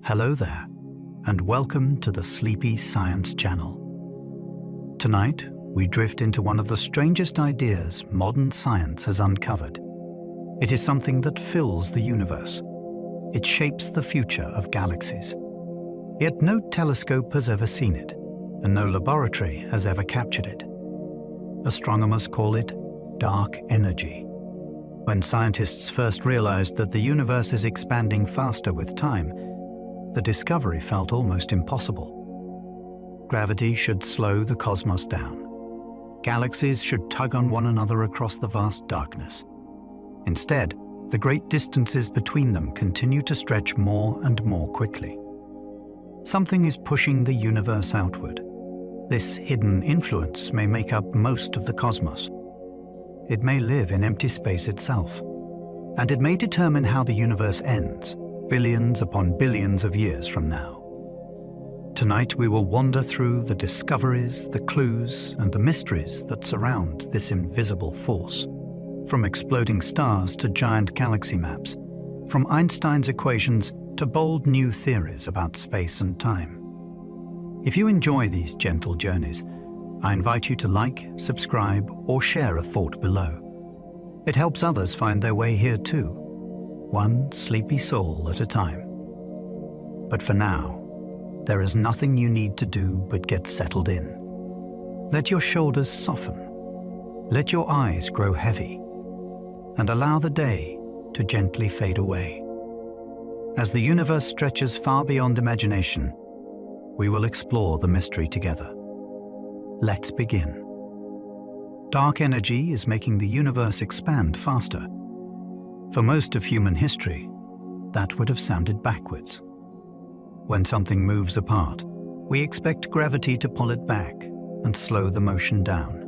Hello there, and welcome to the Sleepy Science Channel. Tonight, we drift into one of the strangest ideas modern science has uncovered. It is something that fills the universe. It shapes the future of galaxies. Yet no telescope has ever seen it, and no laboratory has ever captured it. Astronomers call it dark energy. When scientists first realized that the universe is expanding faster with time, the discovery felt almost impossible. Gravity should slow the cosmos down. Galaxies should tug on one another across the vast darkness. Instead, the great distances between them continue to stretch more and more quickly. Something is pushing the universe outward. This hidden influence may make up most of the cosmos. It may live in empty space itself, and it may determine how the universe ends, billions upon billions of years from now. Tonight we will wander through the discoveries, the clues, and the mysteries that surround this invisible force. From exploding stars to giant galaxy maps, from Einstein's equations to bold new theories about space and time. If you enjoy these gentle journeys, I invite you to like, subscribe, or share a thought below. It helps others find their way here too, one sleepy soul at a time. But for now, there is nothing you need to do but get settled in. Let your shoulders soften, let your eyes grow heavy, and allow the day to gently fade away. As the universe stretches far beyond imagination, we will explore the mystery together. Let's begin. Dark energy is making the universe expand faster. For most of human history, that would have sounded backwards. When something moves apart, we expect gravity to pull it back and slow the motion down.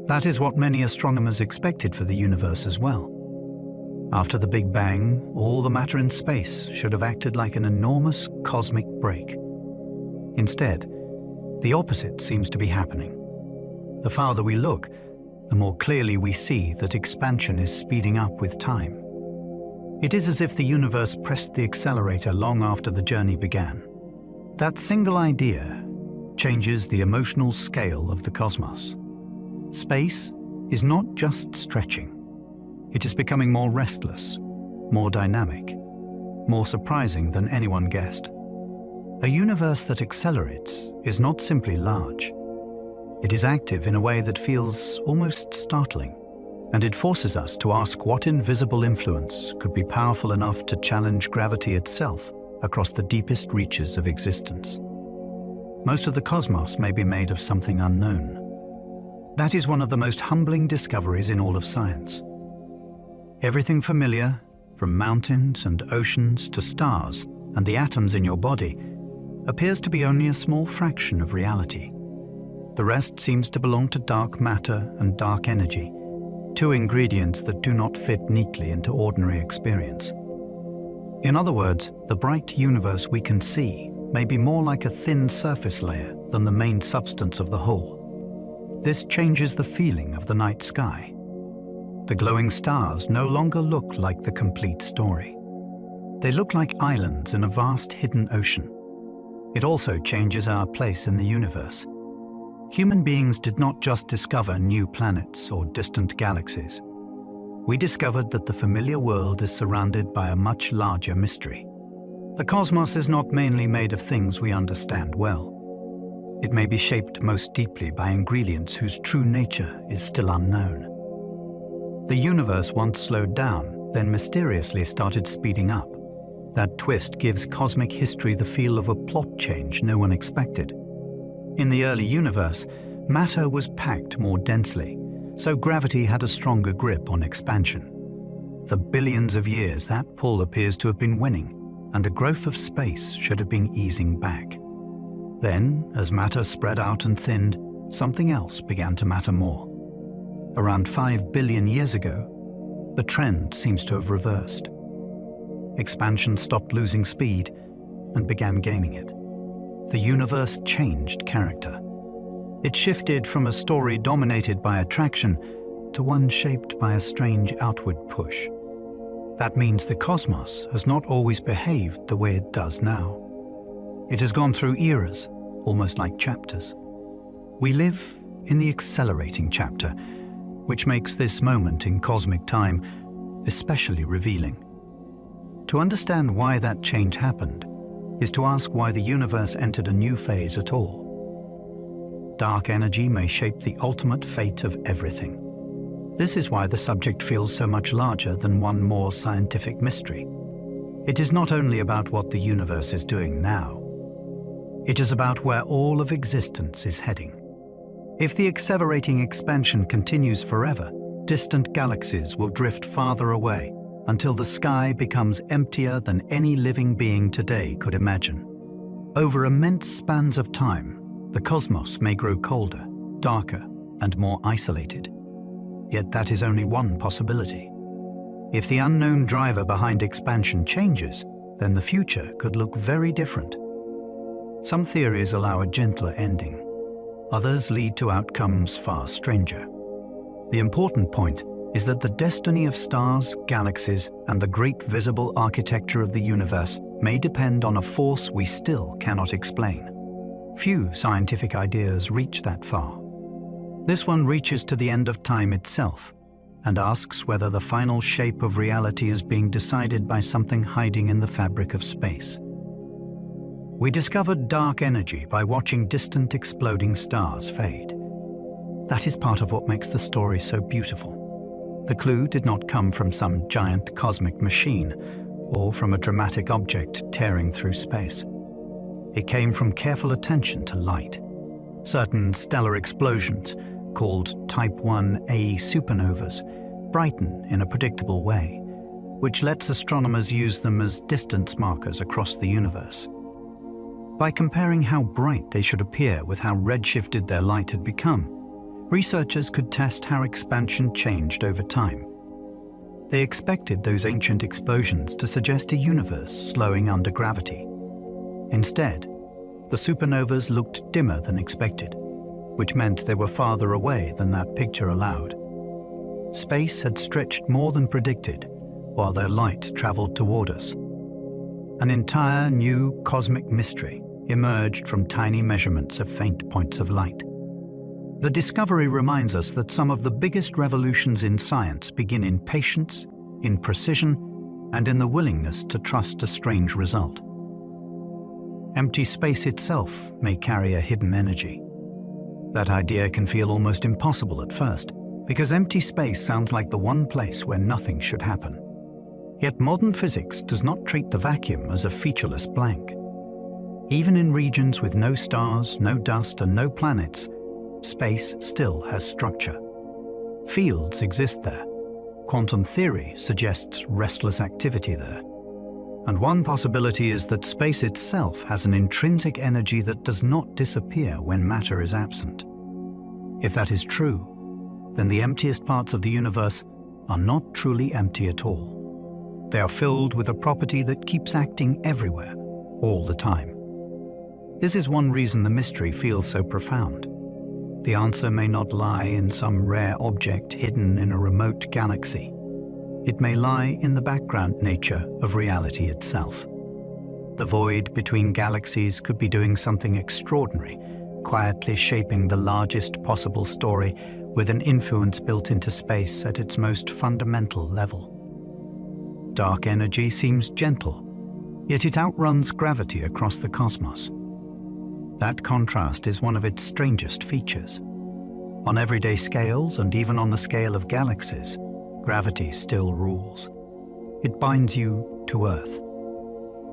That is what many astronomers expected for the universe as well. After the Big Bang, all the matter in space should have acted like an enormous cosmic break. Instead, the opposite seems to be happening. The farther we look, the more clearly we see that expansion is speeding up with time. It is as if the universe pressed the accelerator long after the journey began. That single idea changes the emotional scale of the cosmos. Space is not just stretching. It is becoming more restless, more dynamic, more surprising than anyone guessed. A universe that accelerates is not simply large. It is active in a way that feels almost startling, and it forces us to ask what invisible influence could be powerful enough to challenge gravity itself across the deepest reaches of existence. Most of the cosmos may be made of something unknown. That is one of the most humbling discoveries in all of science. Everything familiar, from mountains and oceans to stars and the atoms in your body, appears to be only a small fraction of reality. The rest seems to belong to dark matter and dark energy, two ingredients that do not fit neatly into ordinary experience. In other words, the bright universe we can see may be more like a thin surface layer than the main substance of the whole. This changes the feeling of the night sky. The glowing stars no longer look like the complete story. They look like islands in a vast hidden ocean. It also changes our place in the universe. Human beings did not just discover new planets or distant galaxies. We discovered that the familiar world is surrounded by a much larger mystery. The cosmos is not mainly made of things we understand well. It may be shaped most deeply by ingredients whose true nature is still unknown. The universe once slowed down, then mysteriously started speeding up. That twist gives cosmic history the feel of a plot change no one expected. In the early universe, matter was packed more densely, so gravity had a stronger grip on expansion. For billions of years, that pull appears to have been winning, and the growth of space should have been easing back. Then, as matter spread out and thinned, something else began to matter more. Around 5 billion years ago, the trend seems to have reversed. Expansion stopped losing speed and began gaining it. The universe changed character. It shifted from a story dominated by attraction to one shaped by a strange outward push. That means the cosmos has not always behaved the way it does now. It has gone through eras, almost like chapters. We live in the accelerating chapter, which makes this moment in cosmic time especially revealing. To understand why that change happened is to ask why the universe entered a new phase at all. Dark energy may shape the ultimate fate of everything. This is why the subject feels so much larger than one more scientific mystery. It is not only about what the universe is doing now. It is about where all of existence is heading. If the accelerating expansion continues forever, distant galaxies will drift farther away until the sky becomes emptier than any living being today could imagine. Over immense spans of time, the cosmos may grow colder, darker, and more isolated. Yet that is only one possibility. If the unknown driver behind expansion changes, then the future could look very different. Some theories allow a gentler ending. Others lead to outcomes far stranger. The important point is that the destiny of stars, galaxies, and the great visible architecture of the universe may depend on a force we still cannot explain. Few scientific ideas reach that far. This one reaches to the end of time itself and asks whether the final shape of reality is being decided by something hiding in the fabric of space. We discovered dark energy by watching distant exploding stars fade. That is part of what makes the story so beautiful. The clue did not come from some giant cosmic machine or from a dramatic object tearing through space. It came from careful attention to light. Certain stellar explosions, called Type 1a supernovas, brighten in a predictable way, which lets astronomers use them as distance markers across the universe. By comparing how bright they should appear with how redshifted their light had become, researchers could test how expansion changed over time. They expected those ancient explosions to suggest a universe slowing under gravity. Instead, the supernovas looked dimmer than expected, which meant they were farther away than that picture allowed. Space had stretched more than predicted, while their light traveled toward us. An entire new cosmic mystery emerged from tiny measurements of faint points of light. The discovery reminds us that some of the biggest revolutions in science begin in patience, in precision, and in the willingness to trust a strange result. Empty space itself may carry a hidden energy. That idea can feel almost impossible at first, because empty space sounds like the one place where nothing should happen. Yet modern physics does not treat the vacuum as a featureless blank. Even in regions with no stars, no dust, and no planets, space still has structure. Fields exist there. Quantum theory suggests restless activity there. And one possibility is that space itself has an intrinsic energy that does not disappear when matter is absent. If that is true, then the emptiest parts of the universe are not truly empty at all. They are filled with a property that keeps acting everywhere, all the time. This is one reason the mystery feels so profound. The answer may not lie in some rare object hidden in a remote galaxy. It may lie in the background nature of reality itself. The void between galaxies could be doing something extraordinary, quietly shaping the largest possible story with an influence built into space at its most fundamental level. Dark energy seems gentle, yet it outruns gravity across the cosmos. That contrast is one of its strangest features. On everyday scales, and even on the scale of galaxies, gravity still rules. It binds you to Earth.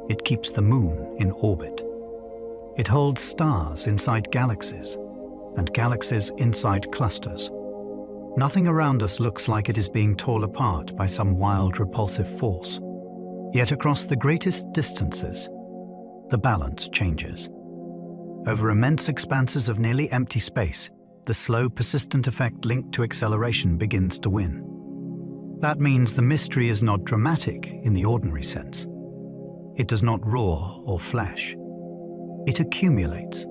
It keeps the moon in orbit. It holds stars inside galaxies, and galaxies inside clusters. Nothing around us looks like it is being torn apart by some wild, repulsive force. Yet across the greatest distances, the balance changes. Over immense expanses of nearly empty space, the slow, persistent effect linked to acceleration begins to win. That means the mystery is not dramatic in the ordinary sense. It does not roar or flash. It accumulates.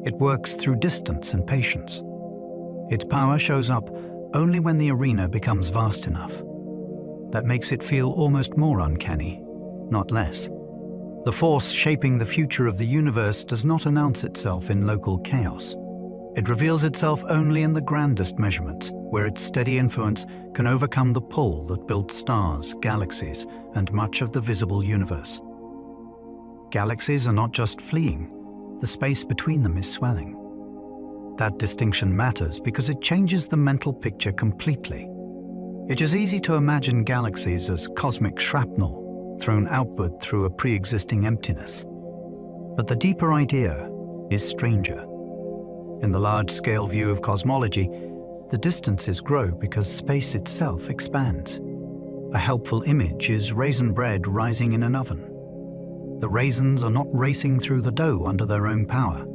It works through distance and patience. Its power shows up only when the arena becomes vast enough. that makes it feel almost more uncanny, not less. The force shaping the future of the universe does not announce itself in local chaos. It reveals itself only in the grandest measurements, where its steady influence can overcome the pull that built stars, galaxies, and much of the visible universe. Galaxies are not just fleeing, the space between them is swelling. That distinction matters because it changes the mental picture completely. It is easy to imagine galaxies as cosmic shrapnel thrown outward through a pre-existing emptiness. But the deeper idea is stranger. In the large-scale view of cosmology, the distances grow because space itself expands. A helpful image is raisin bread rising in an oven. The raisins are not racing through the dough under their own power.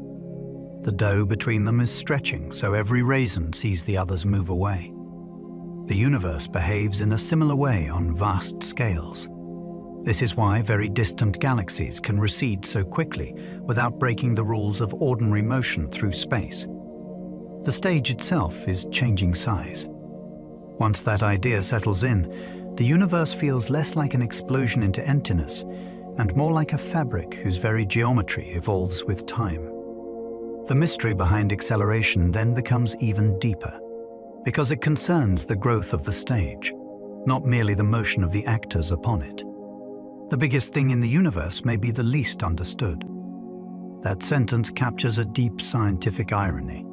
The dough between them is stretching, so every raisin sees the others move away. The universe behaves in a similar way on vast scales. This is why very distant galaxies can recede so quickly without breaking the rules of ordinary motion through space. The stage itself is changing size. Once that idea settles in, the universe feels less like an explosion into emptiness and more like a fabric whose very geometry evolves with time. The mystery behind acceleration then becomes even deeper, because it concerns the growth of the stage, not merely the motion of the actors upon it. The biggest thing in the universe may be the least understood. That sentence captures a deep scientific irony.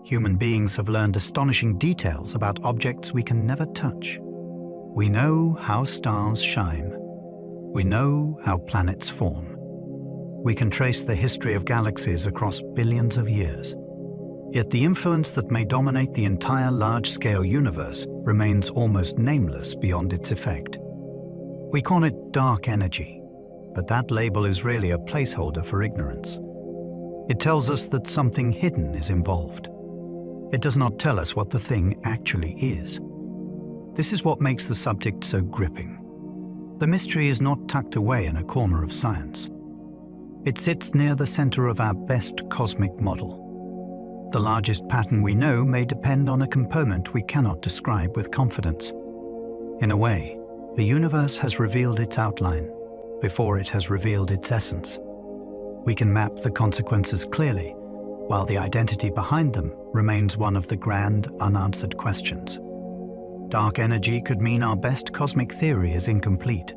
Human beings have learned astonishing details about objects we can never touch. We know how stars shine. We know how planets form. We can trace the history of galaxies across billions of years. Yet the influence that may dominate the entire large-scale universe remains almost nameless beyond its effect. We call it dark energy, but that label is really a placeholder for ignorance. It tells us that something hidden is involved. It does not tell us what the thing actually is. This is what makes the subject so gripping. The mystery is not tucked away in a corner of science. It sits near the center of our best cosmic model. The largest pattern we know may depend on a component we cannot describe with confidence. In a way, the universe has revealed its outline before it has revealed its essence. We can map the consequences clearly, while the identity behind them remains one of the grand, unanswered questions. Dark energy could mean our best cosmic theory is incomplete.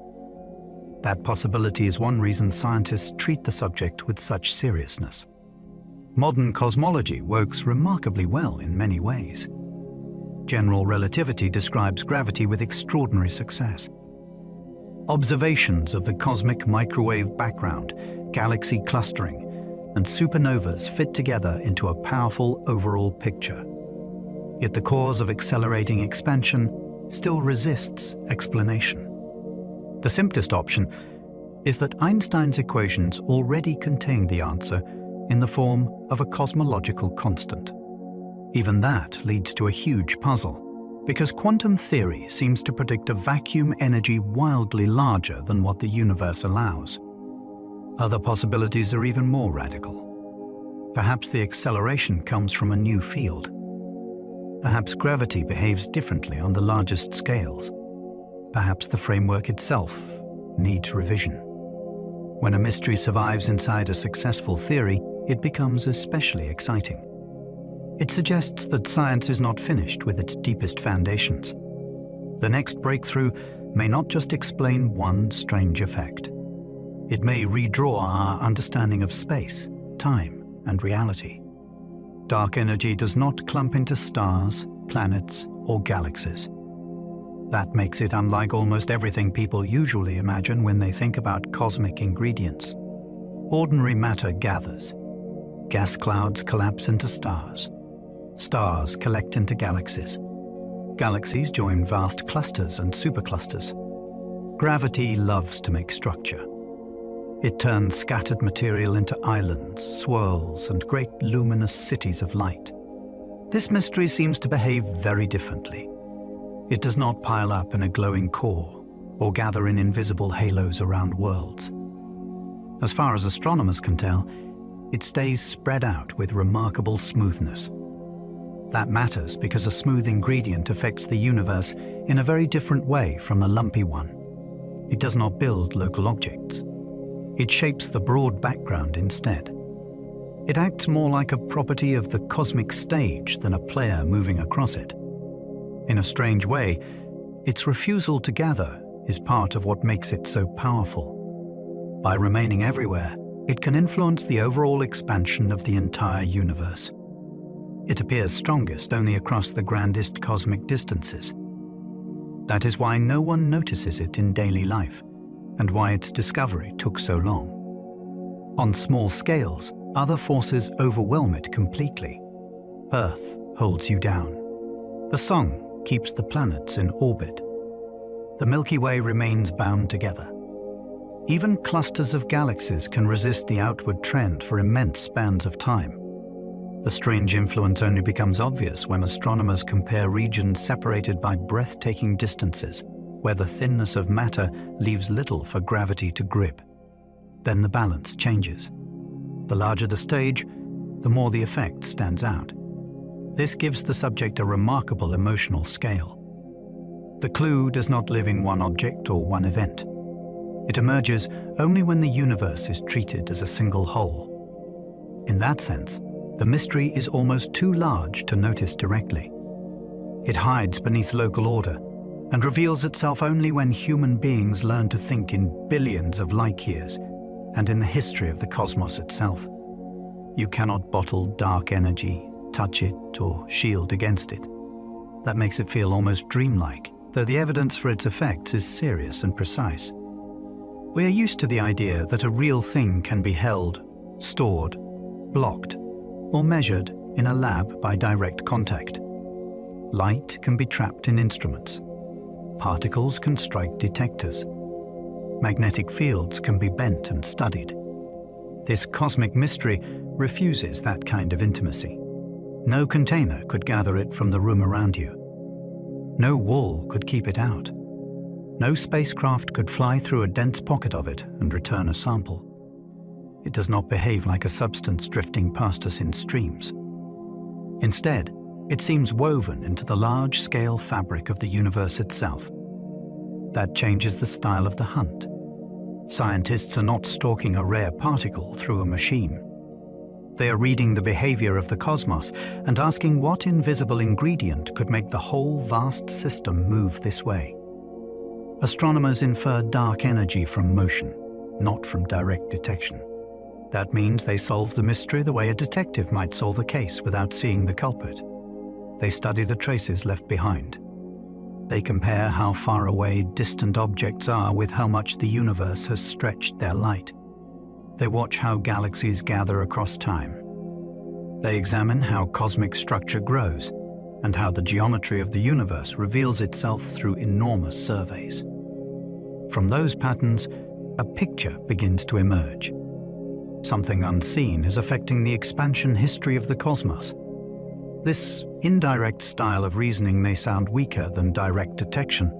That possibility is one reason scientists treat the subject with such seriousness. Modern cosmology works remarkably well in many ways. General relativity describes gravity with extraordinary success. Observations of the cosmic microwave background, galaxy clustering, and supernovas fit together into a powerful overall picture. Yet the cause of accelerating expansion still resists explanation. The simplest option is that Einstein's equations already contain the answer in the form of a cosmological constant. Even that leads to a huge puzzle, because quantum theory seems to predict a vacuum energy wildly larger than what the universe allows. Other possibilities are even more radical. Perhaps the acceleration comes from a new field. Perhaps gravity behaves differently on the largest scales. Perhaps the framework itself needs revision. When a mystery survives inside a successful theory, it becomes especially exciting. It suggests that science is not finished with its deepest foundations. The next breakthrough may not just explain one strange effect. It may redraw our understanding of space, time, and reality. Dark energy does not clump into stars, planets, or galaxies. That makes it unlike almost everything people usually imagine when they think about cosmic ingredients. Ordinary matter gathers. Gas clouds collapse into stars. Stars collect into galaxies. Galaxies join vast clusters and superclusters. Gravity loves to make structure. It turns scattered material into islands, swirls, and great luminous cities of light. This mystery seems to behave very differently. It does not pile up in a glowing core or gather in invisible halos around worlds. As far as astronomers can tell, it stays spread out with remarkable smoothness. That matters because a smooth ingredient affects the universe in a very different way from a lumpy one. It does not build local objects. It shapes the broad background instead. It acts more like a property of the cosmic stage than a player moving across it. In a strange way, its refusal to gather is part of what makes it so powerful. By remaining everywhere, it can influence the overall expansion of the entire universe. It appears strongest only across the grandest cosmic distances. That is why no one notices it in daily life, and why its discovery took so long. On small scales, other forces overwhelm it completely. Earth holds you down. The sun keeps the planets in orbit. The Milky Way remains bound together. Even clusters of galaxies can resist the outward trend for immense spans of time. The strange influence only becomes obvious when astronomers compare regions separated by breathtaking distances, where the thinness of matter leaves little for gravity to grip. Then the balance changes. The larger the stage, the more the effect stands out. This gives the subject a remarkable emotional scale. The clue does not live in one object or one event. It emerges only when the universe is treated as a single whole. In that sense, the mystery is almost too large to notice directly. It hides beneath local order and reveals itself only when human beings learn to think in billions of light years and in the history of the cosmos itself. You cannot bottle dark energy, touch it, or shield against it. That makes it feel almost dreamlike, though the evidence for its effects is serious and precise. We are used to the idea that a real thing can be held, stored, blocked, or measured in a lab by direct contact. Light can be trapped in instruments. Particles can strike detectors. Magnetic fields can be bent and studied. This cosmic mystery refuses that kind of intimacy. No container could gather it from the room around you. No wall could keep it out. No spacecraft could fly through a dense pocket of it and return a sample. It does not behave like a substance drifting past us in streams. Instead, it seems woven into the large-scale fabric of the universe itself. That changes the style of the hunt. Scientists are not stalking a rare particle through a machine. They are reading the behavior of the cosmos and asking what invisible ingredient could make the whole vast system move this way. Astronomers infer dark energy from motion, not from direct detection. That means they solve the mystery the way a detective might solve a case without seeing the culprit. They study the traces left behind. They compare how far away distant objects are with how much the universe has stretched their light. They watch how galaxies gather across time. They examine how cosmic structure grows and how the geometry of the universe reveals itself through enormous surveys. From those patterns, a picture begins to emerge. Something unseen is affecting the expansion history of the cosmos. This indirect style of reasoning may sound weaker than direct detection,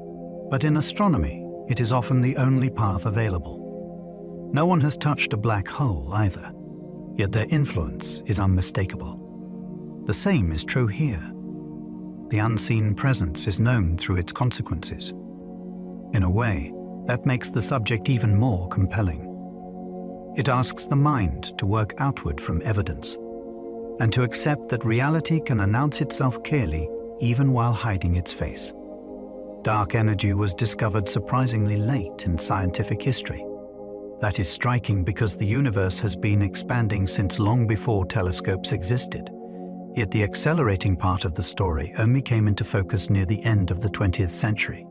but in astronomy, it is often the only path available. No one has touched a black hole either, yet their influence is unmistakable. The same is true here. The unseen presence is known through its consequences. In a way, that makes the subject even more compelling. It asks the mind to work outward from evidence, and to accept that reality can announce itself clearly even while hiding its face. Dark energy was discovered surprisingly late in scientific history. That is striking because the universe has been expanding since long before telescopes existed. Yet the accelerating part of the story only came into focus near the end of the 20th century.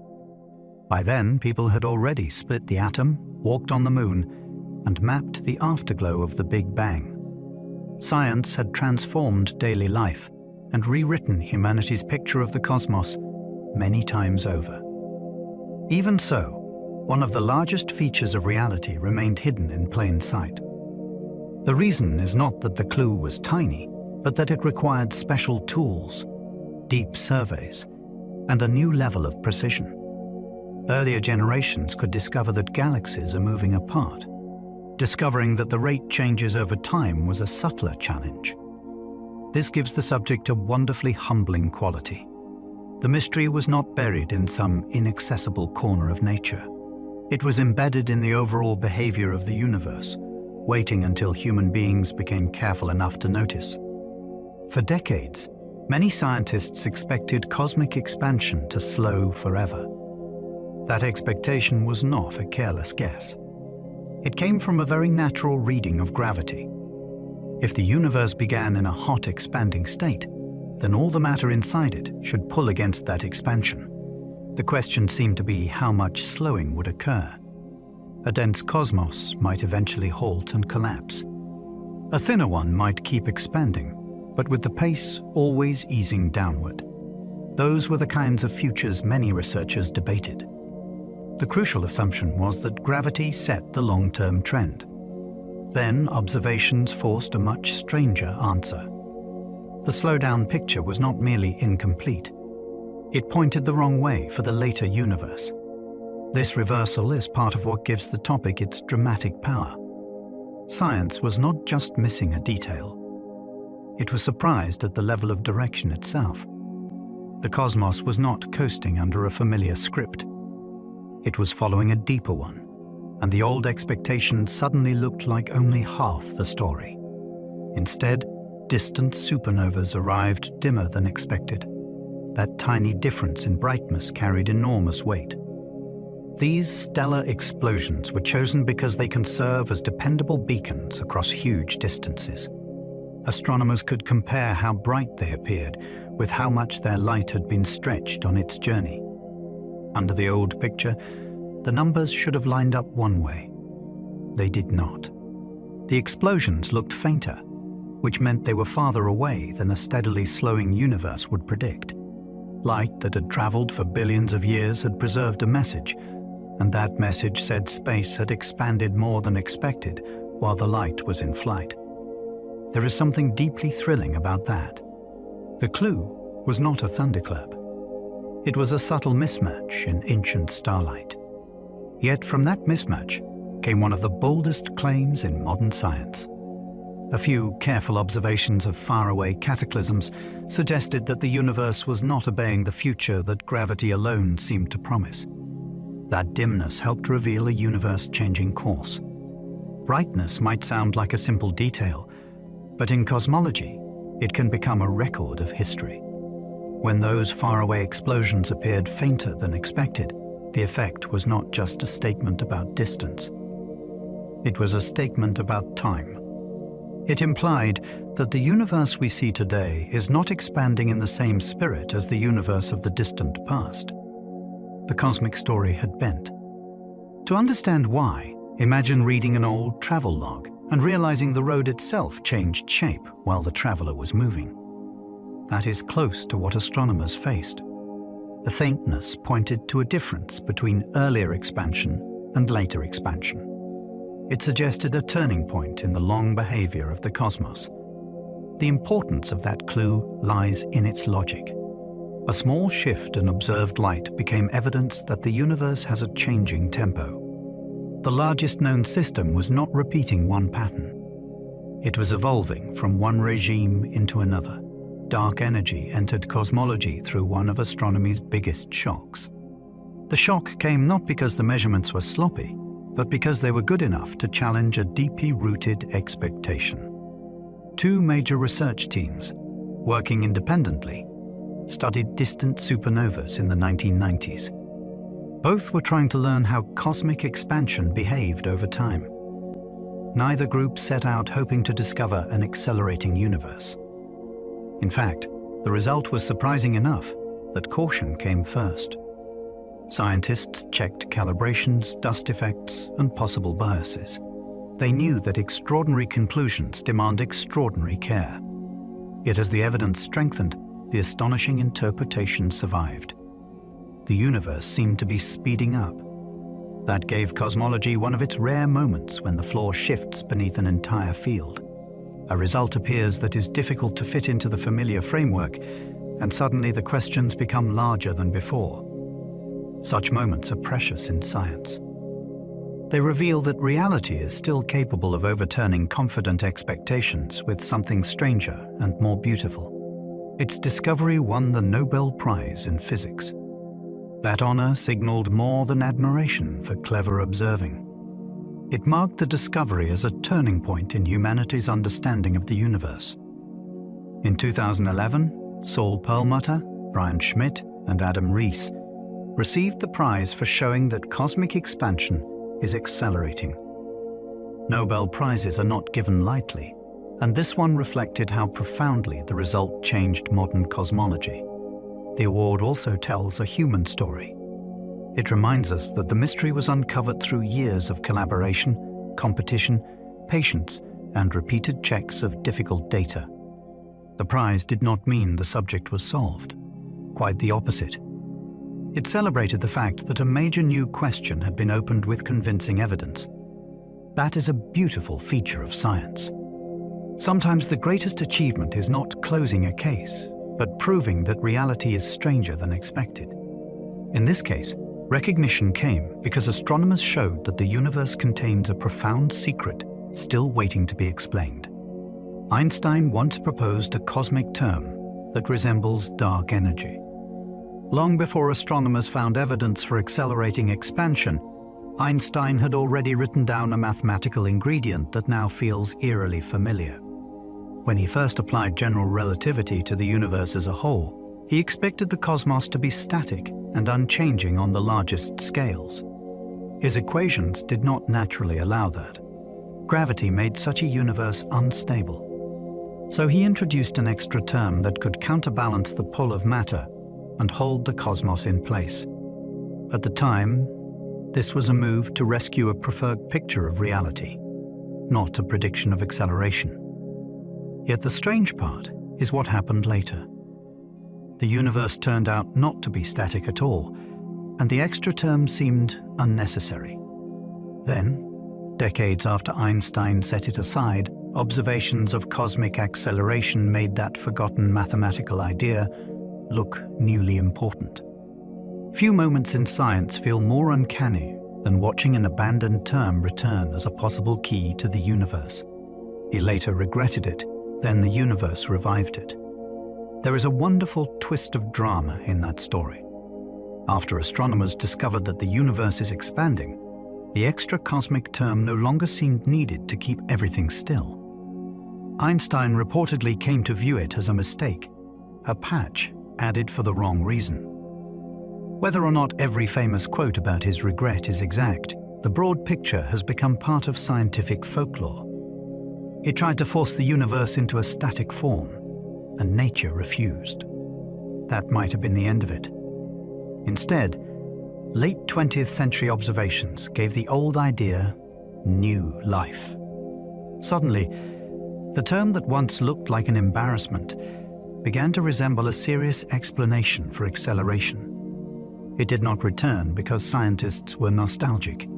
By then, people had already split the atom, walked on the moon, and mapped the afterglow of the Big Bang. Science had transformed daily life and rewritten humanity's picture of the cosmos many times over. Even so, one of the largest features of reality remained hidden in plain sight. The reason is not that the clue was tiny, but that it required special tools, deep surveys, and a new level of precision. Earlier generations could discover that galaxies are moving apart. Discovering that the rate changes over time was a subtler challenge. This gives the subject a wonderfully humbling quality. The mystery was not buried in some inaccessible corner of nature. It was embedded in the overall behavior of the universe, waiting until human beings became careful enough to notice. For decades, many scientists expected cosmic expansion to slow forever. That expectation was not a careless guess. It came from a very natural reading of gravity. If the universe began in a hot, expanding state, then all the matter inside it should pull against that expansion. The question seemed to be how much slowing would occur. A dense cosmos might eventually halt and collapse. A thinner one might keep expanding, but with the pace always easing downward. Those were the kinds of futures many researchers debated. The crucial assumption was that gravity set the long-term trend. Then observations forced a much stranger answer. The slowdown picture was not merely incomplete. It pointed the wrong way for the later universe. This reversal is part of what gives the topic its dramatic power. Science was not just missing a detail. It was surprised at the level of direction itself. The cosmos was not coasting under a familiar script. It was following a deeper one, and the old expectations suddenly looked like only half the story. Instead, distant supernovas arrived dimmer than expected. That tiny difference in brightness carried enormous weight. These stellar explosions were chosen because they can serve as dependable beacons across huge distances. Astronomers could compare how bright they appeared with how much their light had been stretched on its journey. Under the old picture, the numbers should have lined up one way. They did not. The explosions looked fainter, which meant they were farther away than a steadily slowing universe would predict. Light that had traveled for billions of years had preserved a message, and that message said space had expanded more than expected while the light was in flight. There is something deeply thrilling about that. The clue was not a thunderclap. It was a subtle mismatch in ancient starlight. Yet from that mismatch came one of the boldest claims in modern science. A few careful observations of faraway cataclysms suggested that the universe was not obeying the future that gravity alone seemed to promise. That dimness helped reveal a universe-changing course. Brightness might sound like a simple detail, but in cosmology, it can become a record of history. When those faraway explosions appeared fainter than expected, the effect was not just a statement about distance. It was a statement about time. It implied that the universe we see today is not expanding in the same spirit as the universe of the distant past. The cosmic story had bent. To understand why, imagine reading an old travel log and realizing the road itself changed shape while the traveler was moving. That is close to what astronomers faced. The faintness pointed to a difference between earlier expansion and later expansion. It suggested a turning point in the long behavior of the cosmos. The importance of that clue lies in its logic. A small shift in observed light became evidence that the universe has a changing tempo. The largest known system was not repeating one pattern. It was evolving from one regime into another. Dark energy entered cosmology through one of astronomy's biggest shocks. The shock came not because the measurements were sloppy, but because they were good enough to challenge a deeply rooted expectation. Two major research teams, working independently, studied distant supernovas in the 1990s. Both were trying to learn how cosmic expansion behaved over time. Neither group set out hoping to discover an accelerating universe. In fact, the result was surprising enough that caution came first. Scientists checked calibrations, dust effects, and possible biases. They knew that extraordinary conclusions demand extraordinary care. Yet as the evidence strengthened, the astonishing interpretation survived. The universe seemed to be speeding up. That gave cosmology one of its rare moments when the floor shifts beneath an entire field. A result appears that is difficult to fit into the familiar framework, and suddenly the questions become larger than before. Such moments are precious in science. They reveal that reality is still capable of overturning confident expectations with something stranger and more beautiful. Its discovery won the Nobel Prize in Physics. That honor signaled more than admiration for clever observing. It marked the discovery as a turning point in humanity's understanding of the universe. In 2011, Saul Perlmutter, Brian Schmidt, and Adam Rees received the prize for showing that cosmic expansion is accelerating. Nobel Prizes are not given lightly, and this one reflected how profoundly the result changed modern cosmology. The award also tells a human story. It reminds us that the mystery was uncovered through years of collaboration, competition, patience, and repeated checks of difficult data. The prize did not mean the subject was solved. Quite the opposite. It celebrated the fact that a major new question had been opened with convincing evidence. That is a beautiful feature of science. Sometimes the greatest achievement is not closing a case, but proving that reality is stranger than expected. In this case, recognition came because astronomers showed that the universe contains a profound secret still waiting to be explained. Einstein once proposed a cosmic term that resembles dark energy. Long before astronomers found evidence for accelerating expansion, Einstein had already written down a mathematical ingredient that now feels eerily familiar. When he first applied general relativity to the universe as a whole, he expected the cosmos to be static and unchanging on the largest scales. His equations did not naturally allow that. Gravity made such a universe unstable. So he introduced an extra term that could counterbalance the pull of matter and hold the cosmos in place. At the time, this was a move to rescue a preferred picture of reality, not a prediction of acceleration. Yet the strange part is what happened later. The universe turned out not to be static at all, and the extra term seemed unnecessary. Then, decades after Einstein set it aside, observations of cosmic acceleration made that forgotten mathematical idea look newly important. Few moments in science feel more uncanny than watching an abandoned term return as a possible key to the universe. He later regretted it, then the universe revived it. There is a wonderful twist of drama in that story. After astronomers discovered that the universe is expanding, the extra cosmic term no longer seemed needed to keep everything still. Einstein reportedly came to view it as a mistake, a patch added for the wrong reason. Whether or not every famous quote about his regret is exact, the broad picture has become part of scientific folklore. He tried to force the universe into a static form, and nature refused. That might have been the end of it. Instead, late 20th century observations gave the old idea new life. Suddenly, the term that once looked like an embarrassment began to resemble a serious explanation for acceleration. It did not return because scientists were nostalgic.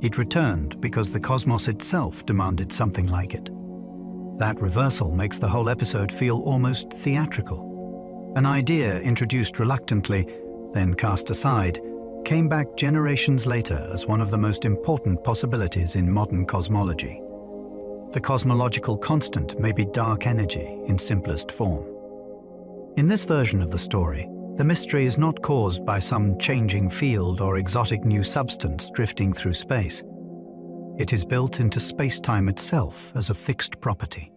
It returned because the cosmos itself demanded something like it. That reversal makes the whole episode feel almost theatrical. An idea introduced reluctantly, then cast aside, came back generations later as one of the most important possibilities in modern cosmology. The cosmological constant may be dark energy in simplest form. In this version of the story, the mystery is not caused by some changing field or exotic new substance drifting through space. It is built into space-time itself as a fixed property.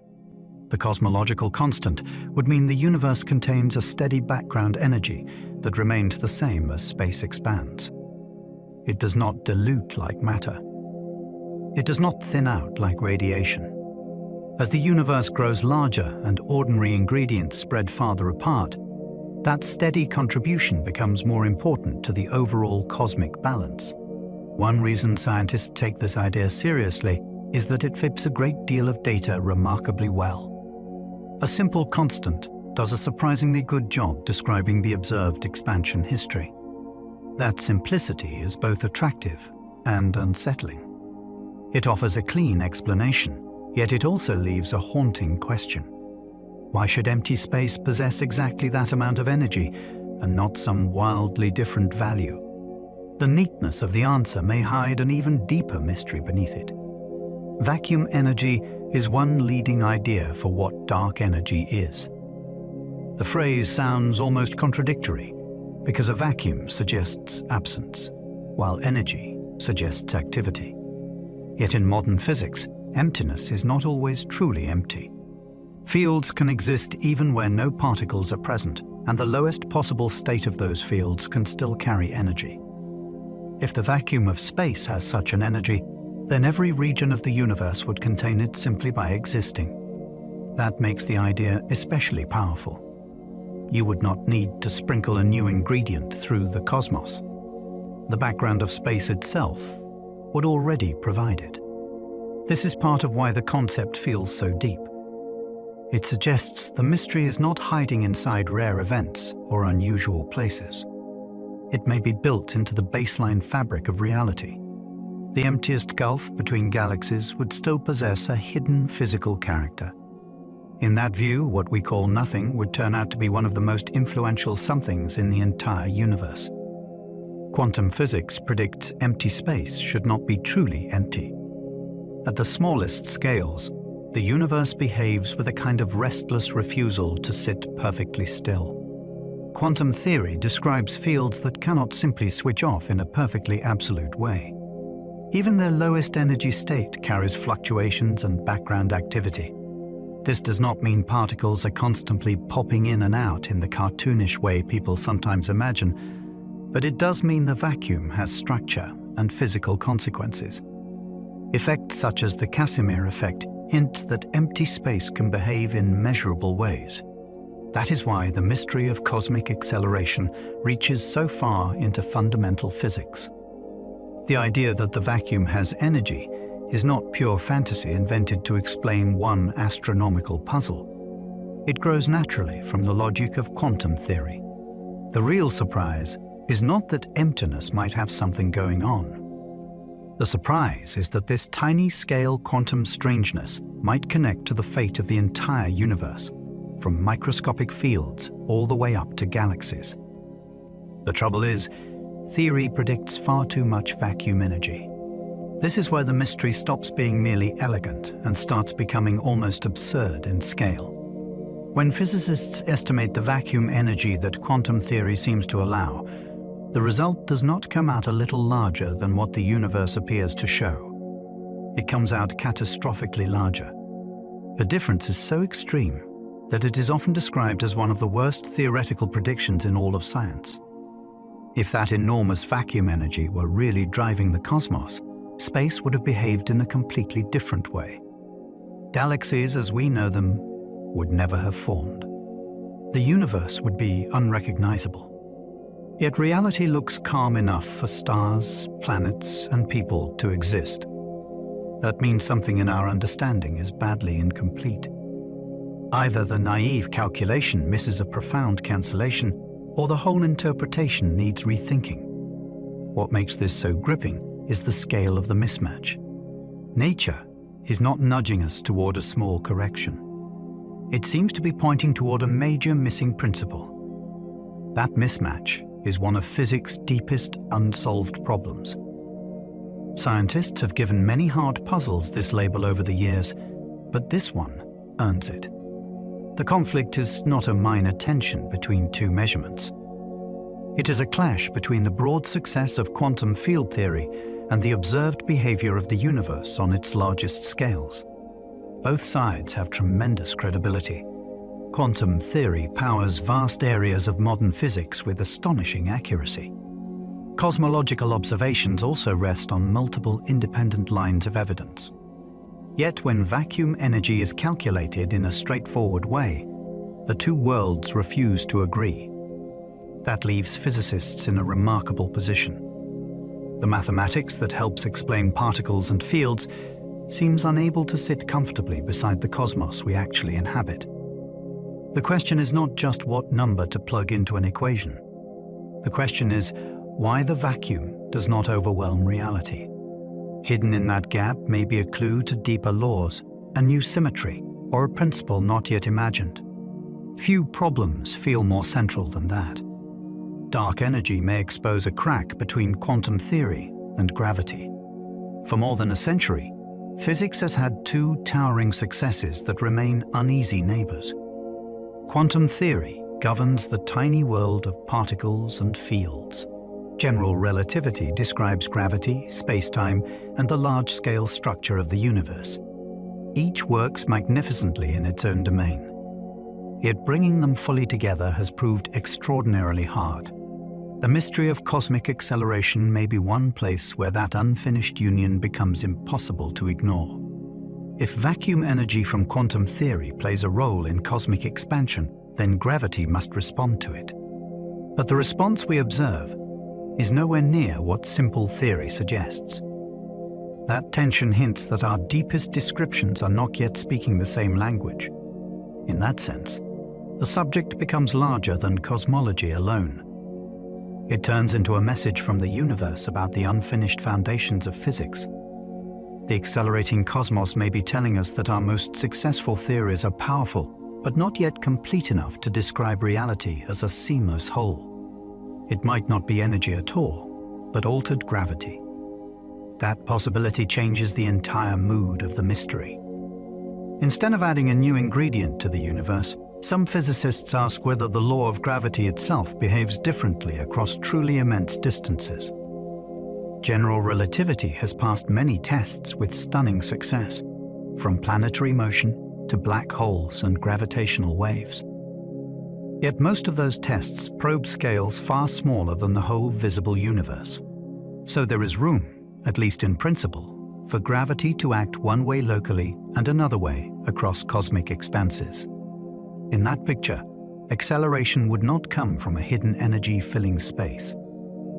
The cosmological constant would mean the universe contains a steady background energy that remains the same as space expands. It does not dilute like matter. It does not thin out like radiation. As the universe grows larger and ordinary ingredients spread farther apart, that steady contribution becomes more important to the overall cosmic balance. One reason scientists take this idea seriously is that it fits a great deal of data remarkably well. A simple constant does a surprisingly good job describing the observed expansion history. That simplicity is both attractive and unsettling. It offers a clean explanation, yet it also leaves a haunting question. Why should empty space possess exactly that amount of energy and not some wildly different value? The neatness of the answer may hide an even deeper mystery beneath it. Vacuum energy is one leading idea for what dark energy is. The phrase sounds almost contradictory, because a vacuum suggests absence, while energy suggests activity. Yet in modern physics, emptiness is not always truly empty. Fields can exist even where no particles are present, and the lowest possible state of those fields can still carry energy. If the vacuum of space has such an energy, then every region of the universe would contain it simply by existing. That makes the idea especially powerful. You would not need to sprinkle a new ingredient through the cosmos. The background of space itself would already provide it. This is part of why the concept feels so deep. It suggests the mystery is not hiding inside rare events or unusual places. It may be built into the baseline fabric of reality. The emptiest gulf between galaxies would still possess a hidden physical character. In that view, what we call nothing would turn out to be one of the most influential somethings in the entire universe. Quantum physics predicts empty space should not be truly empty. At the smallest scales, the universe behaves with a kind of restless refusal to sit perfectly still. Quantum theory describes fields that cannot simply switch off in a perfectly absolute way. Even their lowest energy state carries fluctuations and background activity. This does not mean particles are constantly popping in and out in the cartoonish way people sometimes imagine, but it does mean the vacuum has structure and physical consequences. Effects such as the Casimir effect hint that empty space can behave in measurable ways. That is why the mystery of cosmic acceleration reaches so far into fundamental physics. The idea that the vacuum has energy is not pure fantasy invented to explain one astronomical puzzle. It grows naturally from the logic of quantum theory. The real surprise is not that emptiness might have something going on. The surprise is that this tiny-scale quantum strangeness might connect to the fate of the entire universe, from microscopic fields all the way up to galaxies. The trouble is, theory predicts far too much vacuum energy. This is where the mystery stops being merely elegant and starts becoming almost absurd in scale. When physicists estimate the vacuum energy that quantum theory seems to allow, the result does not come out a little larger than what the universe appears to show. It comes out catastrophically larger. The difference is so extreme that it is often described as one of the worst theoretical predictions in all of science. If that enormous vacuum energy were really driving the cosmos, space would have behaved in a completely different way. Galaxies as we know them would never have formed. The universe would be unrecognizable. Yet reality looks calm enough for stars, planets, and people to exist. That means something in our understanding is badly incomplete. Either the naive calculation misses a profound cancellation, or the whole interpretation needs rethinking. What makes this so gripping is the scale of the mismatch. Nature is not nudging us toward a small correction. It seems to be pointing toward a major missing principle. That mismatch is one of physics' deepest unsolved problems. Scientists have given many hard puzzles this label over the years, but this one earns it. The conflict is not a minor tension between two measurements. It is a clash between the broad success of quantum field theory and the observed behavior of the universe on its largest scales. Both sides have tremendous credibility. Quantum theory powers vast areas of modern physics with astonishing accuracy. Cosmological observations also rest on multiple independent lines of evidence. Yet when vacuum energy is calculated in a straightforward way, the two worlds refuse to agree. That leaves physicists in a remarkable position. The mathematics that helps explain particles and fields seems unable to sit comfortably beside the cosmos we actually inhabit. The question is not just what number to plug into an equation. The question is why the vacuum does not overwhelm reality. Hidden in that gap may be a clue to deeper laws, a new symmetry, or a principle not yet imagined. Few problems feel more central than that. Dark energy may expose a crack between quantum theory and gravity. For more than a century, physics has had two towering successes that remain uneasy neighbors. Quantum theory governs the tiny world of particles and fields. General relativity describes gravity, space-time, and the large-scale structure of the universe. Each works magnificently in its own domain. Yet bringing them fully together has proved extraordinarily hard. The mystery of cosmic acceleration may be one place where that unfinished union becomes impossible to ignore. If vacuum energy from quantum theory plays a role in cosmic expansion, then gravity must respond to it. But the response we observe is nowhere near what simple theory suggests. That tension hints that our deepest descriptions are not yet speaking the same language. In that sense, the subject becomes larger than cosmology alone. It turns into a message from the universe about the unfinished foundations of physics. The accelerating cosmos may be telling us that our most successful theories are powerful, but not yet complete enough to describe reality as a seamless whole. It might not be energy at all, but altered gravity. That possibility changes the entire mood of the mystery. Instead of adding a new ingredient to the universe, some physicists ask whether the law of gravity itself behaves differently across truly immense distances. General relativity has passed many tests with stunning success, from planetary motion to black holes and gravitational waves. Yet most of those tests probe scales far smaller than the whole visible universe. So there is room, at least in principle, for gravity to act one way locally and another way across cosmic expanses. In that picture, acceleration would not come from a hidden energy filling space.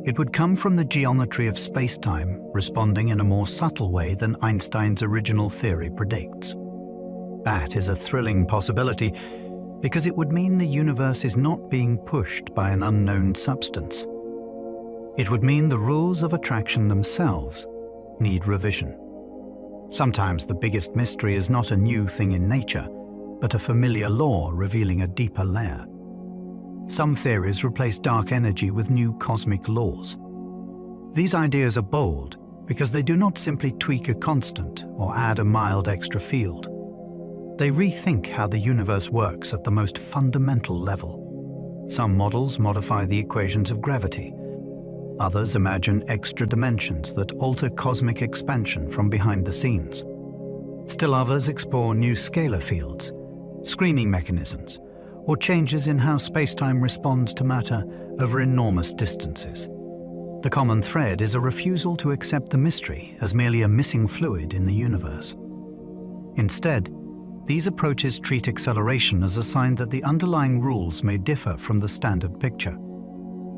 It would come from the geometry of space-time responding in a more subtle way than Einstein's original theory predicts. That is a thrilling possibility because it would mean the universe is not being pushed by an unknown substance. It would mean the rules of attraction themselves need revision. Sometimes the biggest mystery is not a new thing in nature, but a familiar law revealing a deeper layer. Some theories replace dark energy with new cosmic laws. These ideas are bold because they do not simply tweak a constant or add a mild extra field. They rethink how the universe works at the most fundamental level. Some models modify the equations of gravity. Others imagine extra dimensions that alter cosmic expansion from behind the scenes. Still others explore new scalar fields, screening mechanisms, or changes in how space-time responds to matter over enormous distances. The common thread is a refusal to accept the mystery as merely a missing fluid in the universe. Instead, these approaches treat acceleration as a sign that the underlying rules may differ from the standard picture.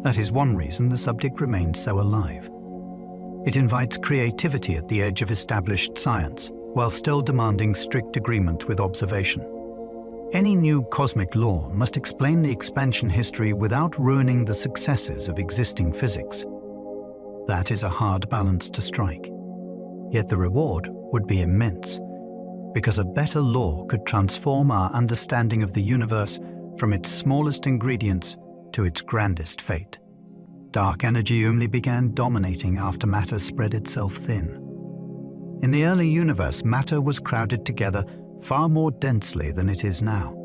That is one reason the subject remains so alive. It invites creativity at the edge of established science, while still demanding strict agreement with observation. Any new cosmic law must explain the expansion history without ruining the successes of existing physics. That is a hard balance to strike. Yet the reward would be immense, because a better law could transform our understanding of the universe from its smallest ingredients to its grandest fate. Dark energy only began dominating after matter spread itself thin. In the early universe, matter was crowded together far more densely than it is now.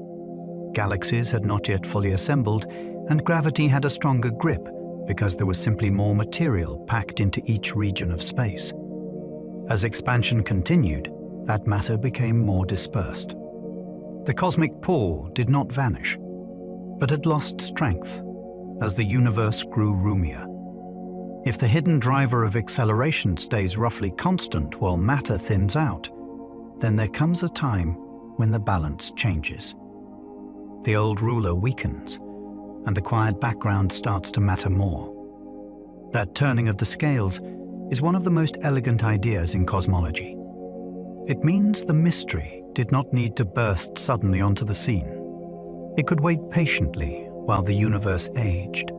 Galaxies had not yet fully assembled, and gravity had a stronger grip because there was simply more material packed into each region of space. As expansion continued, that matter became more dispersed. The cosmic pull did not vanish, but it lost strength as the universe grew roomier. If the hidden driver of acceleration stays roughly constant while matter thins out, then there comes a time when the balance changes. The old ruler weakens, and the quiet background starts to matter more. That turning of the scales is one of the most elegant ideas in cosmology. It means the mystery did not need to burst suddenly onto the scene. It could wait patiently while the universe aged.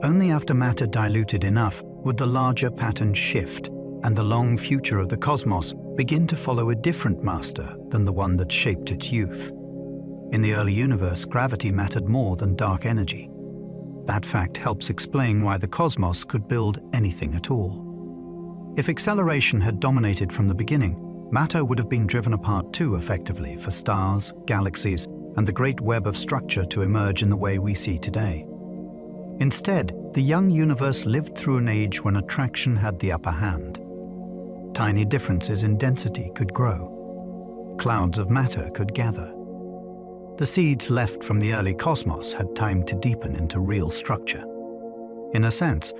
Only after matter diluted enough would the larger pattern shift and the long future of the cosmos begin to follow a different master than the one that shaped its youth. In the early universe, gravity mattered more than dark energy. That fact helps explain why the cosmos could build anything at all. If acceleration had dominated from the beginning, matter would have been driven apart too effectively for stars, galaxies, and the great web of structure to emerge in the way we see today. Instead, the young universe lived through an age when attraction had the upper hand. Tiny differences in density could grow. Clouds of matter could gather. The seeds left from the early cosmos had time to deepen into real structure. In a sense,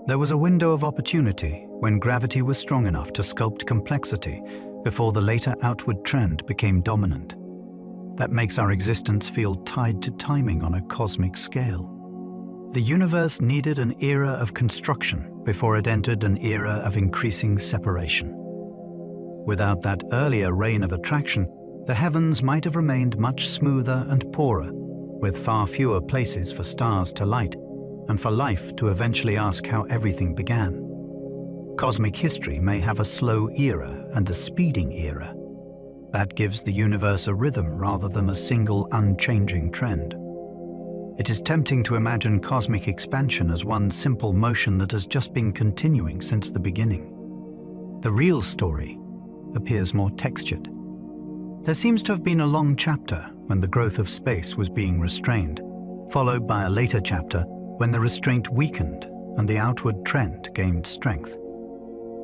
there was a window of opportunity when gravity was strong enough to sculpt complexity before the later outward trend became dominant. That makes our existence feel tied to timing on a cosmic scale. The universe needed an era of construction before it entered an era of increasing separation. Without that earlier reign of attraction, the heavens might have remained much smoother and poorer, with far fewer places for stars to light and for life to eventually ask how everything began. Cosmic history may have a slow era and a speeding era. That gives the universe a rhythm rather than a single unchanging trend. It is tempting to imagine cosmic expansion as one simple motion that has just been continuing since the beginning. The real story appears more textured. There seems to have been a long chapter when the growth of space was being restrained, followed by a later chapter when the restraint weakened and the outward trend gained strength.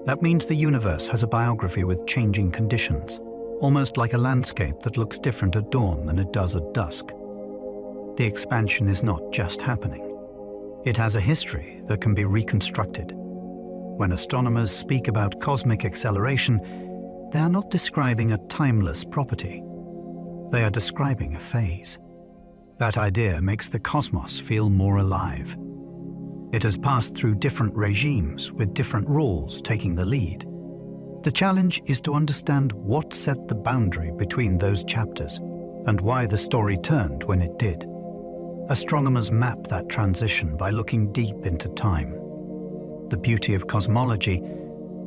That means the universe has a biography with changing conditions, almost like a landscape that looks different at dawn than it does at dusk. The expansion is not just happening. It has a history that can be reconstructed. When astronomers speak about cosmic acceleration, they are not describing a timeless property. They are describing a phase. That idea makes the cosmos feel more alive. It has passed through different regimes with different rules taking the lead. The challenge is to understand what set the boundary between those chapters and why the story turned when it did. Astronomers map that transition by looking deep into time. The beauty of cosmology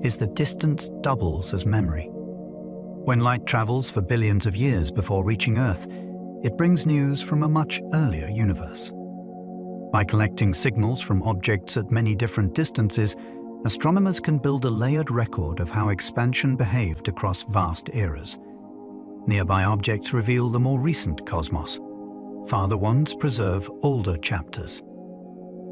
is that distance doubles as memory. When light travels for billions of years before reaching Earth, it brings news from a much earlier universe. By collecting signals from objects at many different distances, astronomers can build a layered record of how expansion behaved across vast eras. Nearby objects reveal the more recent cosmos. Farther ones preserve older chapters.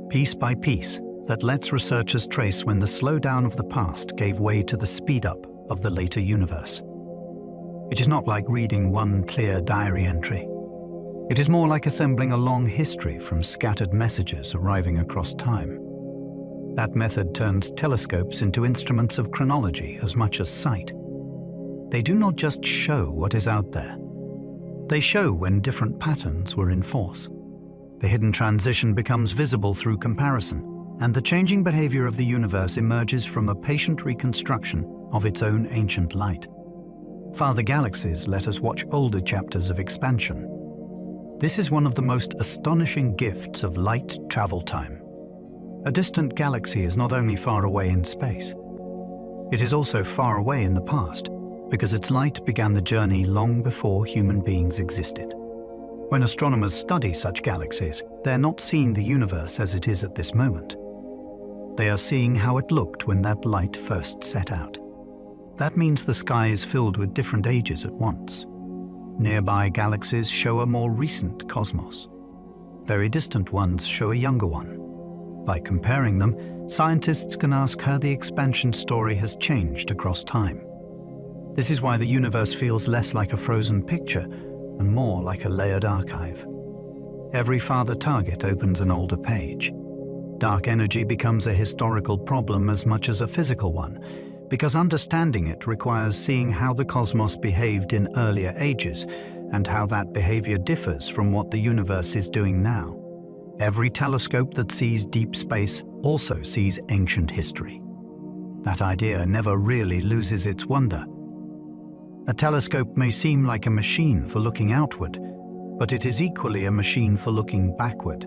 Piece by piece, that lets researchers trace when the slowdown of the past gave way to the speed-up of the later universe. It is not like reading one clear diary entry. It is more like assembling a long history from scattered messages arriving across time. That method turns telescopes into instruments of chronology as much as sight. They do not just show what is out there. They show when different patterns were in force. The hidden transition becomes visible through comparison, and the changing behavior of the universe emerges from a patient reconstruction of its own ancient light. Farther galaxies let us watch older chapters of expansion. This is one of the most astonishing gifts of light travel time. A distant galaxy is not only far away in space, it is also far away in the past, because its light began the journey long before human beings existed. When astronomers study such galaxies, they are not seeing the universe as it is at this moment. They are seeing how it looked when that light first set out. That means the sky is filled with different ages at once. Nearby galaxies show a more recent cosmos. Very distant ones show a younger one. By comparing them, scientists can ask how the expansion story has changed across time. This is why the universe feels less like a frozen picture and more like a layered archive. Every farther target opens an older page. Dark energy becomes a historical problem as much as a physical one, because understanding it requires seeing how the cosmos behaved in earlier ages and how that behavior differs from what the universe is doing now. Every telescope that sees deep space also sees ancient history. That idea never really loses its wonder. A telescope may seem like a machine for looking outward, but it is equally a machine for looking backward.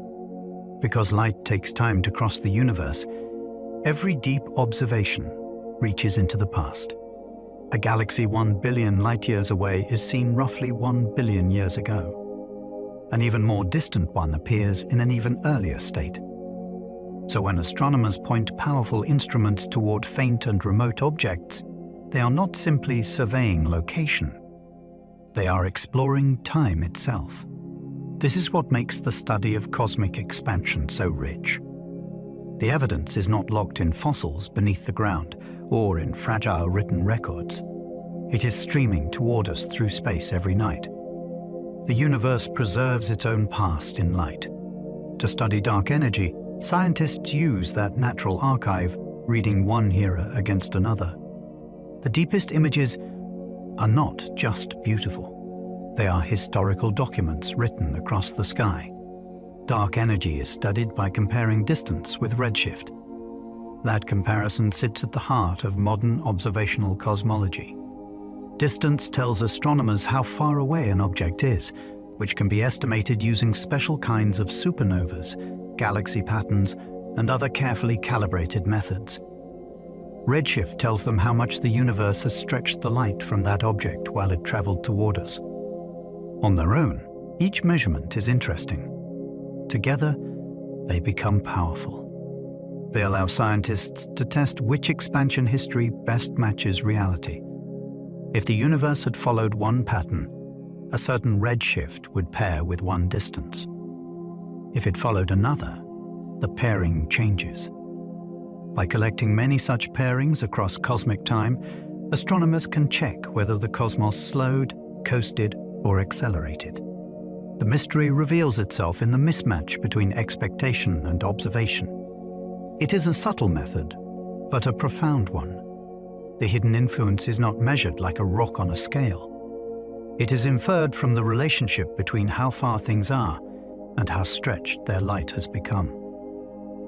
Because light takes time to cross the universe, every deep observation reaches into the past. A galaxy 1 billion light-years away is seen roughly 1 billion years ago. An even more distant one appears in an even earlier state. So when astronomers point powerful instruments toward faint and remote objects, they are not simply surveying location. They are exploring time itself. This is what makes the study of cosmic expansion so rich. The evidence is not locked in fossils beneath the ground or in fragile written records. It is streaming toward us through space every night. The universe preserves its own past in light. To study dark energy, scientists use that natural archive, reading one era against another. The deepest images are not just beautiful. They are historical documents written across the sky. Dark energy is studied by comparing distance with redshift. That comparison sits at the heart of modern observational cosmology. Distance tells astronomers how far away an object is, which can be estimated using special kinds of supernovas, galaxy patterns, and other carefully calibrated methods. Redshift tells them how much the universe has stretched the light from that object while it traveled toward us. On their own, each measurement is interesting. Together, they become powerful. They allow scientists to test which expansion history best matches reality. If the universe had followed one pattern, a certain redshift would pair with one distance. If it followed another, the pairing changes. By collecting many such pairings across cosmic time, astronomers can check whether the cosmos slowed, coasted, or accelerated. The mystery reveals itself in the mismatch between expectation and observation. It is a subtle method, but a profound one. The hidden influence is not measured like a rock on a scale. It is inferred from the relationship between how far things are and how stretched their light has become.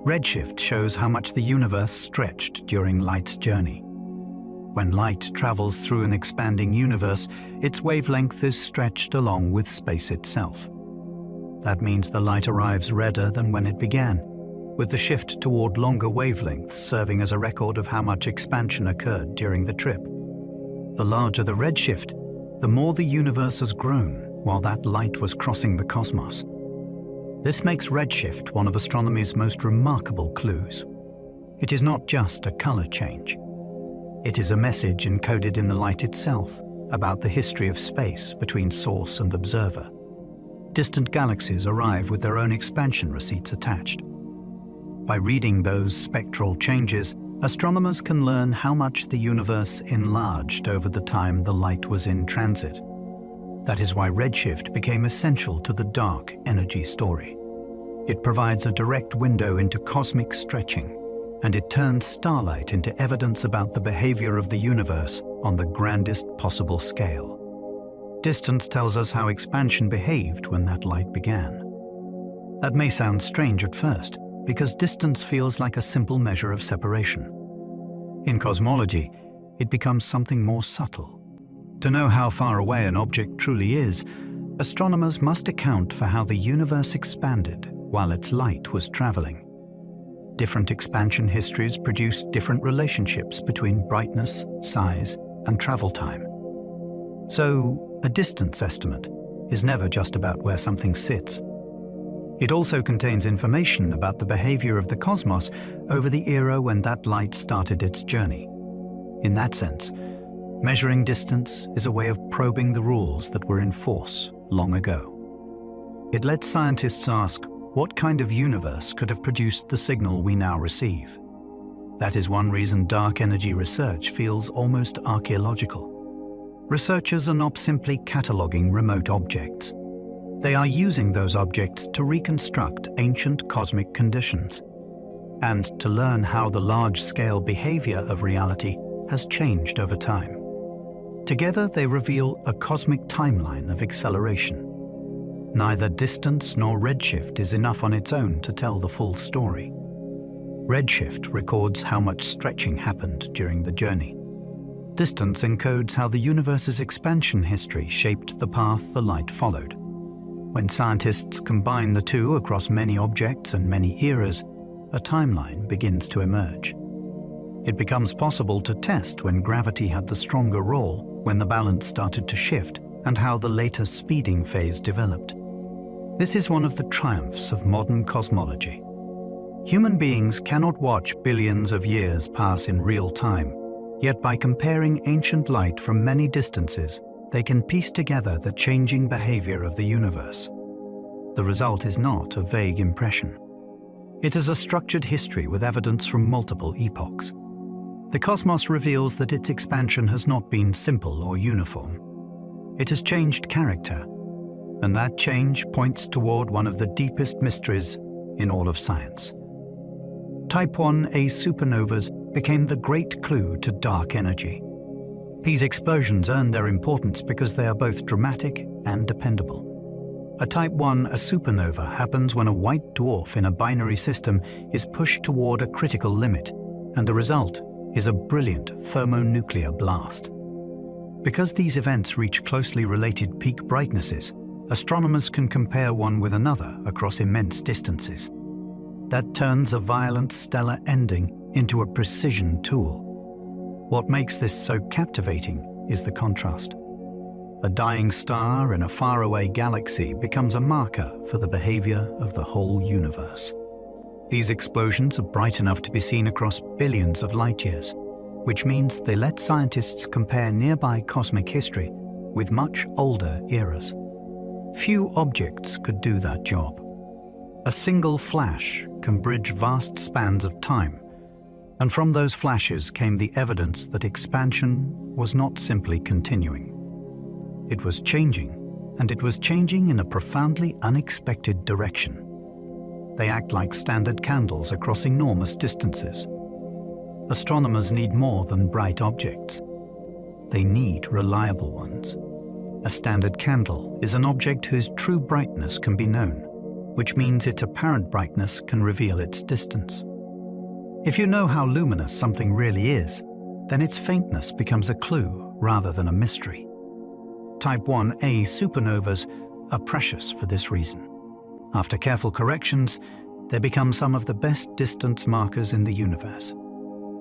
Redshift shows how much the universe stretched during light's journey. When light travels through an expanding universe, its wavelength is stretched along with space itself. That means the light arrives redder than when it began, with the shift toward longer wavelengths serving as a record of how much expansion occurred during the trip. The larger the redshift, the more the universe has grown while that light was crossing the cosmos. This makes redshift one of astronomy's most remarkable clues. It is not just a color change. It is a message encoded in the light itself about the history of space between source and observer. Distant galaxies arrive with their own expansion receipts attached. By reading those spectral changes, astronomers can learn how much the universe enlarged over the time the light was in transit. That is why redshift became essential to the dark energy story. It provides a direct window into cosmic stretching, and it turns starlight into evidence about the behavior of the universe on the grandest possible scale. Distance tells us how expansion behaved when that light began. That may sound strange at first, because distance feels like a simple measure of separation. In cosmology, it becomes something more subtle. To know how far away an object truly is, astronomers must account for how the universe expanded while its light was traveling. Different expansion histories produce different relationships between brightness, size, and travel time. So, a distance estimate is never just about where something sits. It also contains information about the behavior of the cosmos over the era when that light started its journey. In that sense, measuring distance is a way of probing the rules that were in force long ago. It lets scientists ask, what kind of universe could have produced the signal we now receive? That is one reason dark energy research feels almost archaeological. Researchers are not simply cataloging remote objects. They are using those objects to reconstruct ancient cosmic conditions and to learn how the large-scale behavior of reality has changed over time. Together, they reveal a cosmic timeline of acceleration. Neither distance nor redshift is enough on its own to tell the full story. Redshift records how much stretching happened during the journey. Distance encodes how the universe's expansion history shaped the path the light followed. When scientists combine the two across many objects and many eras, a timeline begins to emerge. It becomes possible to test when gravity had the stronger role, when the balance started to shift, and how the later speeding phase developed. This is one of the triumphs of modern cosmology. Human beings cannot watch billions of years pass in real time, yet by comparing ancient light from many distances, they can piece together the changing behavior of the universe. The result is not a vague impression. It is a structured history with evidence from multiple epochs. The cosmos reveals that its expansion has not been simple or uniform. It has changed character, and that change points toward one of the deepest mysteries in all of science. Type 1a supernovas became the great clue to dark energy. These explosions earn their importance because they are both dramatic and dependable. A Type 1a supernova happens when a white dwarf in a binary system is pushed toward a critical limit, and the result is a brilliant thermonuclear blast. Because these events reach closely related peak brightnesses, astronomers can compare one with another across immense distances. That turns a violent stellar ending into a precision tool. What makes this so captivating is the contrast. A dying star in a faraway galaxy becomes a marker for the behavior of the whole universe. These explosions are bright enough to be seen across billions of light years, which means they let scientists compare nearby cosmic history with much older eras. Few objects could do that job. A single flash can bridge vast spans of time, and from those flashes came the evidence that expansion was not simply continuing. It was changing, and it was changing in a profoundly unexpected direction. They act like standard candles across enormous distances. Astronomers need more than bright objects. They need reliable ones. A standard candle is an object whose true brightness can be known, which means its apparent brightness can reveal its distance. If you know how luminous something really is, then its faintness becomes a clue rather than a mystery. Type 1a supernovas are precious for this reason. After careful corrections, they become some of the best distance markers in the universe.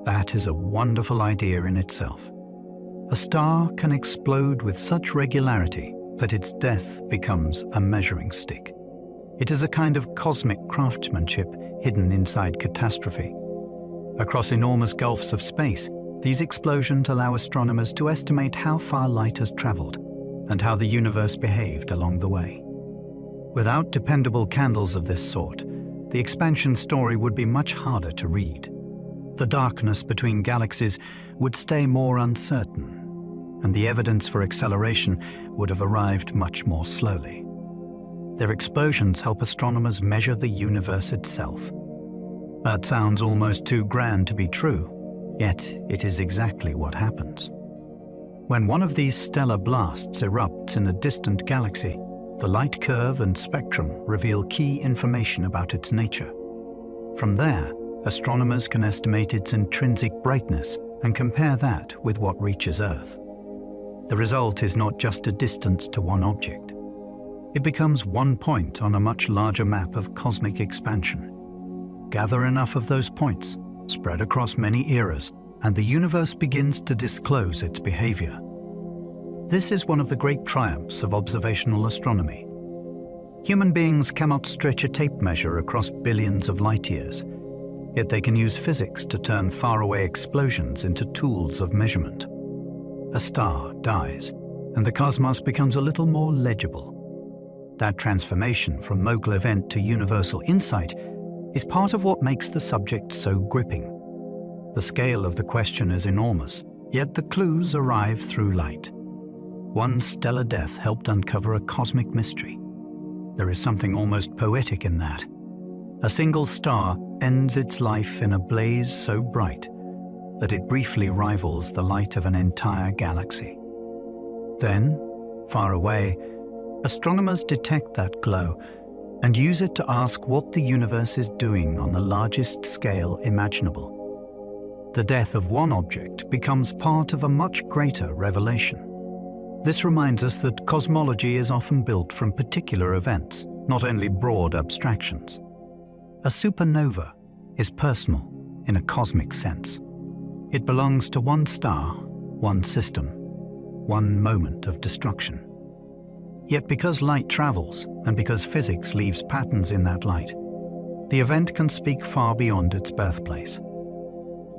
That is a wonderful idea in itself. A star can explode with such regularity that its death becomes a measuring stick. It is a kind of cosmic craftsmanship hidden inside catastrophe. Across enormous gulfs of space, these explosions allow astronomers to estimate how far light has traveled and how the universe behaved along the way. Without dependable candles of this sort, the expansion story would be much harder to read. The darkness between galaxies would stay more uncertain, and the evidence for acceleration would have arrived much more slowly. Their explosions help astronomers measure the universe itself. That sounds almost too grand to be true, yet it is exactly what happens. When one of these stellar blasts erupts in a distant galaxy, the light curve and spectrum reveal key information about its nature. From there, astronomers can estimate its intrinsic brightness and compare that with what reaches Earth. The result is not just a distance to one object. It becomes one point on a much larger map of cosmic expansion. Gather enough of those points, spread across many eras, and the universe begins to disclose its behavior. This is one of the great triumphs of observational astronomy. Human beings cannot stretch a tape measure across billions of light years, yet they can use physics to turn faraway explosions into tools of measurement. A star dies, and the cosmos becomes a little more legible. That transformation from local event to universal insight is part of what makes the subject so gripping. The scale of the question is enormous, yet the clues arrive through light. One stellar death helped uncover a cosmic mystery. There is something almost poetic in that. A single star ends its life in a blaze so bright that it briefly rivals the light of an entire galaxy. Then, far away, astronomers detect that glow and use it to ask what the universe is doing on the largest scale imaginable. The death of one object becomes part of a much greater revelation. This reminds us that cosmology is often built from particular events, not only broad abstractions. A supernova is personal in a cosmic sense. It belongs to one star, one system, one moment of destruction. Yet because light travels, and because physics leaves patterns in that light, the event can speak far beyond its birthplace.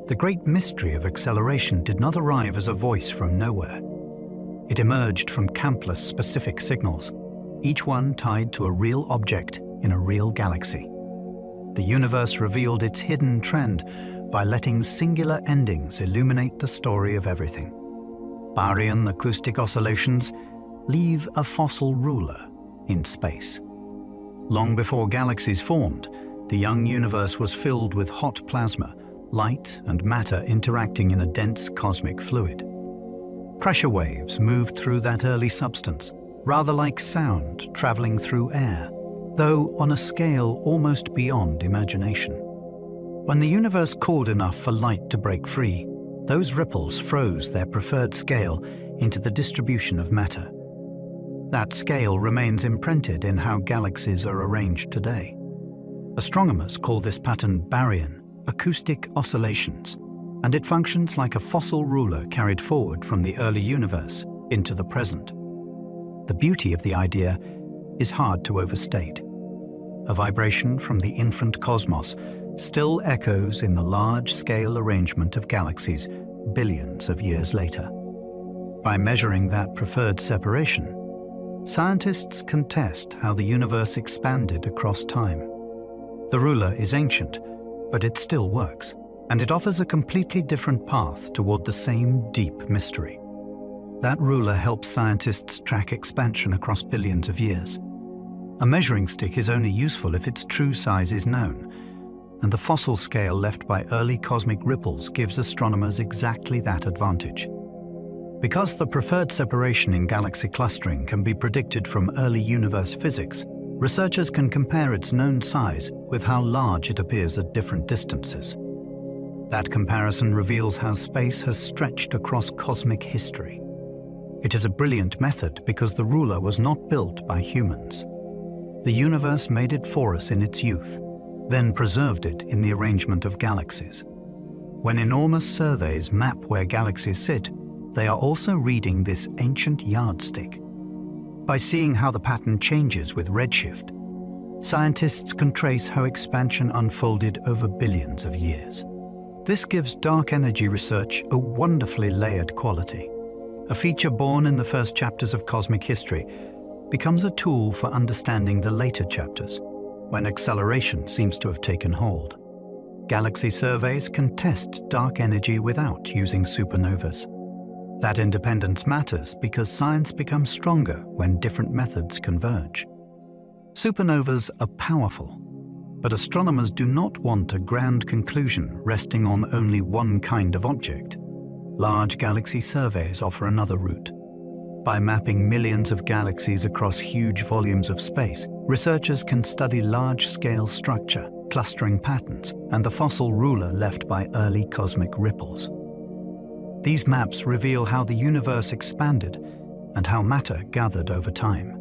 The great mystery of acceleration did not arrive as a voice from nowhere. It emerged from countless specific signals, each one tied to a real object in a real galaxy. The universe revealed its hidden trend by letting singular endings illuminate the story of everything. Baryon acoustic oscillations leave a fossil ruler in space. Long before galaxies formed, the young universe was filled with hot plasma, light and matter interacting in a dense cosmic fluid. Pressure waves moved through that early substance, rather like sound traveling through air, though on a scale almost beyond imagination. When the universe cooled enough for light to break free, those ripples froze their preferred scale into the distribution of matter. That scale remains imprinted in how galaxies are arranged today. Astronomers call this pattern baryon acoustic oscillations, and it functions like a fossil ruler carried forward from the early universe into the present. The beauty of the idea is hard to overstate. A vibration from the infant cosmos still echoes in the large-scale arrangement of galaxies billions of years later. By measuring that preferred separation, scientists can test how the universe expanded across time. The ruler is ancient, but it still works, and it offers a completely different path toward the same deep mystery. That ruler helps scientists track expansion across billions of years. A measuring stick is only useful if its true size is known, and the fossil scale left by early cosmic ripples gives astronomers exactly that advantage. Because the preferred separation in galaxy clustering can be predicted from early universe physics, researchers can compare its known size with how large it appears at different distances. That comparison reveals how space has stretched across cosmic history. It is a brilliant method because the ruler was not built by humans. The universe made it for us in its youth, then preserved it in the arrangement of galaxies. When enormous surveys map where galaxies sit, they are also reading this ancient yardstick. By seeing how the pattern changes with redshift, scientists can trace how expansion unfolded over billions of years. This gives dark energy research a wonderfully layered quality. A feature born in the first chapters of cosmic history becomes a tool for understanding the later chapters, when acceleration seems to have taken hold. Galaxy surveys can test dark energy without using supernovas. That independence matters because science becomes stronger when different methods converge. Supernovas are powerful, but astronomers do not want a grand conclusion resting on only one kind of object. Large galaxy surveys offer another route. By mapping millions of galaxies across huge volumes of space, researchers can study large-scale structure, clustering patterns, and the fossil ruler left by early cosmic ripples. These maps reveal how the universe expanded and how matter gathered over time.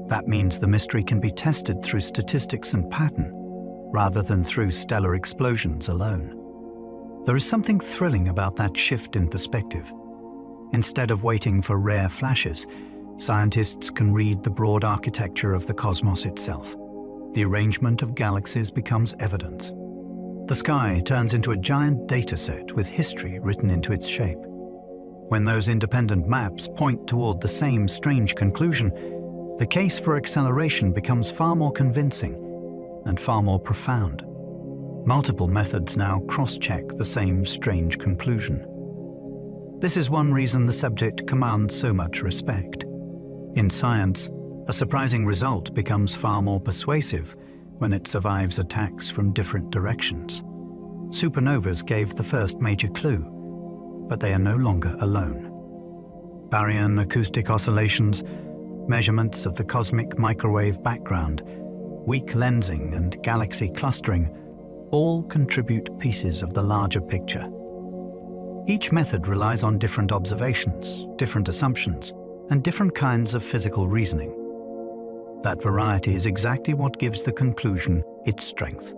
That means the mystery can be tested through statistics and pattern, rather than through stellar explosions alone. There is something thrilling about that shift in perspective. Instead of waiting for rare flashes, scientists can read the broad architecture of the cosmos itself. The arrangement of galaxies becomes evidence. The sky turns into a giant data set with history written into its shape. When those independent maps point toward the same strange conclusion, the case for acceleration becomes far more convincing and far more profound. Multiple methods now cross-check the same strange conclusion. This is one reason the subject commands so much respect. In science, a surprising result becomes far more persuasive when it survives attacks from different directions. Supernovas gave the first major clue, but they are no longer alone. Baryon acoustic oscillations, measurements of the cosmic microwave background, weak lensing and galaxy clustering all contribute pieces of the larger picture. Each method relies on different observations, different assumptions, and different kinds of physical reasoning. That variety is exactly what gives the conclusion its strength.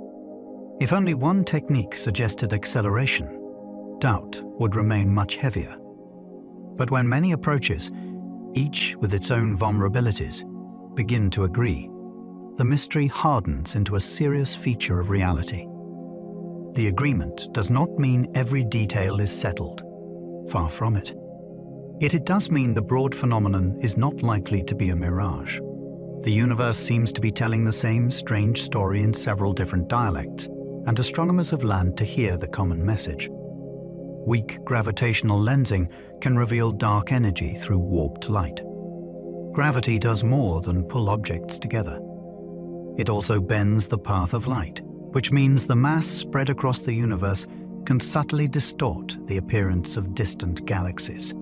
If only one technique suggested acceleration, doubt would remain much heavier. But when many approaches, each with its own vulnerabilities, begin to agree, the mystery hardens into a serious feature of reality. The agreement does not mean every detail is settled. Far from it. Yet it does mean the broad phenomenon is not likely to be a mirage. The universe seems to be telling the same strange story in several different dialects, and astronomers have learned to hear the common message. Weak gravitational lensing can reveal dark energy through warped light. Gravity does more than pull objects together. It also bends the path of light, which means the mass spread across the universe can subtly distort the appearance of distant galaxies.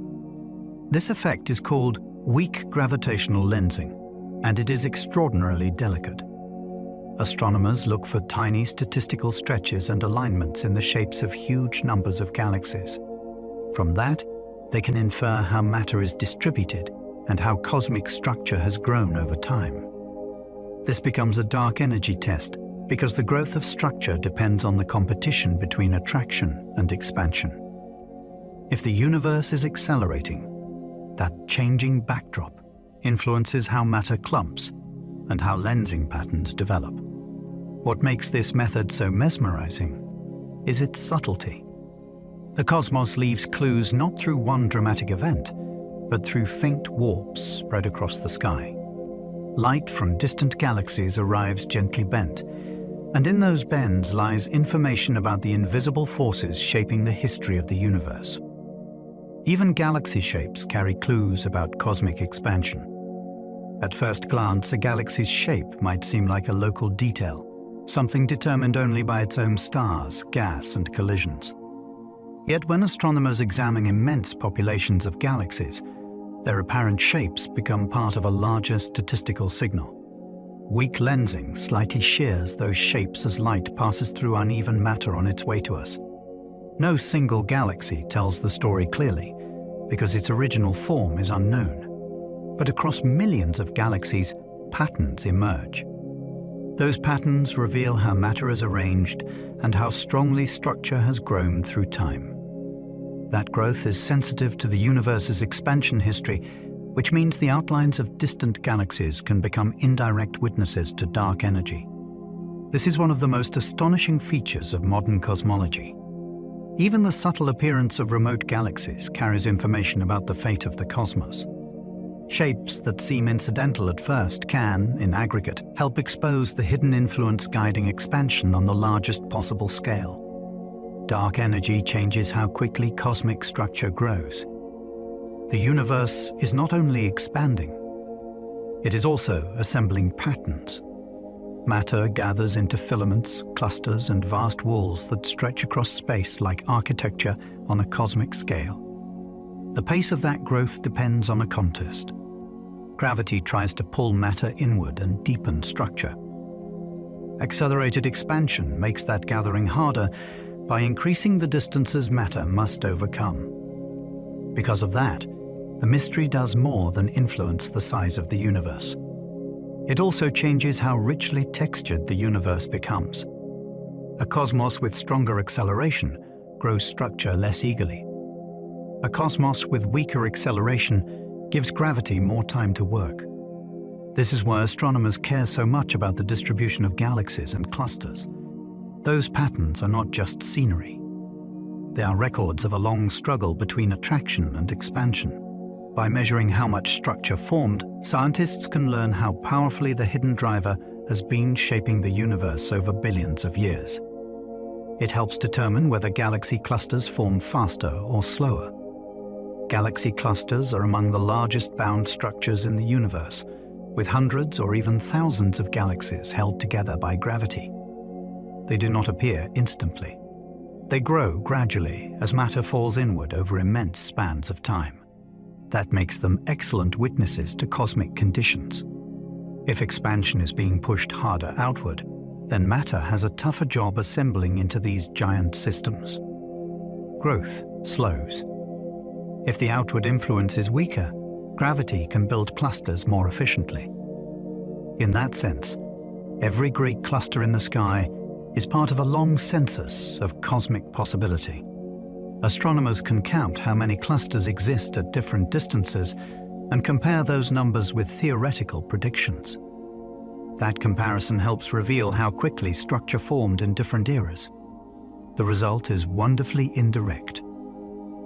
This effect is called weak gravitational lensing, and it is extraordinarily delicate. Astronomers look for tiny statistical stretches and alignments in the shapes of huge numbers of galaxies. From that, they can infer how matter is distributed and how cosmic structure has grown over time. This becomes a dark energy test because the growth of structure depends on the competition between attraction and expansion. If the universe is accelerating, that changing backdrop influences how matter clumps and how lensing patterns develop. What makes this method so mesmerizing is its subtlety. The cosmos leaves clues not through one dramatic event, but through faint warps spread across the sky. Light from distant galaxies arrives gently bent, and in those bends lies information about the invisible forces shaping the history of the universe. Even galaxy shapes carry clues about cosmic expansion. At first glance, a galaxy's shape might seem like a local detail, something determined only by its own stars, gas, and collisions. Yet when astronomers examine immense populations of galaxies, their apparent shapes become part of a larger statistical signal. Weak lensing slightly shears those shapes as light passes through uneven matter on its way to us. No single galaxy tells the story clearly, because its original form is unknown. But across millions of galaxies, patterns emerge. Those patterns reveal how matter is arranged and how strongly structure has grown through time. That growth is sensitive to the universe's expansion history, which means the outlines of distant galaxies can become indirect witnesses to dark energy. This is one of the most astonishing features of modern cosmology. Even the subtle appearance of remote galaxies carries information about the fate of the cosmos. Shapes that seem incidental at first can, in aggregate, help expose the hidden influence guiding expansion on the largest possible scale. Dark energy changes how quickly cosmic structure grows. The universe is not only expanding, it is also assembling patterns. Matter gathers into filaments, clusters, and vast walls that stretch across space like architecture on a cosmic scale. The pace of that growth depends on a contest. Gravity tries to pull matter inward and deepen structure. Accelerated expansion makes that gathering harder by increasing the distances matter must overcome. Because of that, the mystery does more than influence the size of the universe. It also changes how richly textured the universe becomes. A cosmos with stronger acceleration grows structure less eagerly. A cosmos with weaker acceleration gives gravity more time to work. This is why astronomers care so much about the distribution of galaxies and clusters. Those patterns are not just scenery. They are records of a long struggle between attraction and expansion. By measuring how much structure formed, scientists can learn how powerfully the hidden driver has been shaping the universe over billions of years. It helps determine whether galaxy clusters form faster or slower. Galaxy clusters are among the largest bound structures in the universe, with hundreds or even thousands of galaxies held together by gravity. They do not appear instantly. They grow gradually as matter falls inward over immense spans of time. That makes them excellent witnesses to cosmic conditions. If expansion is being pushed harder outward, then matter has a tougher job assembling into these giant systems. Growth slows. If the outward influence is weaker, gravity can build clusters more efficiently. In that sense, every great cluster in the sky is part of a long census of cosmic possibility. Astronomers can count how many clusters exist at different distances and compare those numbers with theoretical predictions. That comparison helps reveal how quickly structure formed in different eras. The result is wonderfully indirect.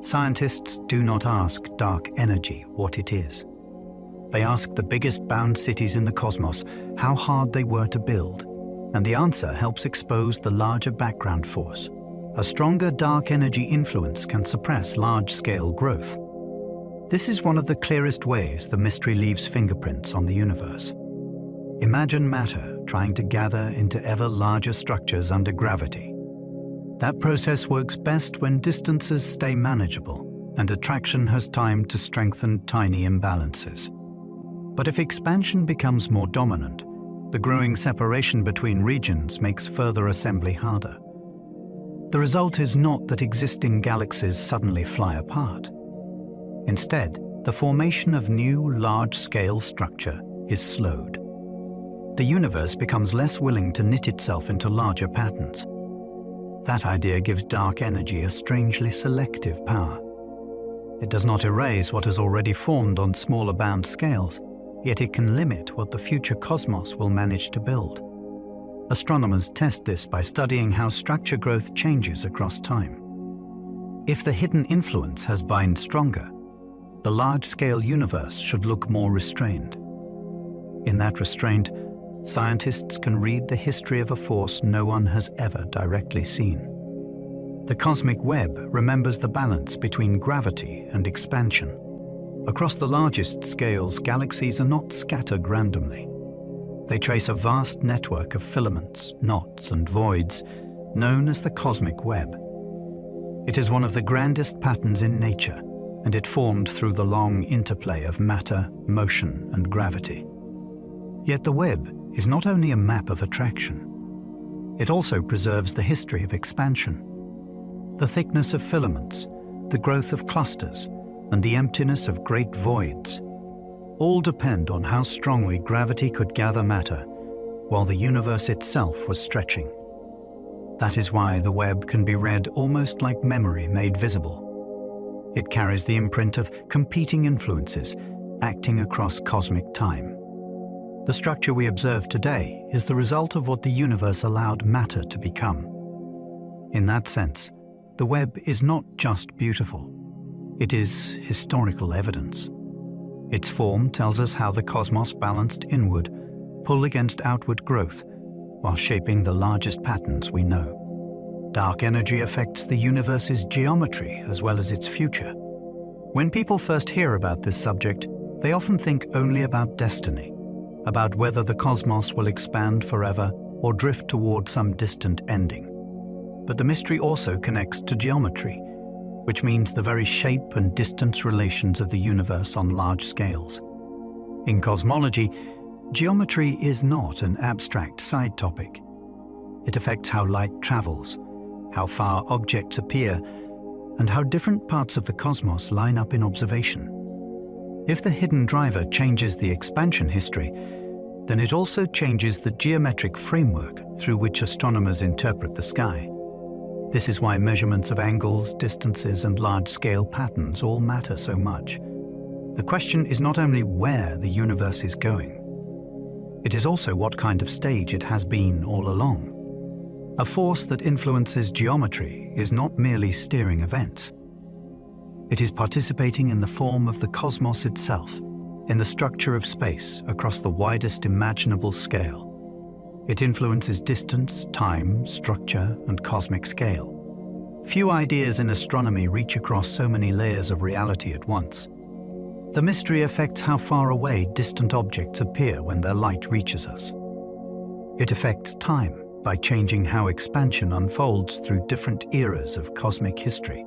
Scientists do not ask dark energy what it is. They ask the biggest bound cities in the cosmos how hard they were to build, and the answer helps expose the larger background force. A stronger dark energy influence can suppress large-scale growth. This is one of the clearest ways the mystery leaves fingerprints on the universe. Imagine matter trying to gather into ever larger structures under gravity. That process works best when distances stay manageable and attraction has time to strengthen tiny imbalances. But if expansion becomes more dominant, the growing separation between regions makes further assembly harder. The result is not that existing galaxies suddenly fly apart. Instead, the formation of new large-scale structure is slowed. The universe becomes less willing to knit itself into larger patterns. That idea gives dark energy a strangely selective power. It does not erase what has already formed on smaller bound scales, yet it can limit what the future cosmos will manage to build. Astronomers test this by studying how structure growth changes across time. If the hidden influence has been stronger, the large-scale universe should look more restrained. In that restraint, scientists can read the history of a force no one has ever directly seen. The cosmic web remembers the balance between gravity and expansion. Across the largest scales, galaxies are not scattered randomly. They trace a vast network of filaments, knots, and voids, known as the cosmic web. It is one of the grandest patterns in nature, and it formed through the long interplay of matter, motion, and gravity. Yet the web is not only a map of attraction. It also preserves the history of expansion. The thickness of filaments, the growth of clusters, and the emptiness of great voids all depend on how strongly gravity could gather matter while the universe itself was stretching. That is why the web can be read almost like memory made visible. It carries the imprint of competing influences acting across cosmic time. The structure we observe today is the result of what the universe allowed matter to become. In that sense, the web is not just beautiful. It is historical evidence. Its form tells us how the cosmos balanced inward, pull against outward growth, while shaping the largest patterns we know. Dark energy affects the universe's geometry as well as its future. When people first hear about this subject, they often think only about destiny, about whether the cosmos will expand forever or drift toward some distant ending. But the mystery also connects to geometry, which means the very shape and distance relations of the universe on large scales. In cosmology, geometry is not an abstract side topic. It affects how light travels, how far objects appear, and how different parts of the cosmos line up in observation. If the hidden driver changes the expansion history, then it also changes the geometric framework through which astronomers interpret the sky. This is why measurements of angles, distances, and large-scale patterns all matter so much. The question is not only where the universe is going, it is also what kind of stage it has been all along. A force that influences geometry is not merely steering events. It is participating in the form of the cosmos itself, in the structure of space across the widest imaginable scale. It influences distance, time, structure, and cosmic scale. Few ideas in astronomy reach across so many layers of reality at once. The mystery affects how far away distant objects appear when their light reaches us. It affects time by changing how expansion unfolds through different eras of cosmic history.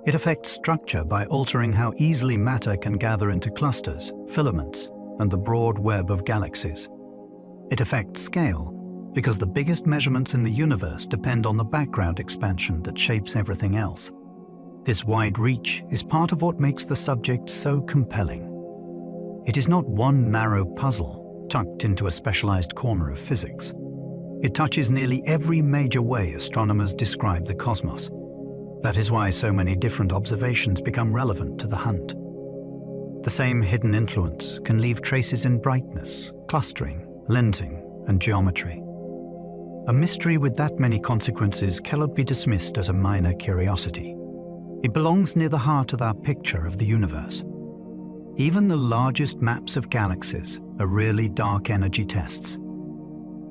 It affects structure by altering how easily matter can gather into clusters, filaments, and the broad web of galaxies. It affects scale because the biggest measurements in the universe depend on the background expansion that shapes everything else. This wide reach is part of what makes the subject so compelling. It is not one narrow puzzle tucked into a specialized corner of physics. It touches nearly every major way astronomers describe the cosmos. That is why so many different observations become relevant to the hunt. The same hidden influence can leave traces in brightness, clustering, lensing, and geometry. A mystery with that many consequences cannot be dismissed as a minor curiosity. It belongs near the heart of our picture of the universe. Even the largest maps of galaxies are really dark energy tests.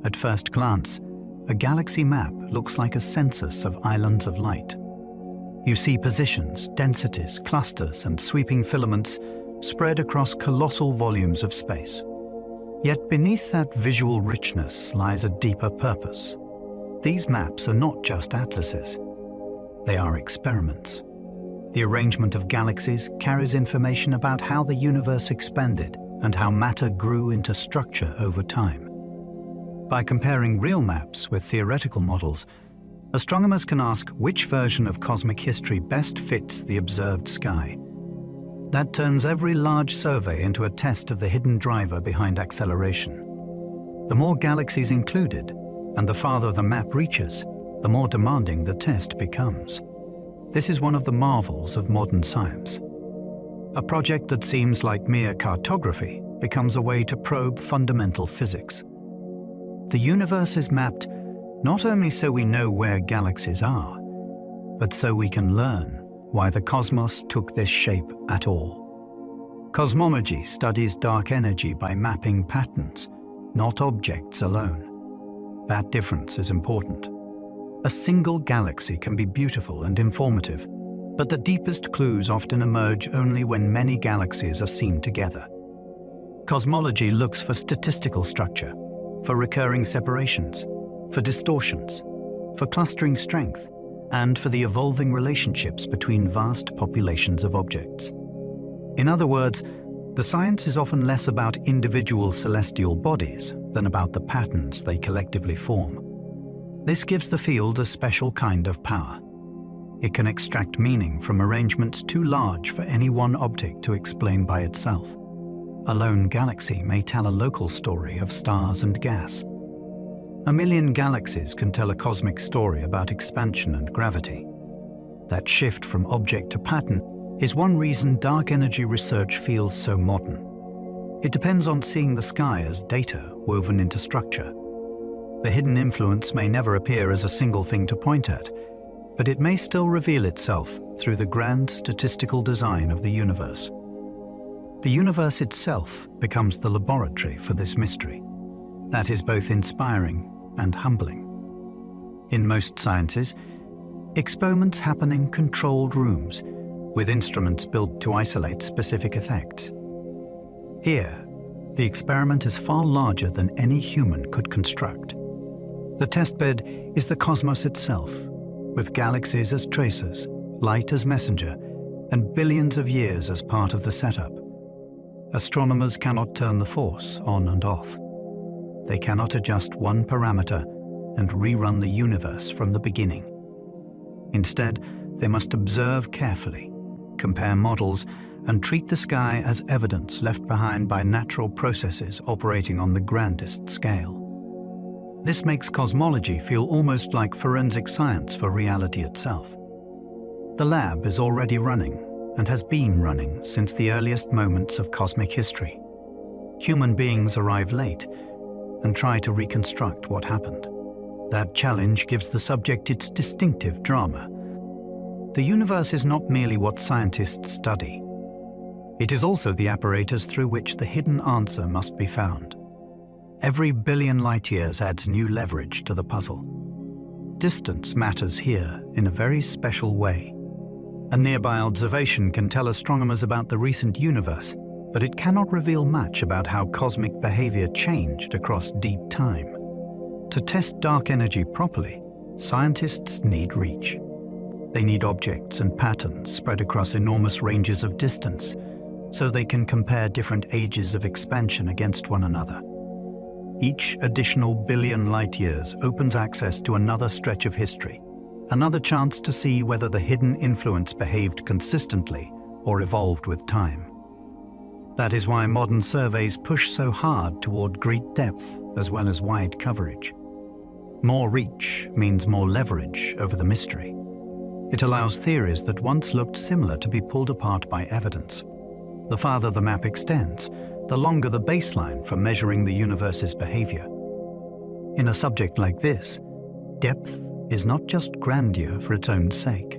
At first glance, a galaxy map looks like a census of islands of light. You see positions, densities, clusters, and sweeping filaments spread across colossal volumes of space. Yet beneath that visual richness lies a deeper purpose. These maps are not just atlases. They are experiments. The arrangement of galaxies carries information about how the universe expanded and how matter grew into structure over time. By comparing real maps with theoretical models, astronomers can ask which version of cosmic history best fits the observed sky. That turns every large survey into a test of the hidden driver behind acceleration. The more galaxies included, and the farther the map reaches, the more demanding the test becomes. This is one of the marvels of modern science. A project that seems like mere cartography becomes a way to probe fundamental physics. The universe is mapped not only so we know where galaxies are, but so we can learn why the cosmos took this shape at all. Cosmology studies dark energy by mapping patterns, not objects alone. That difference is important. A single galaxy can be beautiful and informative, but the deepest clues often emerge only when many galaxies are seen together. Cosmology looks for statistical structure, for recurring separations, for distortions, for clustering strength, and for the evolving relationships between vast populations of objects. In other words, the science is often less about individual celestial bodies than about the patterns they collectively form. This gives the field a special kind of power. It can extract meaning from arrangements too large for any one object to explain by itself. A lone galaxy may tell a local story of stars and gas. A million galaxies can tell a cosmic story about expansion and gravity. That shift from object to pattern is one reason dark energy research feels so modern. It depends on seeing the sky as data woven into structure. The hidden influence may never appear as a single thing to point at, but it may still reveal itself through the grand statistical design of the universe. The universe itself becomes the laboratory for this mystery. That is both inspiring and humbling. In most sciences, experiments happen in controlled rooms, with instruments built to isolate specific effects. Here, the experiment is far larger than any human could construct. The testbed is the cosmos itself, with galaxies as tracers, light as messenger, and billions of years as part of the setup. Astronomers cannot turn the force on and off. They cannot adjust one parameter and rerun the universe from the beginning. Instead, they must observe carefully, compare models, and treat the sky as evidence left behind by natural processes operating on the grandest scale. This makes cosmology feel almost like forensic science for reality itself. The lab is already running and has been running since the earliest moments of cosmic history. Human beings arrive late and try to reconstruct what happened. That challenge gives the subject its distinctive drama. The universe is not merely what scientists study. It is also the apparatus through which the hidden answer must be found. Every billion light-years adds new leverage to the puzzle. Distance matters here in a very special way. A nearby observation can tell astronomers about the recent universe, but it cannot reveal much about how cosmic behavior changed across deep time. To test dark energy properly, scientists need reach. They need objects and patterns spread across enormous ranges of distance, so they can compare different ages of expansion against one another. Each additional billion light-years opens access to another stretch of history, another chance to see whether the hidden influence behaved consistently or evolved with time. That is why modern surveys push so hard toward great depth as well as wide coverage. More reach means more leverage over the mystery. It allows theories that once looked similar to be pulled apart by evidence. The farther the map extends, the longer the baseline for measuring the universe's behavior. In a subject like this, depth is not just grandeur for its own sake.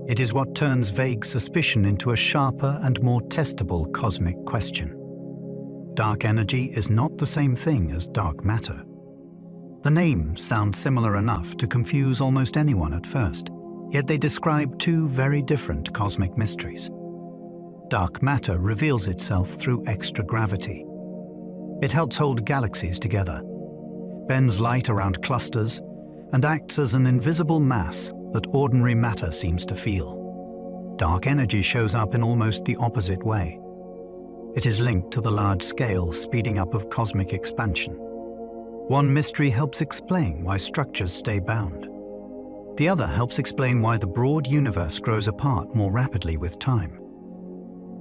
It is what turns vague suspicion into a sharper and more testable cosmic question. Dark energy is not the same thing as dark matter. The names sound similar enough to confuse almost anyone at first, yet they describe two very different cosmic mysteries. Dark matter reveals itself through extra gravity. It helps hold galaxies together, bends light around clusters, and acts as an invisible mass that ordinary matter seems to feel. Dark energy shows up in almost the opposite way. It is linked to the large-scale speeding up of cosmic expansion. One mystery helps explain why structures stay bound. The other helps explain why the broad universe grows apart more rapidly with time.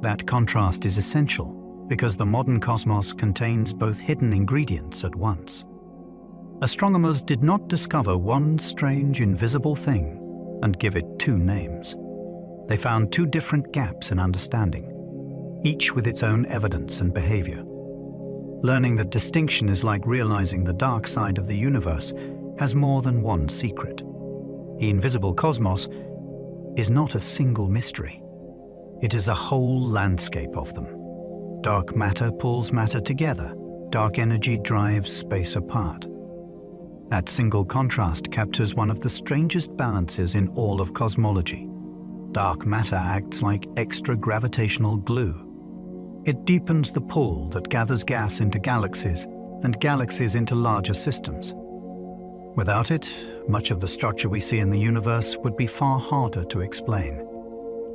That contrast is essential because the modern cosmos contains both hidden ingredients at once. Astronomers did not discover one strange, invisible thing and give it two names. They found two different gaps in understanding, each with its own evidence and behavior. Learning that distinction is like realizing the dark side of the universe has more than one secret. The invisible cosmos is not a single mystery. It is a whole landscape of them. Dark matter pulls matter together. Dark energy drives space apart. That single contrast captures one of the strangest balances in all of cosmology. Dark matter acts like extra gravitational glue. It deepens the pull that gathers gas into galaxies and galaxies into larger systems. Without it, much of the structure we see in the universe would be far harder to explain.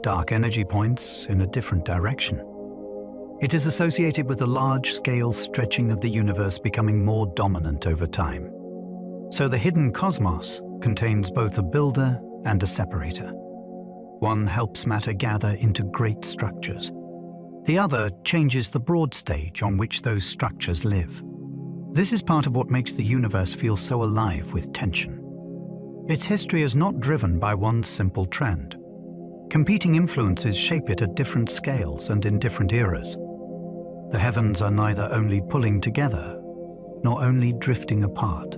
Dark energy points in a different direction. It is associated with a large-scale stretching of the universe becoming more dominant over time. So the hidden cosmos contains both a builder and a separator. One helps matter gather into great structures. The other changes the broad stage on which those structures live. This is part of what makes the universe feel so alive with tension. Its history is not driven by one simple trend. Competing influences shape it at different scales and in different eras. The heavens are neither only pulling together, nor only drifting apart.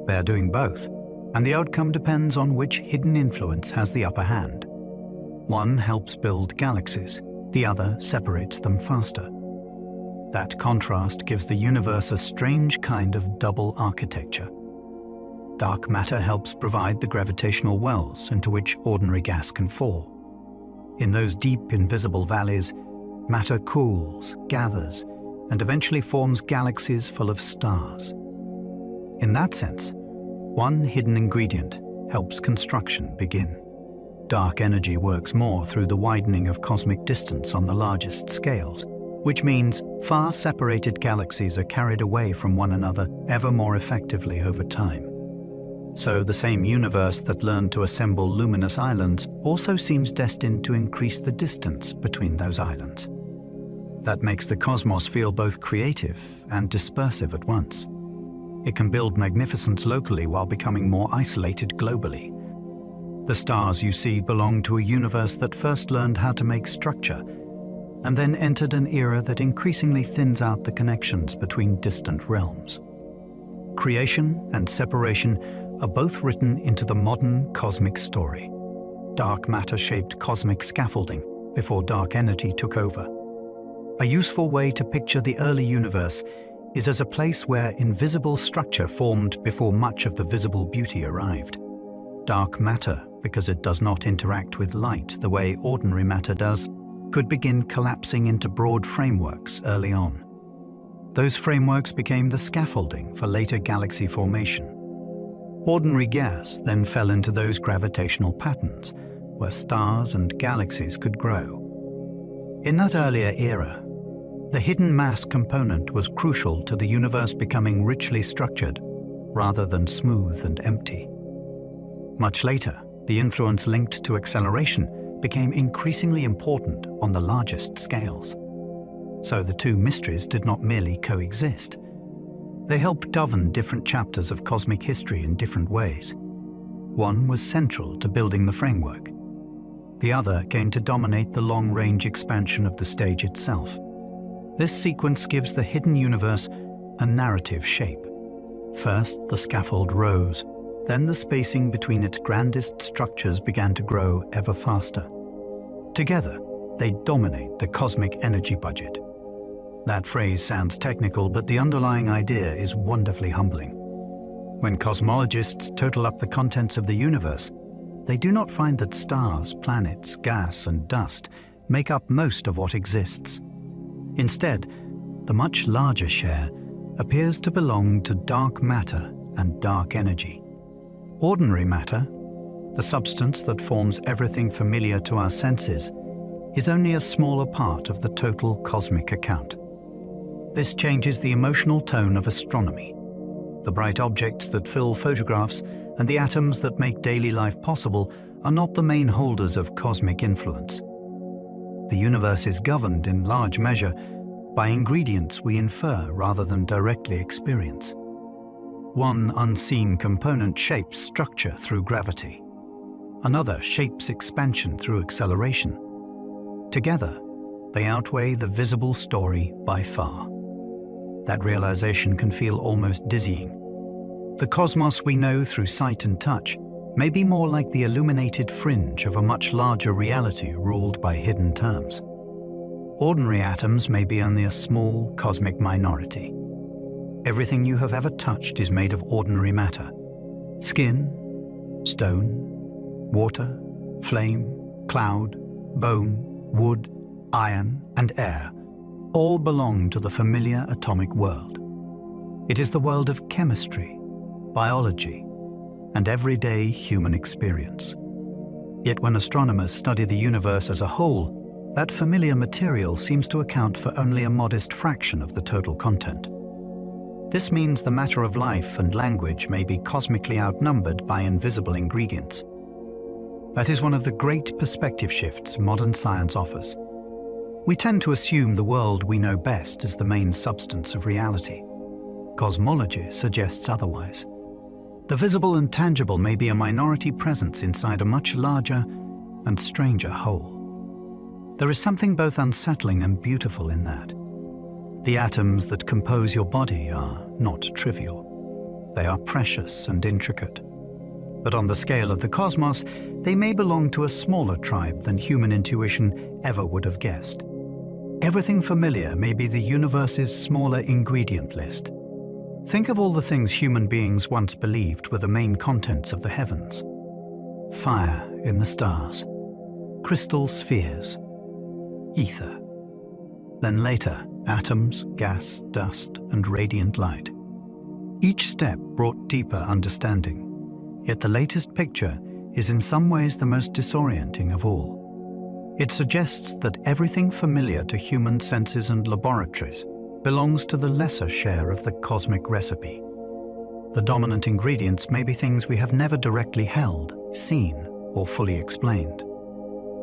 They are doing both, and the outcome depends on which hidden influence has the upper hand. One helps build galaxies, the other separates them faster. That contrast gives the universe a strange kind of double architecture. Dark matter helps provide the gravitational wells into which ordinary gas can fall. In those deep, invisible valleys, matter cools, gathers, and eventually forms galaxies full of stars. In that sense, one hidden ingredient helps construction begin. Dark energy works more through the widening of cosmic distance on the largest scales, which means far separated galaxies are carried away from one another ever more effectively over time. So the same universe that learned to assemble luminous islands also seems destined to increase the distance between those islands. That makes the cosmos feel both creative and dispersive at once. It can build magnificence locally while becoming more isolated globally. The stars you see belong to a universe that first learned how to make structure and then entered an era that increasingly thins out the connections between distant realms. Creation and separation are both written into the modern cosmic story. Dark matter shaped cosmic scaffolding before dark energy took over. A useful way to picture the early universe is as a place where invisible structure formed before much of the visible beauty arrived. Dark matter, because it does not interact with light the way ordinary matter does, could begin collapsing into broad frameworks early on. Those frameworks became the scaffolding for later galaxy formation. Ordinary gas then fell into those gravitational patterns, where stars and galaxies could grow. In that earlier era, the hidden mass component was crucial to the universe becoming richly structured, rather than smooth and empty. Much later, the influence linked to acceleration became increasingly important on the largest scales. So the two mysteries did not merely coexist. They helped govern different chapters of cosmic history in different ways. One was central to building the framework. The other gained to dominate the long-range expansion of the stage itself. This sequence gives the hidden universe a narrative shape. First, the scaffold rose, then the spacing between its grandest structures began to grow ever faster. Together, they dominate the cosmic energy budget. That phrase sounds technical, but the underlying idea is wonderfully humbling. When cosmologists total up the contents of the universe, they do not find that stars, planets, gas, and dust make up most of what exists. Instead, the much larger share appears to belong to dark matter and dark energy. Ordinary matter, the substance that forms everything familiar to our senses, is only a smaller part of the total cosmic account. This changes the emotional tone of astronomy. The bright objects that fill photographs and the atoms that make daily life possible are not the main holders of cosmic influence. The universe is governed in large measure by ingredients we infer rather than directly experience. One unseen component shapes structure through gravity. Another shapes expansion through acceleration. Together, they outweigh the visible story by far. That realization can feel almost dizzying. The cosmos we know through sight and touch may be more like the illuminated fringe of a much larger reality ruled by hidden terms. Ordinary atoms may be only a small cosmic minority. Everything you have ever touched is made of ordinary matter. Skin, stone, water, flame, cloud, bone, wood, iron, and air all belong to the familiar atomic world. It is the world of chemistry, biology, and everyday human experience. Yet when astronomers study the universe as a whole, that familiar material seems to account for only a modest fraction of the total content. This means the matter of life and language may be cosmically outnumbered by invisible ingredients. That is one of the great perspective shifts modern science offers. We tend to assume the world we know best is the main substance of reality. Cosmology suggests otherwise. The visible and tangible may be a minority presence inside a much larger and stranger whole. There is something both unsettling and beautiful in that. The atoms that compose your body are not trivial. They are precious and intricate. But on the scale of the cosmos, they may belong to a smaller tribe than human intuition ever would have guessed. Everything familiar may be the universe's smaller ingredient list. Think of all the things human beings once believed were the main contents of the heavens. Fire in the stars, crystal spheres, ether. Then later, atoms, gas, dust, and radiant light. Each step brought deeper understanding, yet the latest picture is in some ways the most disorienting of all. It suggests that everything familiar to human senses and laboratories belongs to the lesser share of the cosmic recipe. The dominant ingredients may be things we have never directly held, seen, or fully explained.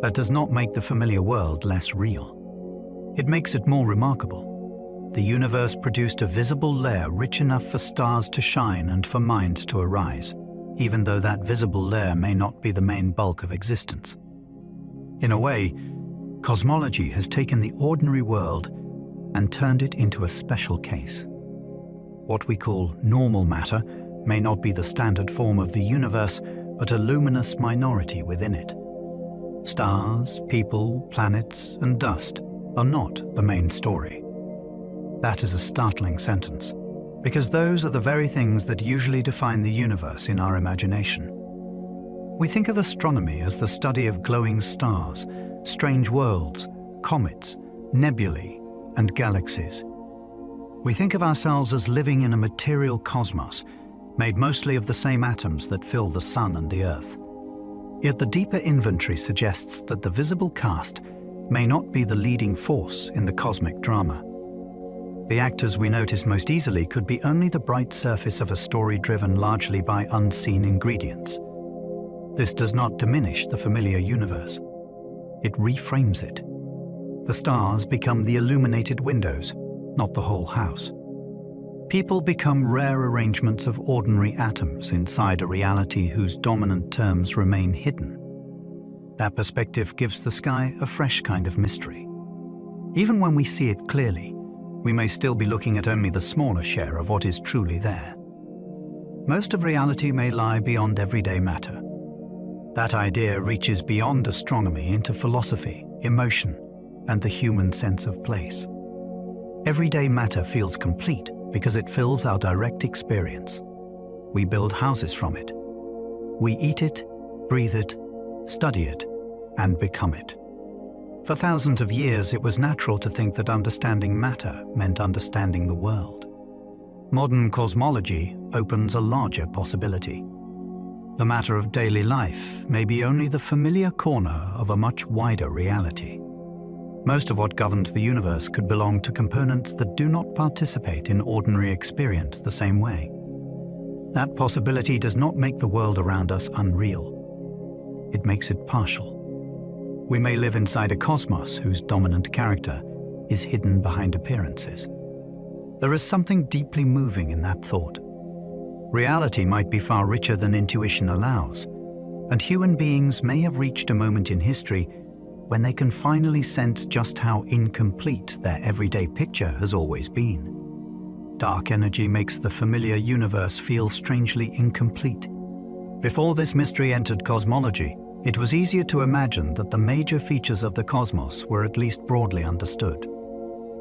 That does not make the familiar world less real. It makes it more remarkable. The universe produced a visible layer rich enough for stars to shine and for minds to arise, even though that visible layer may not be the main bulk of existence. In a way, cosmology has taken the ordinary world and turned it into a special case. What we call normal matter may not be the standard form of the universe, but a luminous minority within it. Stars, people, planets, and dust are not the main story. That is a startling sentence, because those are the very things that usually define the universe in our imagination. We think of astronomy as the study of glowing stars, strange worlds, comets, nebulae, and galaxies. We think of ourselves as living in a material cosmos, made mostly of the same atoms that fill the sun and the earth. Yet the deeper inventory suggests that the visible cast may not be the leading force in the cosmic drama. The actors we notice most easily could be only the bright surface of a story driven largely by unseen ingredients. This does not diminish the familiar universe. It reframes it. The stars become the illuminated windows, not the whole house. People become rare arrangements of ordinary atoms inside a reality whose dominant terms remain hidden. That perspective gives the sky a fresh kind of mystery. Even when we see it clearly, we may still be looking at only the smaller share of what is truly there. Most of reality may lie beyond everyday matter. That idea reaches beyond astronomy into philosophy, emotion, and the human sense of place. Everyday matter feels complete because it fills our direct experience. We build houses from it. We eat it, breathe it, study it, and become it. For thousands of years, it was natural to think that understanding matter meant understanding the world. Modern cosmology opens a larger possibility. The matter of daily life may be only the familiar corner of a much wider reality. Most of what governs the universe could belong to components that do not participate in ordinary experience the same way. That possibility does not make the world around us unreal. It makes it partial. We may live inside a cosmos whose dominant character is hidden behind appearances. There is something deeply moving in that thought. Reality might be far richer than intuition allows, and human beings may have reached a moment in history when they can finally sense just how incomplete their everyday picture has always been. Dark energy makes the familiar universe feel strangely incomplete. Before this mystery entered cosmology, it was easier to imagine that the major features of the cosmos were at least broadly understood.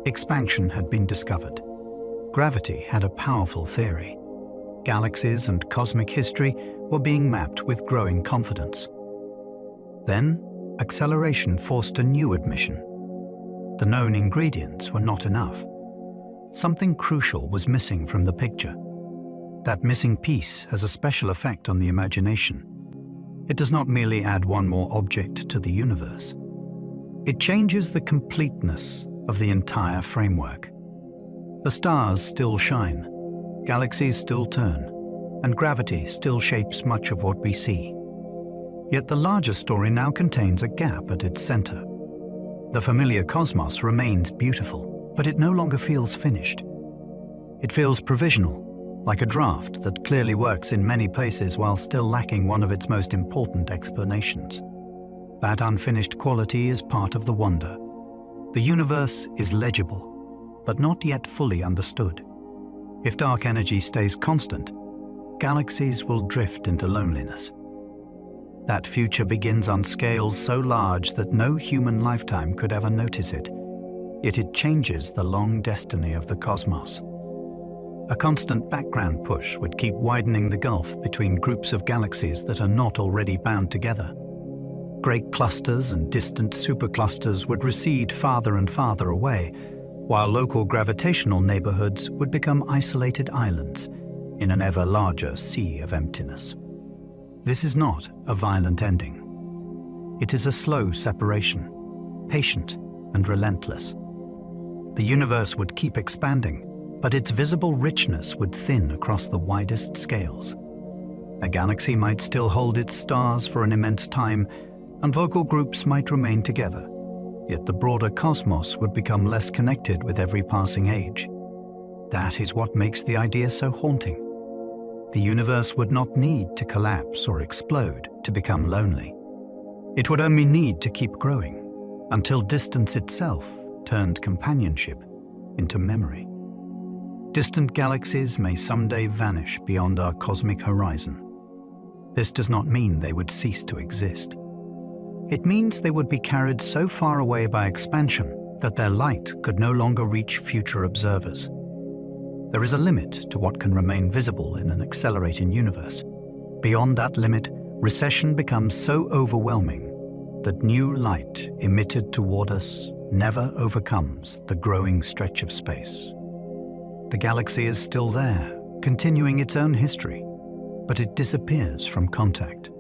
Expansion had been discovered. Gravity had a powerful theory. Galaxies and cosmic history were being mapped with growing confidence. Then, acceleration forced a new admission. The known ingredients were not enough. Something crucial was missing from the picture. That missing piece has a special effect on the imagination. It does not merely add one more object to the universe. It changes the completeness of the entire framework. The stars still shine, galaxies still turn, and gravity still shapes much of what we see. Yet the larger story now contains a gap at its center. The familiar cosmos remains beautiful, but it no longer feels finished. It feels provisional, like a draft that clearly works in many places while still lacking one of its most important explanations. That unfinished quality is part of the wonder. The universe is legible, but not yet fully understood. If dark energy stays constant, galaxies will drift into loneliness. That future begins on scales so large that no human lifetime could ever notice it, yet it changes the long destiny of the cosmos. A constant background push would keep widening the gulf between groups of galaxies that are not already bound together. Great clusters and distant superclusters would recede farther and farther away, while local gravitational neighborhoods would become isolated islands in an ever larger sea of emptiness. This is not a violent ending. It is a slow separation, patient and relentless. The universe would keep expanding, but its visible richness would thin across the widest scales. A galaxy might still hold its stars for an immense time, and vocal groups might remain together, yet the broader cosmos would become less connected with every passing age. That is what makes the idea so haunting. The universe would not need to collapse or explode to become lonely. It would only need to keep growing, until distance itself turned companionship into memory. Distant galaxies may someday vanish beyond our cosmic horizon. This does not mean they would cease to exist. It means they would be carried so far away by expansion that their light could no longer reach future observers. There is a limit to what can remain visible in an accelerating universe. Beyond that limit, recession becomes so overwhelming that new light emitted toward us never overcomes the growing stretch of space. The galaxy is still there, continuing its own history, but it disappears from contact.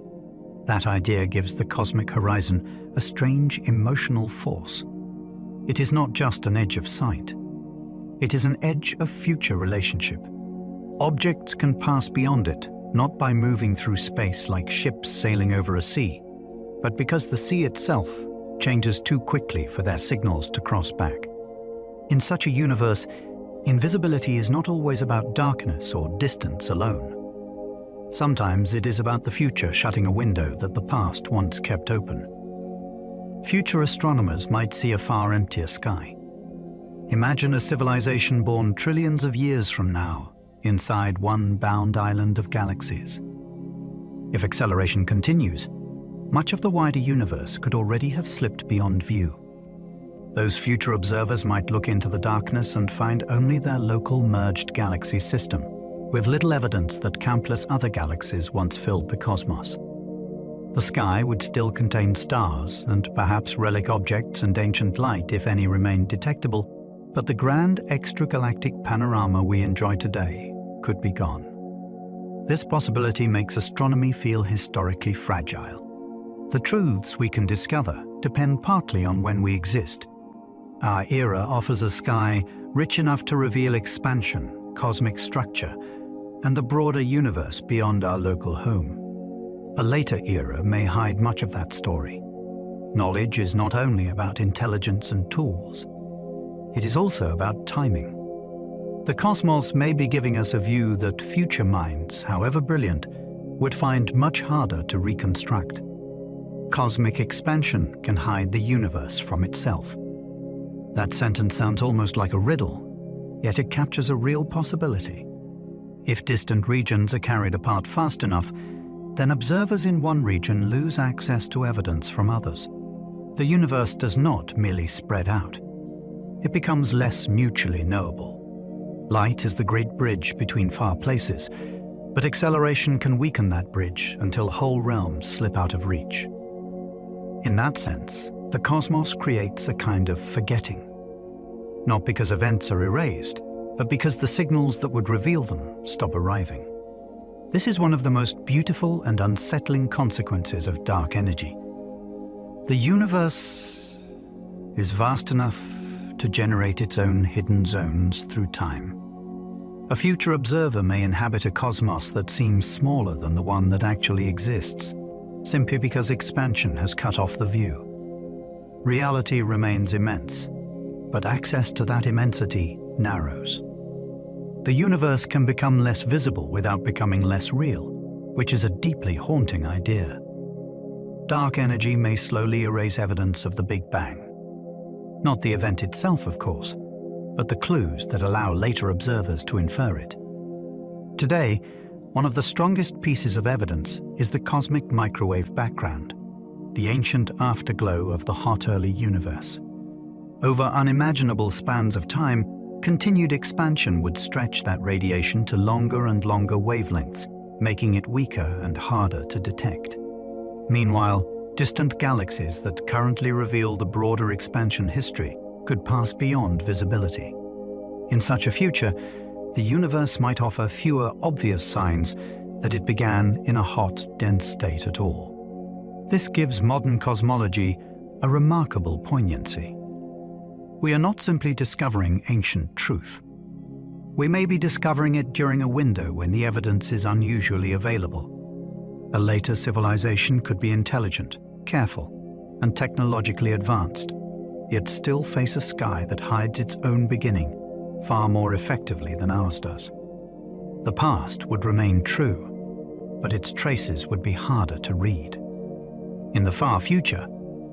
That idea gives the cosmic horizon a strange emotional force. It is not just an edge of sight. It is an edge of future relationship. Objects can pass beyond it, not by moving through space like ships sailing over a sea, but because the sea itself changes too quickly for their signals to cross back. In such a universe, invisibility is not always about darkness or distance alone. Sometimes it is about the future shutting a window that the past once kept open. future astronomers might see a far emptier sky. Imagine a civilization born trillions of years from now, inside one bound island of galaxies. If acceleration continues, much of the wider universe could already have slipped beyond view. Those future observers might look into the darkness and find only their local merged galaxy system, with little evidence that countless other galaxies once filled the cosmos. The sky would still contain stars and perhaps relic objects and ancient light if any remained detectable, but the grand extragalactic panorama we enjoy today could be gone. This possibility makes astronomy feel historically fragile. The truths we can discover depend partly on when we exist. Our era offers a sky rich enough to reveal expansion, cosmic structure, and the broader universe beyond our local home. A later era may hide much of that story. Knowledge is not only about intelligence and tools. It is also about timing. The cosmos may be giving us a view that future minds, however brilliant, would find much harder to reconstruct. Cosmic expansion can hide the universe from itself. That sentence sounds almost like a riddle, yet it captures a real possibility. If distant regions are carried apart fast enough, then observers in one region lose access to evidence from others. The universe does not merely spread out. It becomes less mutually knowable. Light is the great bridge between far places, but acceleration can weaken that bridge until whole realms slip out of reach. In that sense, the cosmos creates a kind of forgetting. Not because events are erased, but because the signals that would reveal them stop arriving. This is one of the most beautiful and unsettling consequences of dark energy. The universe is vast enough to generate its own hidden zones through time. A future observer may inhabit a cosmos that seems smaller than the one that actually exists, simply because expansion has cut off the view. Reality remains immense, but access to that immensity narrows. The universe can become less visible without becoming less real, which is a deeply haunting idea. Dark energy may slowly erase evidence of the Big Bang. Not the event itself, of course, but the clues that allow later observers to infer it. Today, one of the strongest pieces of evidence is the cosmic microwave background, the ancient afterglow of the hot early universe. Over unimaginable spans of time, continued expansion would stretch that radiation to longer and longer wavelengths, making it weaker and harder to detect. Meanwhile, distant galaxies that currently reveal the broader expansion history could pass beyond visibility. In such a future, the universe might offer fewer obvious signs that it began in a hot, dense state at all. This gives modern cosmology a remarkable poignancy. We are not simply discovering ancient truth. We may be discovering it during a window when the evidence is unusually available. A later civilization could be intelligent, careful, and technologically advanced, yet still face a sky that hides its own beginning far more effectively than ours does. The past would remain true, but its traces would be harder to read. In the far future,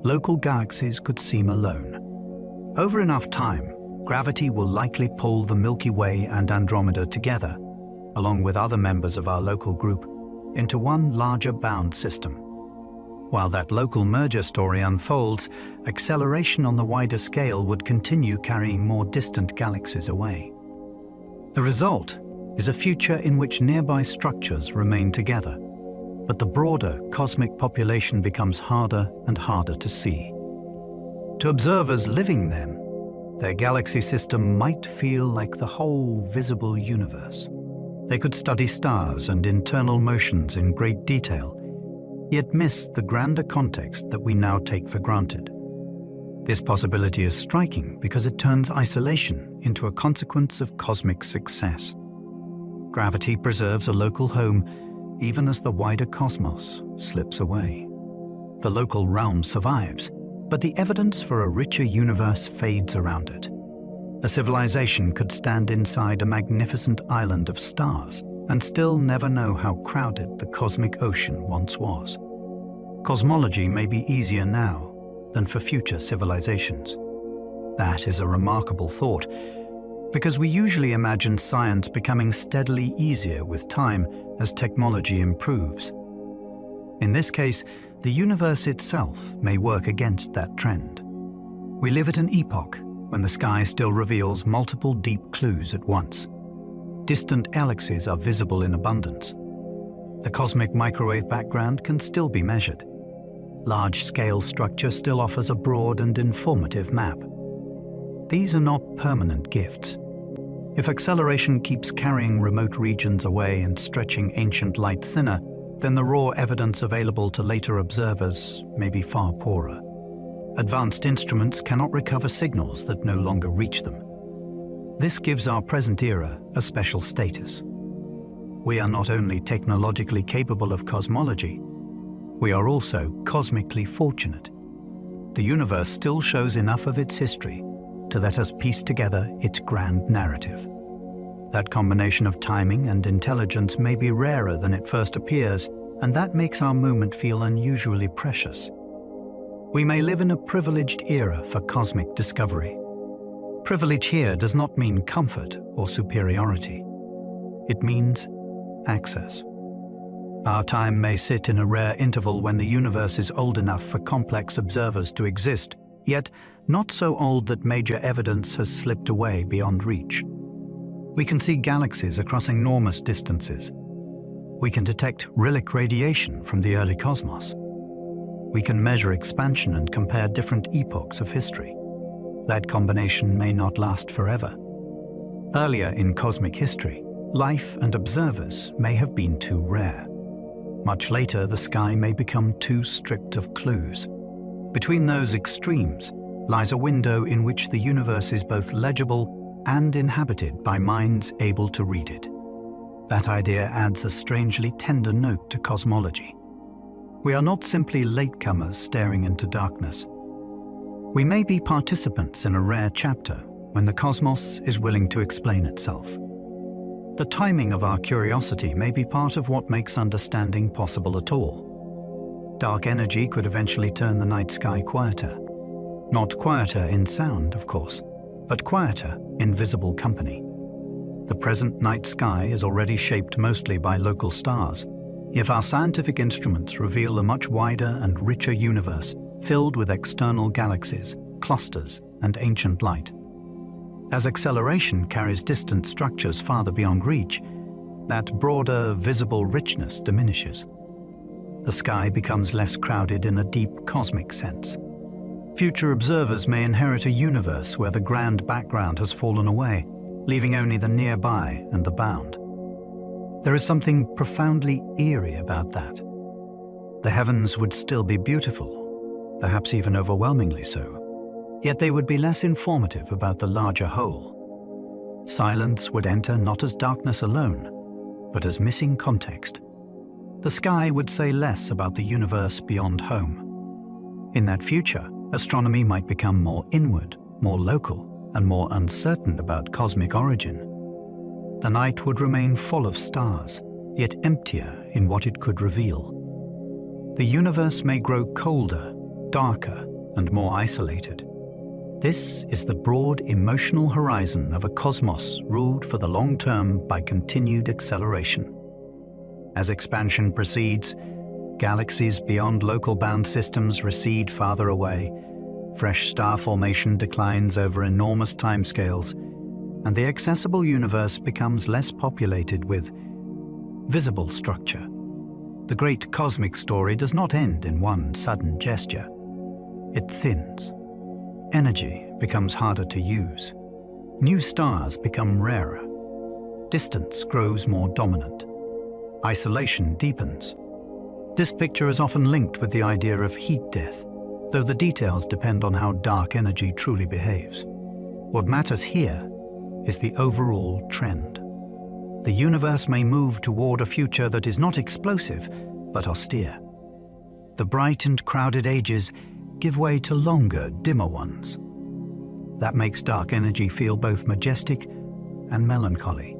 local galaxies could seem alone. Over enough time, gravity will likely pull the Milky Way and Andromeda together, along with other members of our local group, into one larger bound system. While that local merger story unfolds, acceleration on the wider scale would continue carrying more distant galaxies away. The result is a future in which nearby structures remain together, but the broader cosmic population becomes harder and harder to see. To observers living then, their galaxy system might feel like the whole visible universe. They could study stars and internal motions in great detail, yet miss the grander context that we now take for granted. This possibility is striking because it turns isolation into a consequence of cosmic success. Gravity preserves a local home even as the wider cosmos slips away. The local realm survives, but the evidence for a richer universe fades around it. A civilization could stand inside a magnificent island of stars and still never know how crowded the cosmic ocean once was. Cosmology may be easier now, than for future civilizations. That is a remarkable thought, because we usually imagine science becoming steadily easier with time as technology improves. In this case, the universe itself may work against that trend. We live at an epoch when the sky still reveals multiple deep clues at once. Distant galaxies are visible in abundance. The cosmic microwave background can still be measured. Large-scale structure still offers a broad and informative map. These are not permanent gifts. If acceleration keeps carrying remote regions away and stretching ancient light thinner, then the raw evidence available to later observers may be far poorer. Advanced instruments cannot recover signals that no longer reach them. This gives our present era a special status. We are not only technologically capable of cosmology, we are also cosmically fortunate. The universe still shows enough of its history to let us piece together its grand narrative. That combination of timing and intelligence may be rarer than it first appears, and that makes our moment feel unusually precious. We may live in a privileged era for cosmic discovery. Privilege here does not mean comfort or superiority. It means access. Our time may sit in a rare interval when the universe is old enough for complex observers to exist, yet not so old that major evidence has slipped away beyond reach. We can see galaxies across enormous distances. We can detect relic radiation from the early cosmos. We can measure expansion and compare different epochs of history. That combination may not last forever. Earlier in cosmic history, life and observers may have been too rare. Much later, the sky may become too stripped of clues. Between those extremes lies a window in which the universe is both legible and inhabited by minds able to read it. That idea adds a strangely tender note to cosmology. We are not simply latecomers staring into darkness. We may be participants in a rare chapter when the cosmos is willing to explain itself. The timing of our curiosity may be part of what makes understanding possible at all. Dark energy could eventually turn the night sky quieter. Not quieter in sound, of course, but quieter in visible company. The present night sky is already shaped mostly by local stars, yet our scientific instruments reveal a much wider and richer universe filled with external galaxies, clusters, and ancient light. As acceleration carries distant structures farther beyond reach, that broader, visible richness diminishes. The sky becomes less crowded in a deep cosmic sense. Future observers may inherit a universe where the grand background has fallen away, leaving only the nearby and the bound. There is something profoundly eerie about that. The heavens would still be beautiful, perhaps even overwhelmingly so, yet they would be less informative about the larger whole. Silence would enter not as darkness alone, but as missing context. The sky would say less about the universe beyond home. In that future, astronomy might become more inward, more local, and more uncertain about cosmic origin. The night would remain full of stars, yet emptier in what it could reveal. The universe may grow colder, darker, and more isolated. This is the broad emotional horizon of a cosmos ruled for the long term by continued acceleration. As expansion proceeds, galaxies beyond local bound systems recede farther away, fresh star formation declines over enormous timescales, and the accessible universe becomes less populated with visible structure. The great cosmic story does not end in one sudden gesture. It thins. Energy becomes harder to use. New stars become rarer. Distance grows more dominant. Isolation deepens. This picture is often linked with the idea of heat death, though the details depend on how dark energy truly behaves. What matters here is the overall trend. The universe may move toward a future that is not explosive, but austere. The bright and crowded ages give way to longer, dimmer ones. That makes dark energy feel both majestic and melancholy.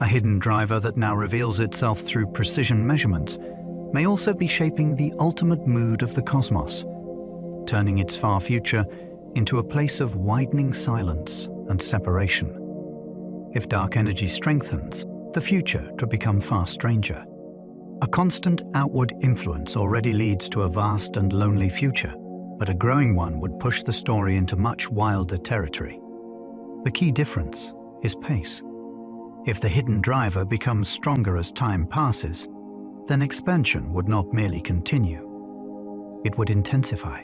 A hidden driver that now reveals itself through precision measurements may also be shaping the ultimate mood of the cosmos. turning its far future into a place of widening silence and separation. If dark energy strengthens, the future could become far stranger. A constant outward influence already leads to a vast and lonely future, but a growing one would push the story into much wilder territory. The key difference is pace. If the hidden driver becomes stronger as time passes, then expansion would not merely continue. It would intensify.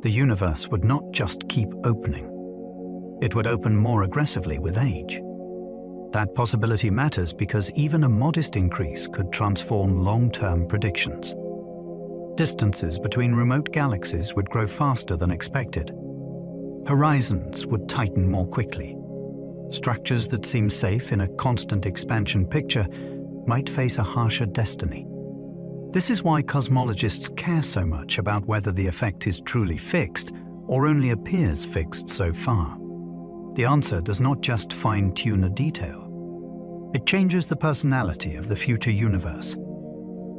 The universe would not just keep opening. It would open more aggressively with age. That possibility matters because even a modest increase could transform long-term predictions. Distances between remote galaxies would grow faster than expected. Horizons would tighten more quickly. Structures that seem safe in a constant expansion picture might face a harsher destiny. This is why cosmologists care so much about whether the effect is truly fixed or only appears fixed so far. The answer does not just fine-tune a detail. It changes the personality of the future universe.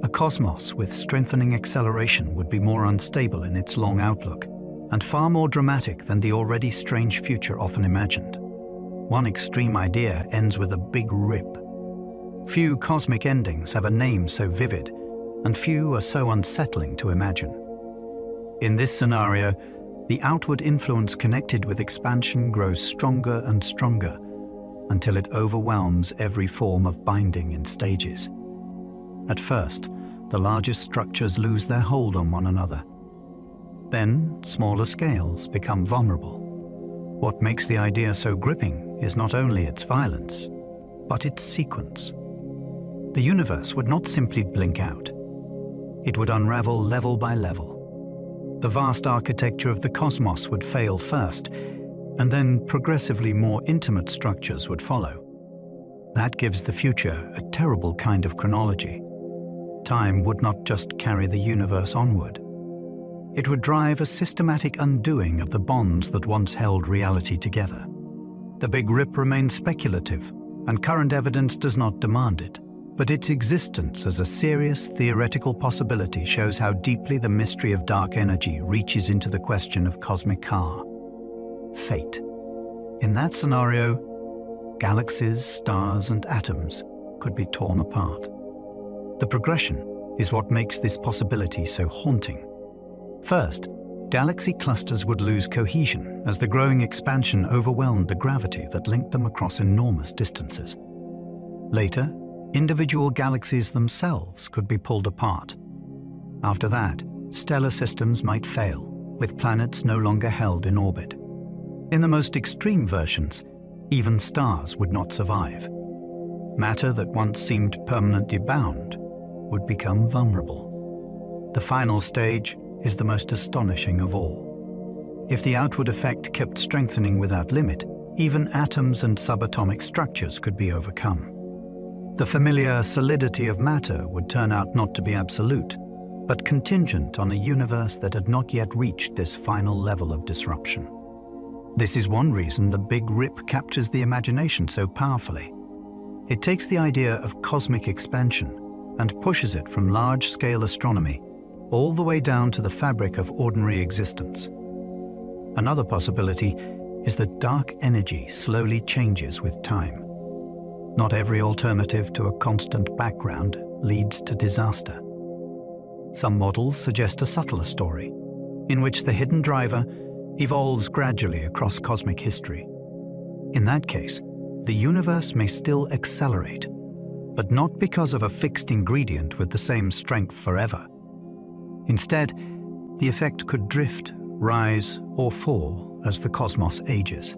A cosmos with strengthening acceleration would be more unstable in its long outlook and far more dramatic than the already strange future often imagined. One extreme idea ends with a big rip. Few cosmic endings have a name so vivid, and few are so unsettling to imagine. In this scenario, the outward influence connected with expansion grows stronger and stronger until it overwhelms every form of binding in stages. At first, the largest structures lose their hold on one another. Then, smaller scales become vulnerable. What makes the idea so gripping is not only its violence, but its sequence. The universe would not simply blink out. It would unravel level by level. The vast architecture of the cosmos would fail first, and then progressively more intimate structures would follow. That gives the future a terrible kind of chronology. Time would not just carry the universe onward. It would drive a systematic undoing of the bonds that once held reality together. The Big Rip remains speculative, and current evidence does not demand it. But its existence as a serious theoretical possibility shows how deeply the mystery of dark energy reaches into the question of cosmic fate. In that scenario, galaxies, stars, and atoms could be torn apart. The progression is what makes this possibility so haunting. First, galaxy clusters would lose cohesion as the growing expansion overwhelmed the gravity that linked them across enormous distances. Later, individual galaxies themselves could be pulled apart. After that, stellar systems might fail, with planets no longer held in orbit. In the most extreme versions, even stars would not survive. Matter that once seemed permanently bound would become vulnerable. The final stage is the most astonishing of all. If the outward effect kept strengthening without limit, even atoms and subatomic structures could be overcome. The familiar solidity of matter would turn out not to be absolute, but contingent on a universe that had not yet reached this final level of disruption. This is one reason the Big Rip captures the imagination so powerfully. It takes the idea of cosmic expansion and pushes it from large-scale astronomy all the way down to the fabric of ordinary existence. Another possibility is that dark energy slowly changes with time. Not every alternative to a constant background leads to disaster. Some models suggest a subtler story, in which the hidden driver evolves gradually across cosmic history. In that case, the universe may still accelerate, but not because of a fixed ingredient with the same strength forever. Instead, the effect could drift, rise, or fall as the cosmos ages.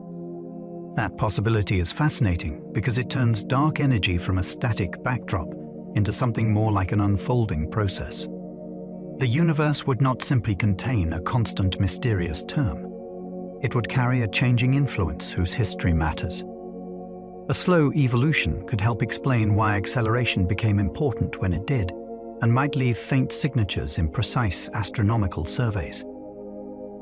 That possibility is fascinating because it turns dark energy from a static backdrop into something more like an unfolding process. The universe would not simply contain a constant mysterious term. It would carry a changing influence whose history matters. A slow evolution could help explain why acceleration became important when it did, and might leave faint signatures in precise astronomical surveys.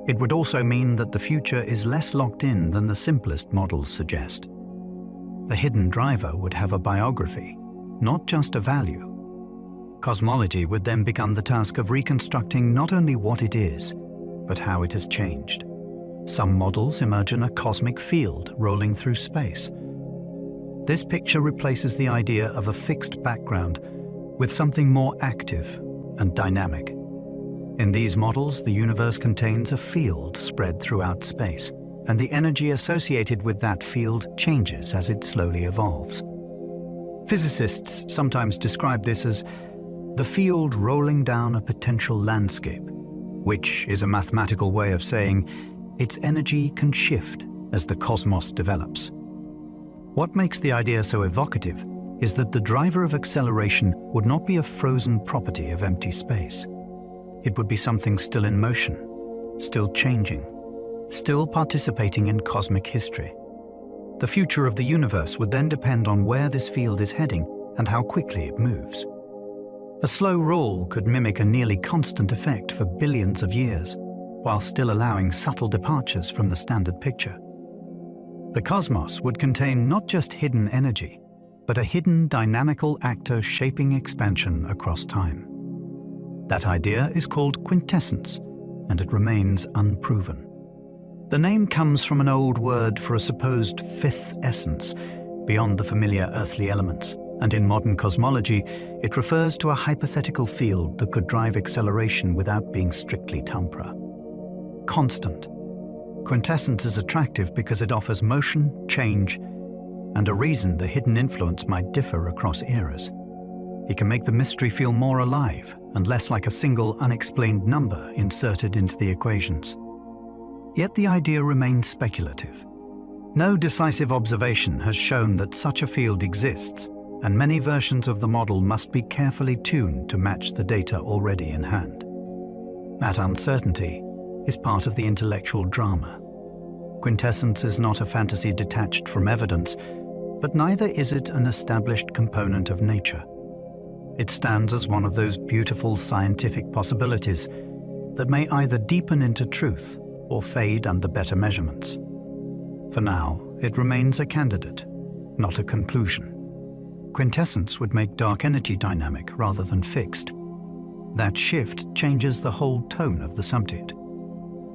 It would also mean that the future is less locked in than the simplest models suggest. The hidden driver would have a biography, not just a value. Cosmology would then become the task of reconstructing not only what it is, but how it has changed. Some models imagine a cosmic field rolling through space. This picture replaces the idea of a fixed background with something more active and dynamic. In these models, the universe contains a field spread throughout space, and the energy associated with that field changes as it slowly evolves. Physicists sometimes describe this as the field rolling down a potential landscape, which is a mathematical way of saying its energy can shift as the cosmos develops. What makes the idea so evocative is that the driver of acceleration would not be a frozen property of empty space. It would be something still in motion, still changing, still participating in cosmic history. The future of the universe would then depend on where this field is heading and how quickly it moves. A slow roll could mimic a nearly constant effect for billions of years, while still allowing subtle departures from the standard picture. The cosmos would contain not just hidden energy, but a hidden dynamical actor shaping expansion across time. That idea is called quintessence, and it remains unproven. The name comes from an old word for a supposed fifth essence, beyond the familiar earthly elements, and in modern cosmology, it refers to a hypothetical field that could drive acceleration without being strictly tempora. Constant. Quintessence is attractive because it offers motion, change, and a reason the hidden influence might differ across eras. It can make the mystery feel more alive and less like a single unexplained number inserted into the equations. Yet the idea remains speculative. No decisive observation has shown that such a field exists, and many versions of the model must be carefully tuned to match the data already in hand. That uncertainty is part of the intellectual drama. Quintessence is not a fantasy detached from evidence, but neither is it an established component of nature. It stands as one of those beautiful scientific possibilities that may either deepen into truth or fade under better measurements. For now, it remains a candidate, not a conclusion. Quintessence would make dark energy dynamic rather than fixed. That shift changes the whole tone of the subject.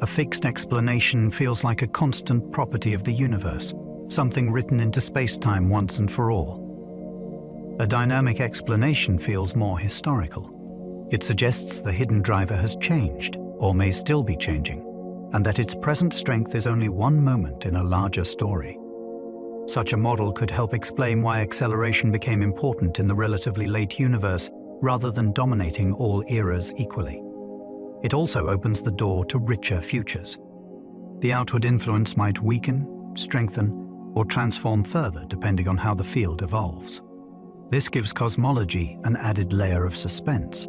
A fixed explanation feels like a constant property of the universe, something written into space-time once and for all. A dynamic explanation feels more historical. It suggests the hidden driver has changed, or may still be changing, and that its present strength is only one moment in a larger story. Such a model could help explain why acceleration became important in the relatively late universe, rather than dominating all eras equally. It also opens the door to richer futures. The outward influence might weaken, strengthen, or transform further depending on how the field evolves. This gives cosmology an added layer of suspense.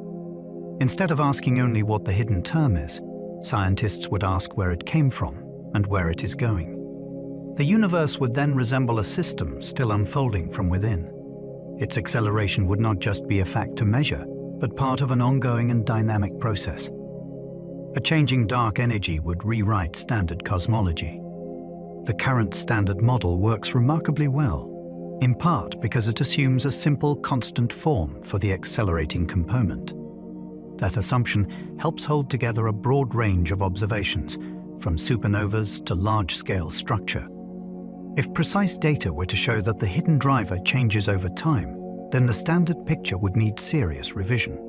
Instead of asking only what the hidden term is, scientists would ask where it came from and where it is going. The universe would then resemble a system still unfolding from within. Its acceleration would not just be a fact to measure, but part of an ongoing and dynamic process. A changing dark energy would rewrite standard cosmology. The current standard model works remarkably well, in part because it assumes a simple constant form for the accelerating component. That assumption helps hold together a broad range of observations, from supernovas to large-scale structure. If precise data were to show that the hidden driver changes over time, then the standard picture would need serious revision.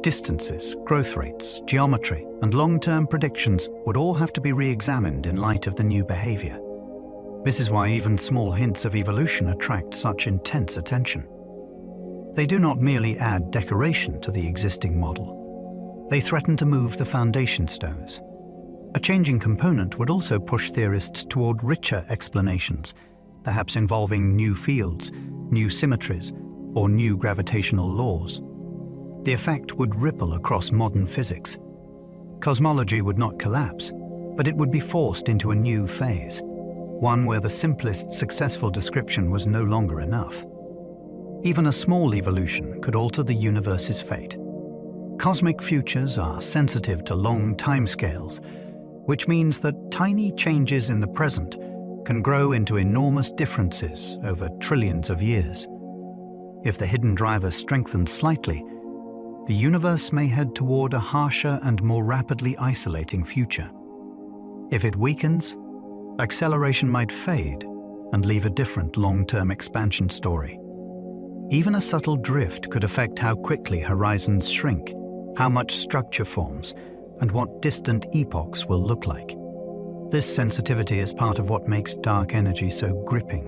Distances, growth rates, geometry, and long-term predictions would all have to be re-examined in light of the new behavior. This is why even small hints of evolution attract such intense attention. They do not merely add decoration to the existing model. They threaten to move the foundation stones. A changing component would also push theorists toward richer explanations, perhaps involving new fields, new symmetries, or new gravitational laws. The effect would ripple across modern physics. Cosmology would not collapse, but it would be forced into a new phase, one where the simplest successful description was no longer enough. Even a small evolution could alter the universe's fate. Cosmic futures are sensitive to long timescales, which means that tiny changes in the present can grow into enormous differences over trillions of years. If the hidden driver strengthens slightly, the universe may head toward a harsher and more rapidly isolating future. If it weakens, acceleration might fade and leave a different long-term expansion story. Even a subtle drift could affect how quickly horizons shrink, how much structure forms, and what distant epochs will look like. This sensitivity is part of what makes dark energy so gripping.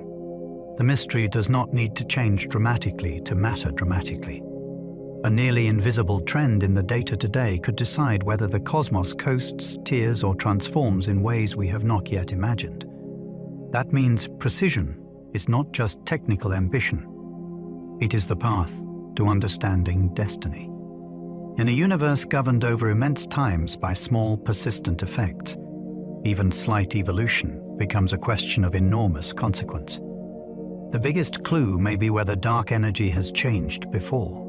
The mystery does not need to change dramatically to matter dramatically. A nearly invisible trend in the data today could decide whether the cosmos coasts, tears, or transforms in ways we have not yet imagined. That means precision is not just technical ambition. It is the path to understanding destiny. In a universe governed over immense times by small, persistent effects, even slight evolution becomes a question of enormous consequence. The biggest clue may be whether dark energy has changed before.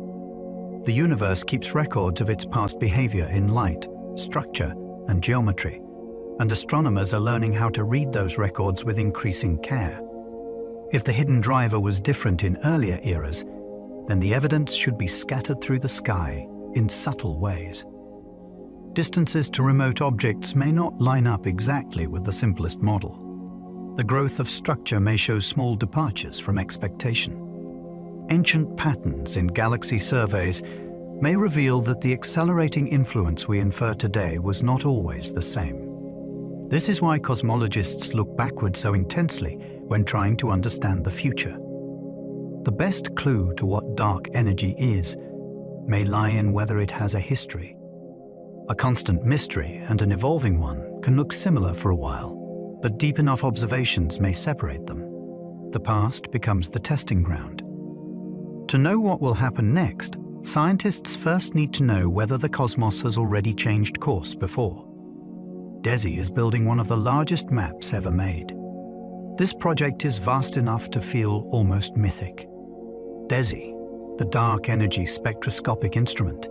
The universe keeps records of its past behavior in light, structure, and geometry, and astronomers are learning how to read those records with increasing care. If the hidden driver was different in earlier eras, then the evidence should be scattered through the sky in subtle ways. Distances to remote objects may not line up exactly with the simplest model. The growth of structure may show small departures from expectation. Ancient patterns in galaxy surveys may reveal that the accelerating influence we infer today was not always the same. This is why cosmologists look backward so intensely when trying to understand the future. The best clue to what dark energy is may lie in whether it has a history. A constant mystery and an evolving one can look similar for a while, but deep enough observations may separate them. The past becomes the testing ground. To know what will happen next, scientists first need to know whether the cosmos has already changed course before. DESI is building one of the largest maps ever made. This project is vast enough to feel almost mythic. DESI, the dark energy spectroscopic instrument,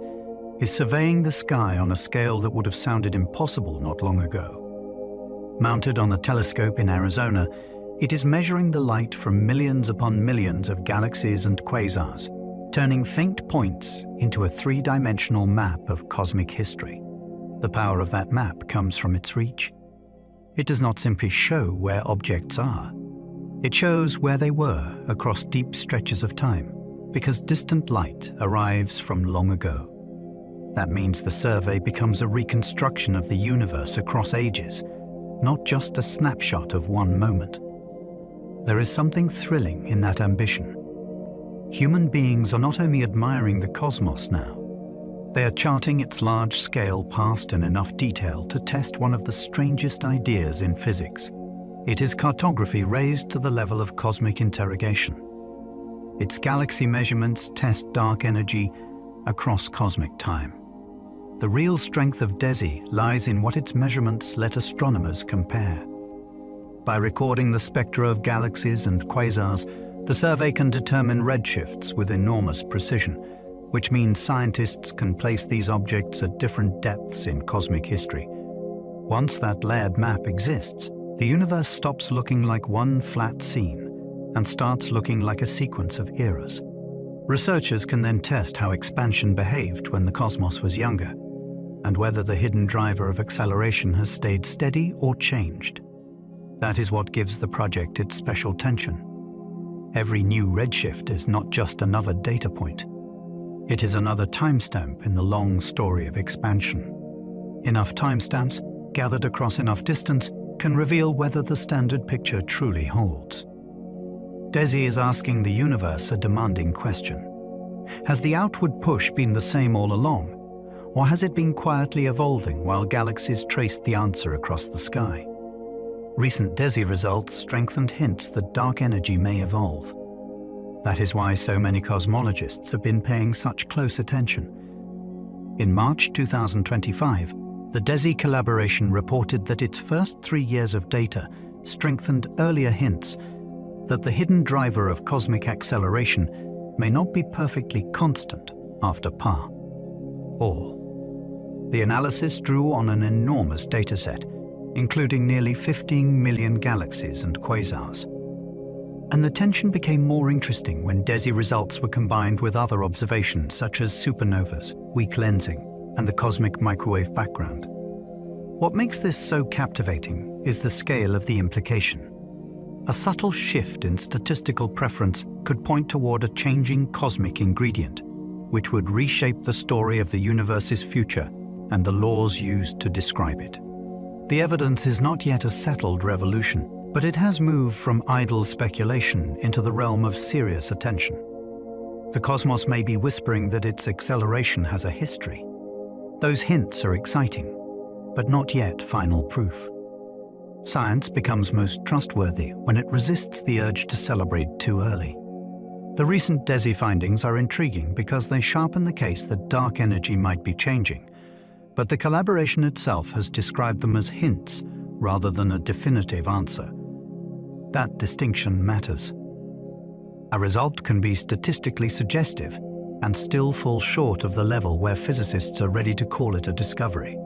is surveying the sky on a scale that would have sounded impossible not long ago. Mounted on a telescope in Arizona, it is measuring the light from millions upon millions of galaxies and quasars, turning faint points into a three-dimensional map of cosmic history. The power of that map comes from its reach. It does not simply show where objects are. It shows where they were across deep stretches of time, because distant light arrives from long ago. That means the survey becomes a reconstruction of the universe across ages, not just a snapshot of one moment. There is something thrilling in that ambition. Human beings are not only admiring the cosmos now, they are charting its large-scale past in enough detail to test one of the strangest ideas in physics. It is cartography raised to the level of cosmic interrogation. Its galaxy measurements test dark energy across cosmic time. The real strength of DESI lies in what its measurements let astronomers compare. By recording the spectra of galaxies and quasars, the survey can determine redshifts with enormous precision, which means scientists can place these objects at different depths in cosmic history. Once that layered map exists, the universe stops looking like one flat scene and starts looking like a sequence of eras. Researchers can then test how expansion behaved when the cosmos was younger, and whether the hidden driver of acceleration has stayed steady or changed. That is what gives the project its special tension. Every new redshift is not just another data point. It is another timestamp in the long story of expansion. Enough timestamps, gathered across enough distance, can reveal whether the standard picture truly holds. DESI is asking the universe a demanding question. Has the outward push been the same all along, or has it been quietly evolving while galaxies traced the answer across the sky? Recent DESI results strengthened hints that dark energy may evolve. That is why so many cosmologists have been paying such close attention. In March 2025, the DESI collaboration reported that its first 3 years of data strengthened earlier hints that the hidden driver of cosmic acceleration may not be perfectly constant after Pa. All. The analysis drew on an enormous dataset, including nearly 15 million galaxies and quasars. And the tension became more interesting when DESI results were combined with other observations such as supernovas, weak lensing, and the cosmic microwave background. What makes this so captivating is the scale of the implication. A subtle shift in statistical preference could point toward a changing cosmic ingredient, which would reshape the story of the universe's future and the laws used to describe it. The evidence is not yet a settled revolution, but it has moved from idle speculation into the realm of serious attention. The cosmos may be whispering that its acceleration has a history. Those hints are exciting, but not yet final proof. Science becomes most trustworthy when it resists the urge to celebrate too early. The recent DESI findings are intriguing because they sharpen the case that dark energy might be changing, but the collaboration itself has described them as hints rather than a definitive answer. That distinction matters. A result can be statistically suggestive and still fall short of the level where physicists are ready to call it a discovery.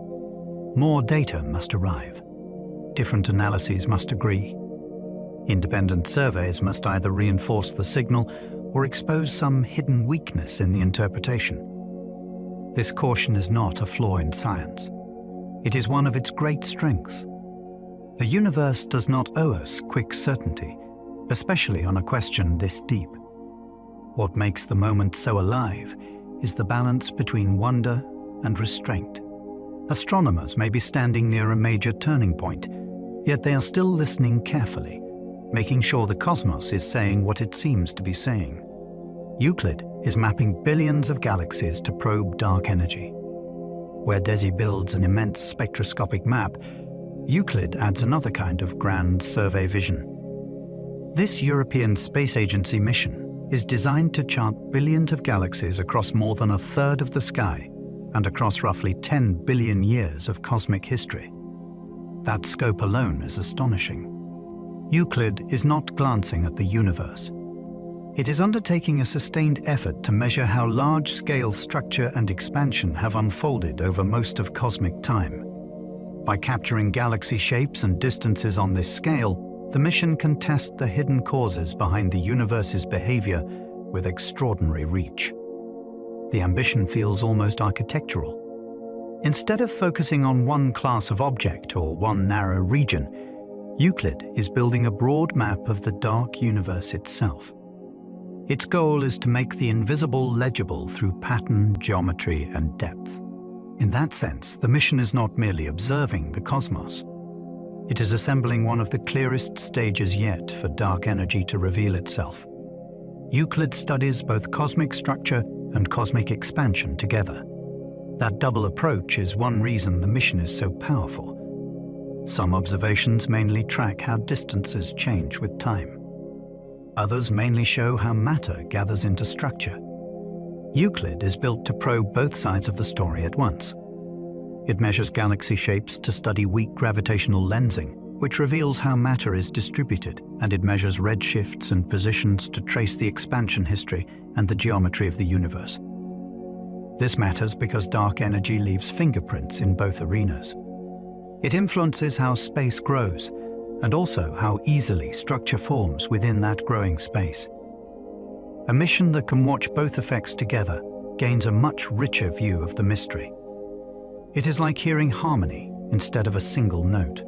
More data must arrive. Different analyses must agree. Independent surveys must either reinforce the signal or expose some hidden weakness in the interpretation. This caution is not a flaw in science. It is one of its great strengths. The universe does not owe us quick certainty, especially on a question this deep. What makes the moment so alive is the balance between wonder and restraint. Astronomers may be standing near a major turning point, yet they are still listening carefully, making sure the cosmos is saying what it seems to be saying. Euclid is mapping billions of galaxies to probe dark energy. Where DESI builds an immense spectroscopic map, Euclid adds another kind of grand survey vision. This European Space Agency mission is designed to chart billions of galaxies across more than a third of the sky and across roughly 10 billion years of cosmic history. That scope alone is astonishing. Euclid is not glancing at the universe. It is undertaking a sustained effort to measure how large-scale structure and expansion have unfolded over most of cosmic time. By capturing galaxy shapes and distances on this scale, the mission can test the hidden causes behind the universe's behavior with extraordinary reach. The ambition feels almost architectural. Instead of focusing on one class of object or one narrow region, Euclid is building a broad map of the dark universe itself. Its goal is to make the invisible legible through pattern, geometry, and depth. In that sense, the mission is not merely observing the cosmos. It is assembling one of the clearest stages yet for dark energy to reveal itself. Euclid studies both cosmic structure and cosmic expansion together. That double approach is one reason the mission is so powerful. Some observations mainly track how distances change with time. Others mainly show how matter gathers into structure. Euclid is built to probe both sides of the story at once. It measures galaxy shapes to study weak gravitational lensing, which reveals how matter is distributed, and it measures redshifts and positions to trace the expansion history and the geometry of the universe. This matters because dark energy leaves fingerprints in both arenas. It influences how space grows, and also how easily structure forms within that growing space. A mission that can watch both effects together gains a much richer view of the mystery. It is like hearing harmony instead of a single note.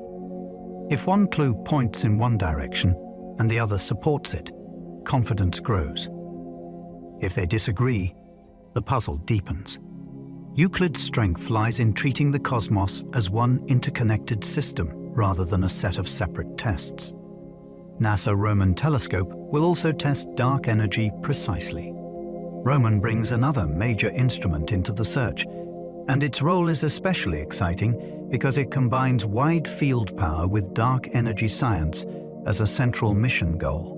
If one clue points in one direction and the other supports it, confidence grows. If they disagree, the puzzle deepens. Euclid's strength lies in treating the cosmos as one interconnected system rather than a set of separate tests. NASA Roman telescope will also test dark energy precisely. Roman brings another major instrument into the search, and its role is especially exciting because it combines wide field power with dark energy science as a central mission goal.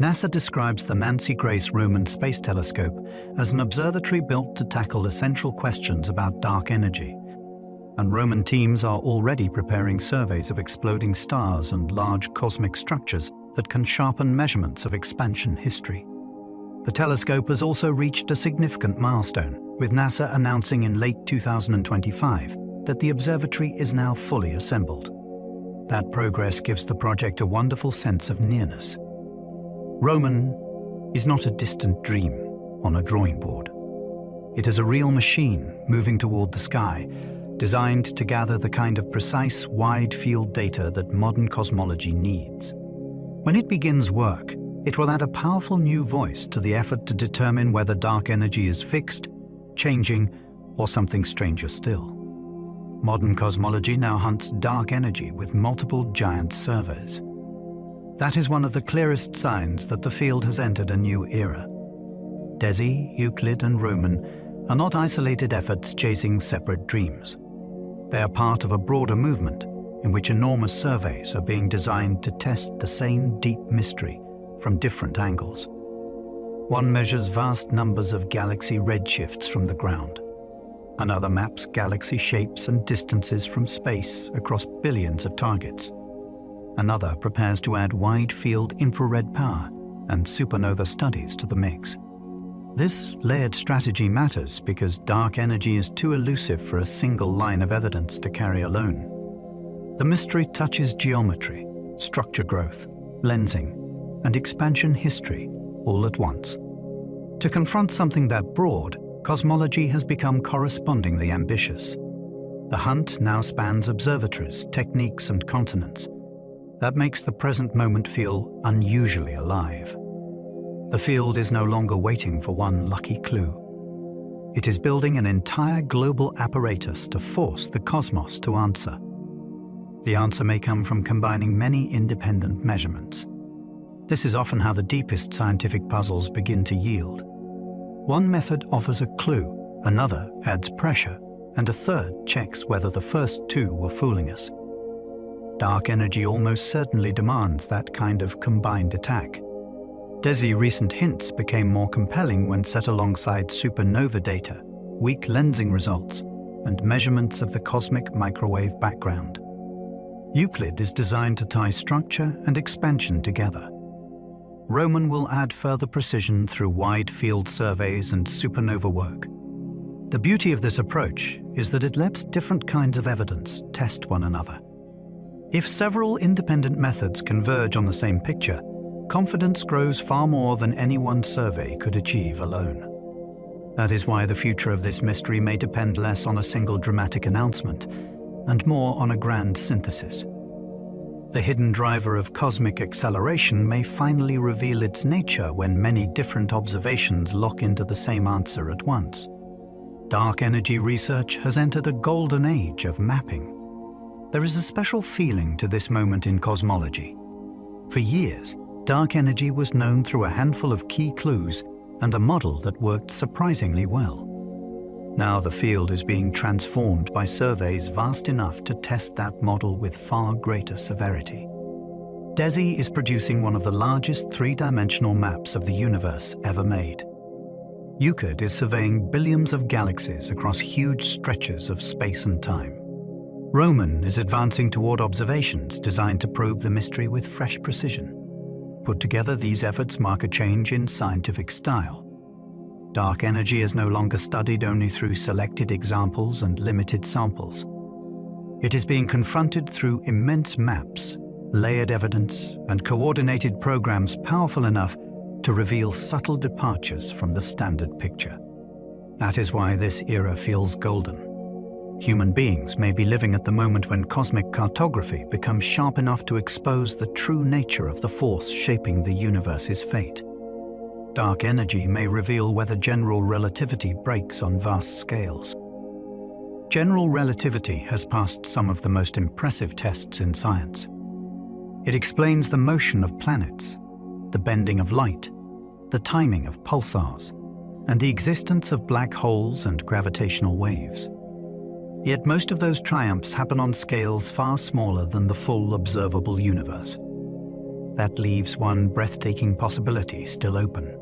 NASA describes the Nancy Grace Roman Space Telescope as an observatory built to tackle essential questions about dark energy, and Roman teams are already preparing surveys of exploding stars and large cosmic structures that can sharpen measurements of expansion history. The telescope has also reached a significant milestone, with NASA announcing in late 2025 that the observatory is now fully assembled. That progress gives the project a wonderful sense of nearness. Roman is not a distant dream on a drawing board. It is a real machine moving toward the sky, designed to gather the kind of precise, wide-field data that modern cosmology needs. When it begins work, it will add a powerful new voice to the effort to determine whether dark energy is fixed, changing, or something stranger still. Modern cosmology now hunts dark energy with multiple giant servers. That is one of the clearest signs that the field has entered a new era. DESI, Euclid, and Roman are not isolated efforts chasing separate dreams. They are part of a broader movement in which enormous surveys are being designed to test the same deep mystery from different angles. One measures vast numbers of galaxy redshifts from the ground. Another maps galaxy shapes and distances from space across billions of targets. Another prepares to add wide-field infrared power and supernova studies to the mix. This layered strategy matters because dark energy is too elusive for a single line of evidence to carry alone. The mystery touches geometry, structure growth, lensing, and expansion history all at once. To confront something that broad, cosmology has become correspondingly ambitious. The hunt now spans observatories, techniques, and continents. That makes the present moment feel unusually alive. The field is no longer waiting for one lucky clue. It is building an entire global apparatus to force the cosmos to answer. The answer may come from combining many independent measurements. This is often how the deepest scientific puzzles begin to yield. One method offers a clue, another adds pressure, and a third checks whether the first two were fooling us. Dark energy almost certainly demands that kind of combined attack. DESI's recent hints became more compelling when set alongside supernova data, weak lensing results, and measurements of the cosmic microwave background. Euclid is designed to tie structure and expansion together. Roman will add further precision through wide-field surveys and supernova work. The beauty of this approach is that it lets different kinds of evidence test one another. If several independent methods converge on the same picture, confidence grows far more than any one survey could achieve alone. That is why the future of this mystery may depend less on a single dramatic announcement and more on a grand synthesis. The hidden driver of cosmic acceleration may finally reveal its nature when many different observations lock into the same answer at once. Dark energy research has entered a golden age of mapping. There is a special feeling to this moment in cosmology. For years, dark energy was known through a handful of key clues and a model that worked surprisingly well. Now the field is being transformed by surveys vast enough to test that model with far greater severity. DESI is producing one of the largest three-dimensional maps of the universe ever made. Euclid is surveying billions of galaxies across huge stretches of space and time. Roman is advancing toward observations designed to probe the mystery with fresh precision. Put together, these efforts mark a change in scientific style. Dark energy is no longer studied only through selected examples and limited samples. It is being confronted through immense maps, layered evidence, and coordinated programs powerful enough to reveal subtle departures from the standard picture. That is why this era feels golden. Human beings may be living at the moment when cosmic cartography becomes sharp enough to expose the true nature of the force shaping the universe's fate. Dark energy may reveal whether general relativity breaks on vast scales. General relativity has passed some of the most impressive tests in science. It explains the motion of planets, the bending of light, the timing of pulsars, and the existence of black holes and gravitational waves. Yet most of those triumphs happen on scales far smaller than the full observable universe. That leaves one breathtaking possibility still open.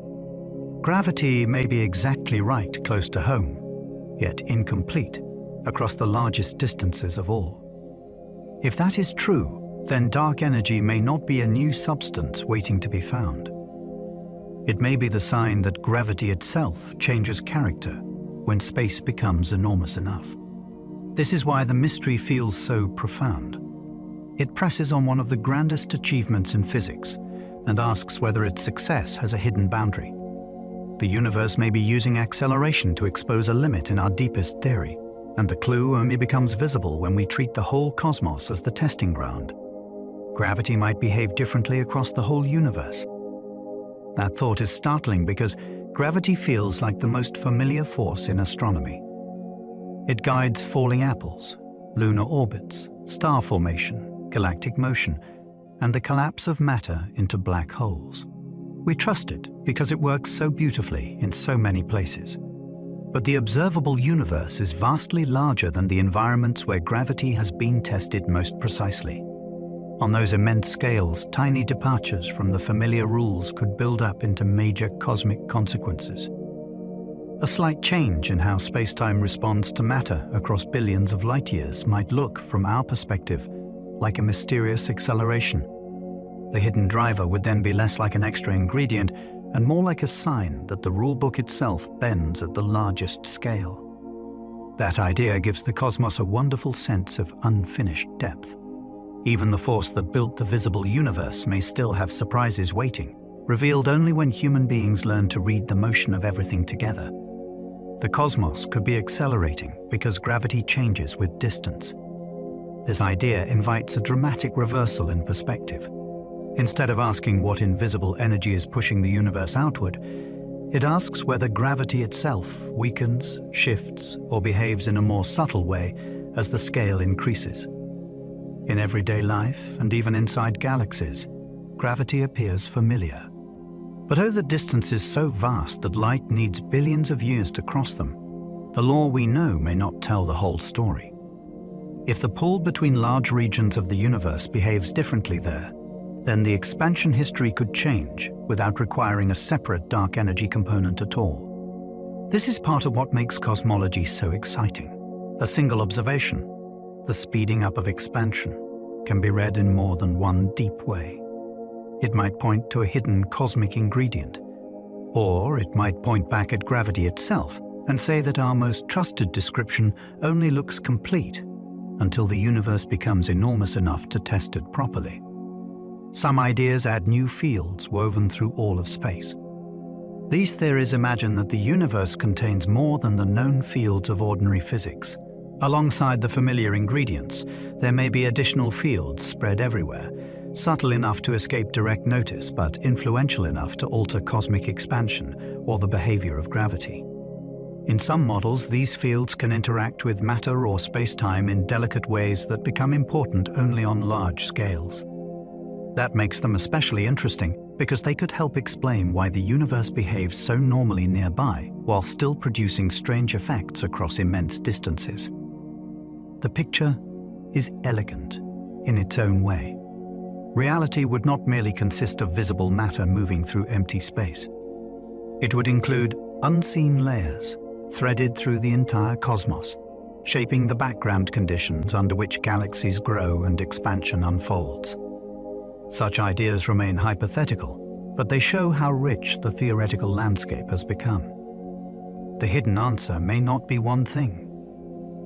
Gravity may be exactly right close to home, yet incomplete across the largest distances of all. If that is true, then dark energy may not be a new substance waiting to be found. It may be the sign that gravity itself changes character when space becomes enormous enough. This is why the mystery feels so profound. It presses on one of the grandest achievements in physics, and asks whether its success has a hidden boundary. The universe may be using acceleration to expose a limit in our deepest theory, and the clue only becomes visible when we treat the whole cosmos as the testing ground. Gravity might behave differently across the whole universe. That thought is startling because gravity feels like the most familiar force in astronomy. It guides falling apples, lunar orbits, star formation, galactic motion, and the collapse of matter into black holes. We trust it because it works so beautifully in so many places. But the observable universe is vastly larger than the environments where gravity has been tested most precisely. On those immense scales, tiny departures from the familiar rules could build up into major cosmic consequences. A slight change in how space-time responds to matter across billions of light years might look, from our perspective, like a mysterious acceleration. The hidden driver would then be less like an extra ingredient and more like a sign that the rulebook itself bends at the largest scale. That idea gives the cosmos a wonderful sense of unfinished depth. Even the force that built the visible universe may still have surprises waiting, revealed only when human beings learn to read the motion of everything together. The cosmos could be accelerating because gravity changes with distance. This idea invites a dramatic reversal in perspective. Instead of asking what invisible energy is pushing the universe outward, it asks whether gravity itself weakens, shifts, or behaves in a more subtle way as the scale increases. In everyday life, and even inside galaxies, gravity appears familiar. But though the distance is so vast that light needs billions of years to cross them, the law we know may not tell the whole story. If the pull between large regions of the universe behaves differently there, then the expansion history could change without requiring a separate dark energy component at all. This is part of what makes cosmology so exciting. A single observation, the speeding up of expansion, can be read in more than one deep way. It might point to a hidden cosmic ingredient, or it might point back at gravity itself and say that our most trusted description only looks complete until the universe becomes enormous enough to test it properly. Some ideas add new fields woven through all of space. These theories imagine that the universe contains more than the known fields of ordinary physics. Alongside the familiar ingredients, there may be additional fields spread everywhere, subtle enough to escape direct notice but influential enough to alter cosmic expansion or the behavior of gravity. In some models, these fields can interact with matter or space-time in delicate ways that become important only on large scales. That makes them especially interesting because they could help explain why the universe behaves so normally nearby while still producing strange effects across immense distances. The picture is elegant in its own way. Reality would not merely consist of visible matter moving through empty space. It would include unseen layers threaded through the entire cosmos, shaping the background conditions under which galaxies grow and expansion unfolds. Such ideas remain hypothetical, but they show how rich the theoretical landscape has become. The hidden answer may not be one thing.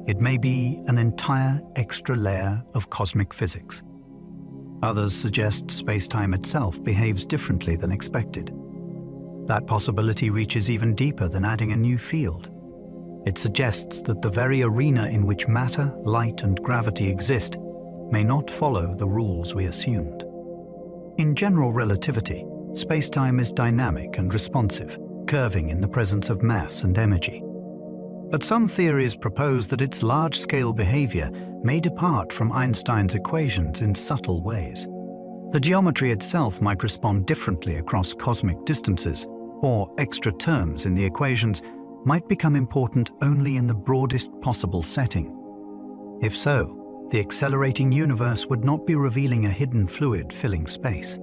It may be an entire extra layer of cosmic physics. Others suggest space-time itself behaves differently than expected. That possibility reaches even deeper than adding a new field. It suggests that the very arena in which matter, light, and gravity exist may not follow the rules we assumed. In general relativity, space-time is dynamic and responsive, curving in the presence of mass and energy. But some theories propose that its large-scale behavior may depart from Einstein's equations in subtle ways. The geometry itself might respond differently across cosmic distances, or extra terms in the equations might become important only in the broadest possible setting. If so, the accelerating universe would not be revealing a hidden fluid filling space.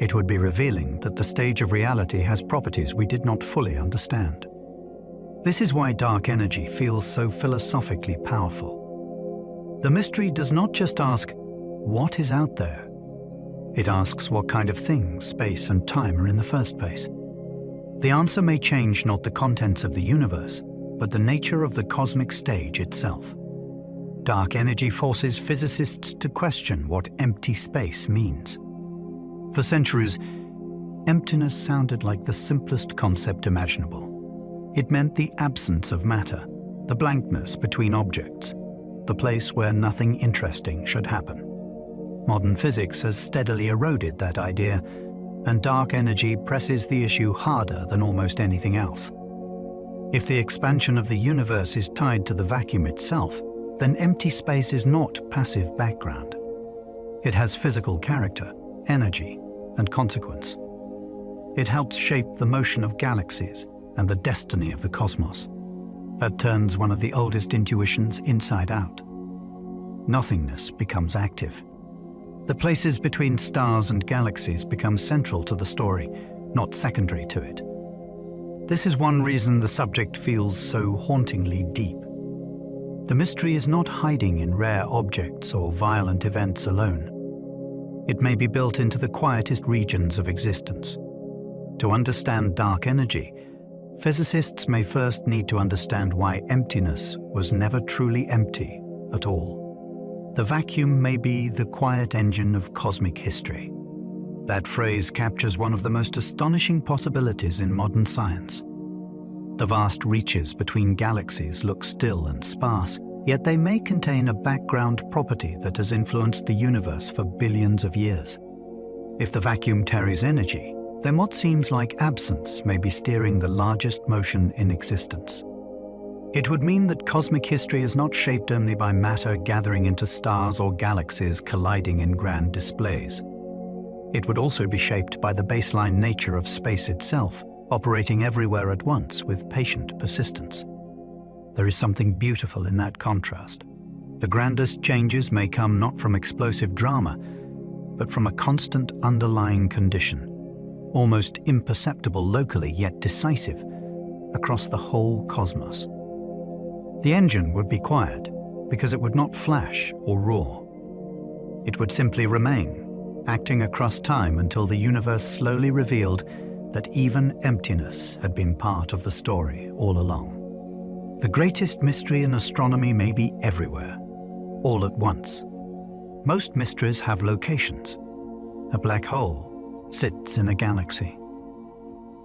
It would be revealing that the stage of reality has properties we did not fully understand. This is why dark energy feels so philosophically powerful. The mystery does not just ask, what is out there? It asks what kind of things space and time are in the first place. The answer may change not the contents of the universe, but the nature of the cosmic stage itself. Dark energy forces physicists to question what empty space means. For centuries, emptiness sounded like the simplest concept imaginable. It meant the absence of matter, the blankness between objects, the place where nothing interesting should happen. Modern physics has steadily eroded that idea, and dark energy presses the issue harder than almost anything else. If the expansion of the universe is tied to the vacuum itself, then empty space is not passive background. It has physical character, energy, and consequence. It helps shape the motion of galaxies and the destiny of the cosmos. That turns one of the oldest intuitions inside out. Nothingness becomes active. The places between stars and galaxies become central to the story, not secondary to it. This is one reason the subject feels so hauntingly deep. The mystery is not hiding in rare objects or violent events alone. It may be built into the quietest regions of existence. To understand dark energy, physicists may first need to understand why emptiness was never truly empty at all. The vacuum may be the quiet engine of cosmic history. That phrase captures one of the most astonishing possibilities in modern science. The vast reaches between galaxies look still and sparse, yet they may contain a background property that has influenced the universe for billions of years. If the vacuum carries energy, then what seems like absence may be steering the largest motion in existence. It would mean that cosmic history is not shaped only by matter gathering into stars or galaxies colliding in grand displays. It would also be shaped by the baseline nature of space itself, operating everywhere at once with patient persistence. There is something beautiful in that contrast. The grandest changes may come not from explosive drama, but from a constant underlying condition, almost imperceptible locally yet decisive across the whole cosmos. The engine would be quiet because it would not flash or roar. It would simply remain, acting across time until the universe slowly revealed that even emptiness had been part of the story all along. The greatest mystery in astronomy may be everywhere, all at once. Most mysteries have locations. A black hole sits in a galaxy.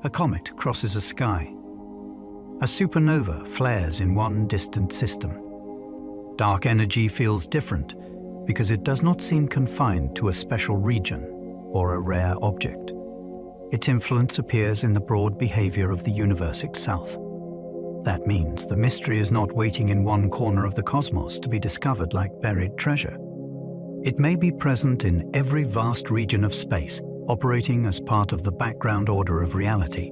A comet crosses a sky. A supernova flares in one distant system. Dark energy feels different because it does not seem confined to a special region or a rare object. Its influence appears in the broad behavior of the universe itself. That means the mystery is not waiting in one corner of the cosmos to be discovered like buried treasure. It may be present in every vast region of space, operating as part of the background order of reality.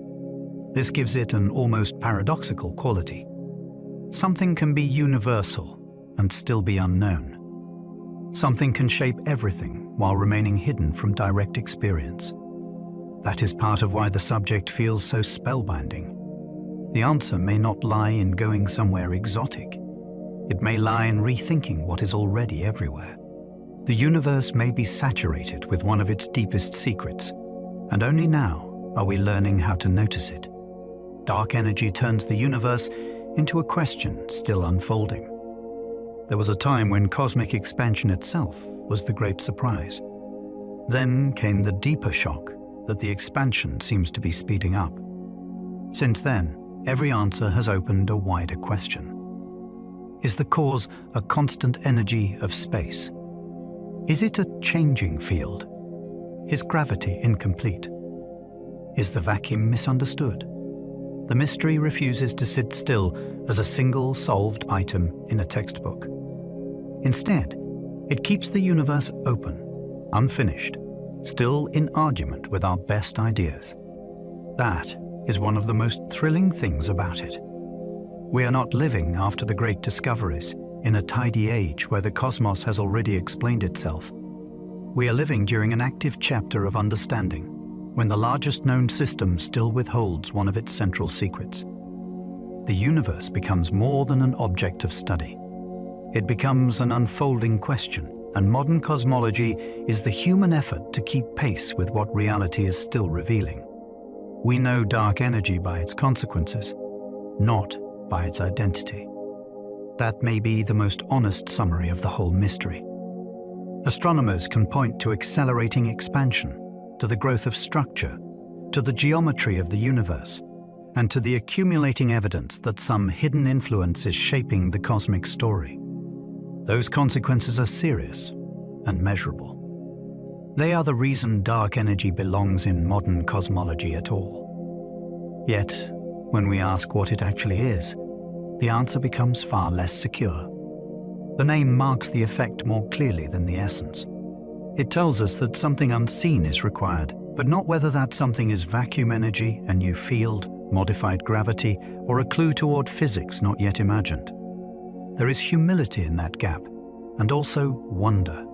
This gives it an almost paradoxical quality. Something can be universal and still be unknown. Something can shape everything while remaining hidden from direct experience. That is part of why the subject feels so spellbinding. The answer may not lie in going somewhere exotic. It may lie in rethinking what is already everywhere. The universe may be saturated with one of its deepest secrets, and only now are we learning how to notice it. Dark energy turns the universe into a question still unfolding. There was a time when cosmic expansion itself was the great surprise. Then came the deeper shock that the expansion seems to be speeding up. Since then, every answer has opened a wider question. Is the cause a constant energy of space? Is it a changing field? Is gravity incomplete? Is the vacuum misunderstood? The mystery refuses to sit still as a single solved item in a textbook. Instead, it keeps the universe open, unfinished, still in argument with our best ideas. That is one of the most thrilling things about it. We are not living after the great discoveries in a tidy age where the cosmos has already explained itself. We are living during an active chapter of understanding, when the largest known system still withholds one of its central secrets. The universe becomes more than an object of study. It becomes an unfolding question, and modern cosmology is the human effort to keep pace with what reality is still revealing. We know dark energy by its consequences, not by its identity. That may be the most honest summary of the whole mystery. Astronomers can point to accelerating expansion, to the growth of structure, to the geometry of the universe, and to the accumulating evidence that some hidden influence is shaping the cosmic story. Those consequences are serious and measurable. They are the reason dark energy belongs in modern cosmology at all. Yet, when we ask what it actually is, the answer becomes far less secure. The name marks the effect more clearly than the essence. It tells us that something unseen is required, but not whether that something is vacuum energy, a new field, modified gravity, or a clue toward physics not yet imagined. There is humility in that gap, and also wonder.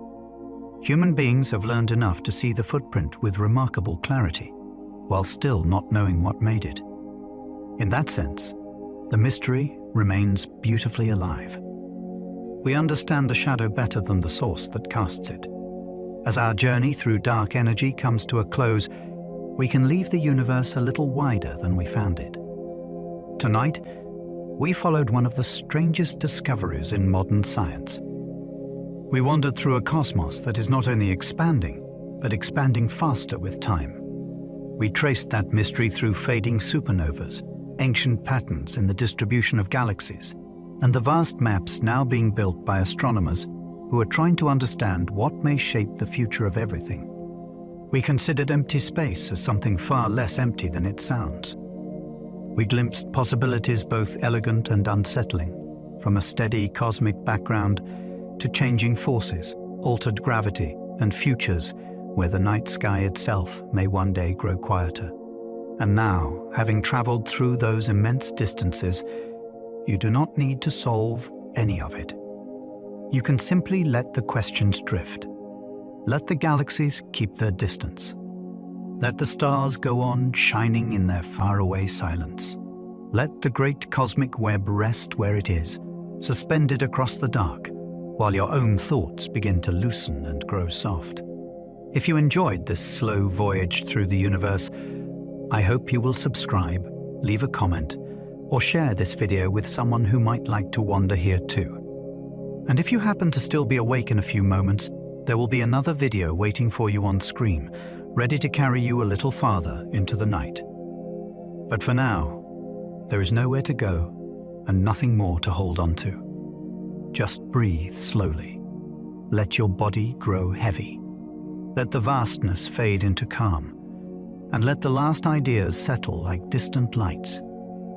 Human beings have learned enough to see the footprint with remarkable clarity, while still not knowing what made it. In that sense, the mystery remains beautifully alive. We understand the shadow better than the source that casts it. As our journey through dark energy comes to a close, we can leave the universe a little wider than we found it. Tonight, we followed one of the strangest discoveries in modern science. We wandered through a cosmos that is not only expanding, but expanding faster with time. We traced that mystery through fading supernovas, ancient patterns in the distribution of galaxies, and the vast maps now being built by astronomers who are trying to understand what may shape the future of everything. We considered empty space as something far less empty than it sounds. We glimpsed possibilities both elegant and unsettling, from a steady cosmic background to changing forces, altered gravity, and futures where the night sky itself may one day grow quieter. And now, having traveled through those immense distances, you do not need to solve any of it. You can simply let the questions drift. Let the galaxies keep their distance. Let the stars go on shining in their faraway silence. Let the great cosmic web rest where it is, suspended across the dark, while your own thoughts begin to loosen and grow soft. If you enjoyed this slow voyage through the universe, I hope you will subscribe, leave a comment, or share this video with someone who might like to wander here too. And if you happen to still be awake in a few moments, there will be another video waiting for you on screen, ready to carry you a little farther into the night. But for now, there is nowhere to go and nothing more to hold on to. Just breathe slowly. Let your body grow heavy. Let the vastness fade into calm, and let the last ideas settle like distant lights,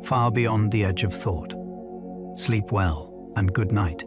far beyond the edge of thought. Sleep well and good night.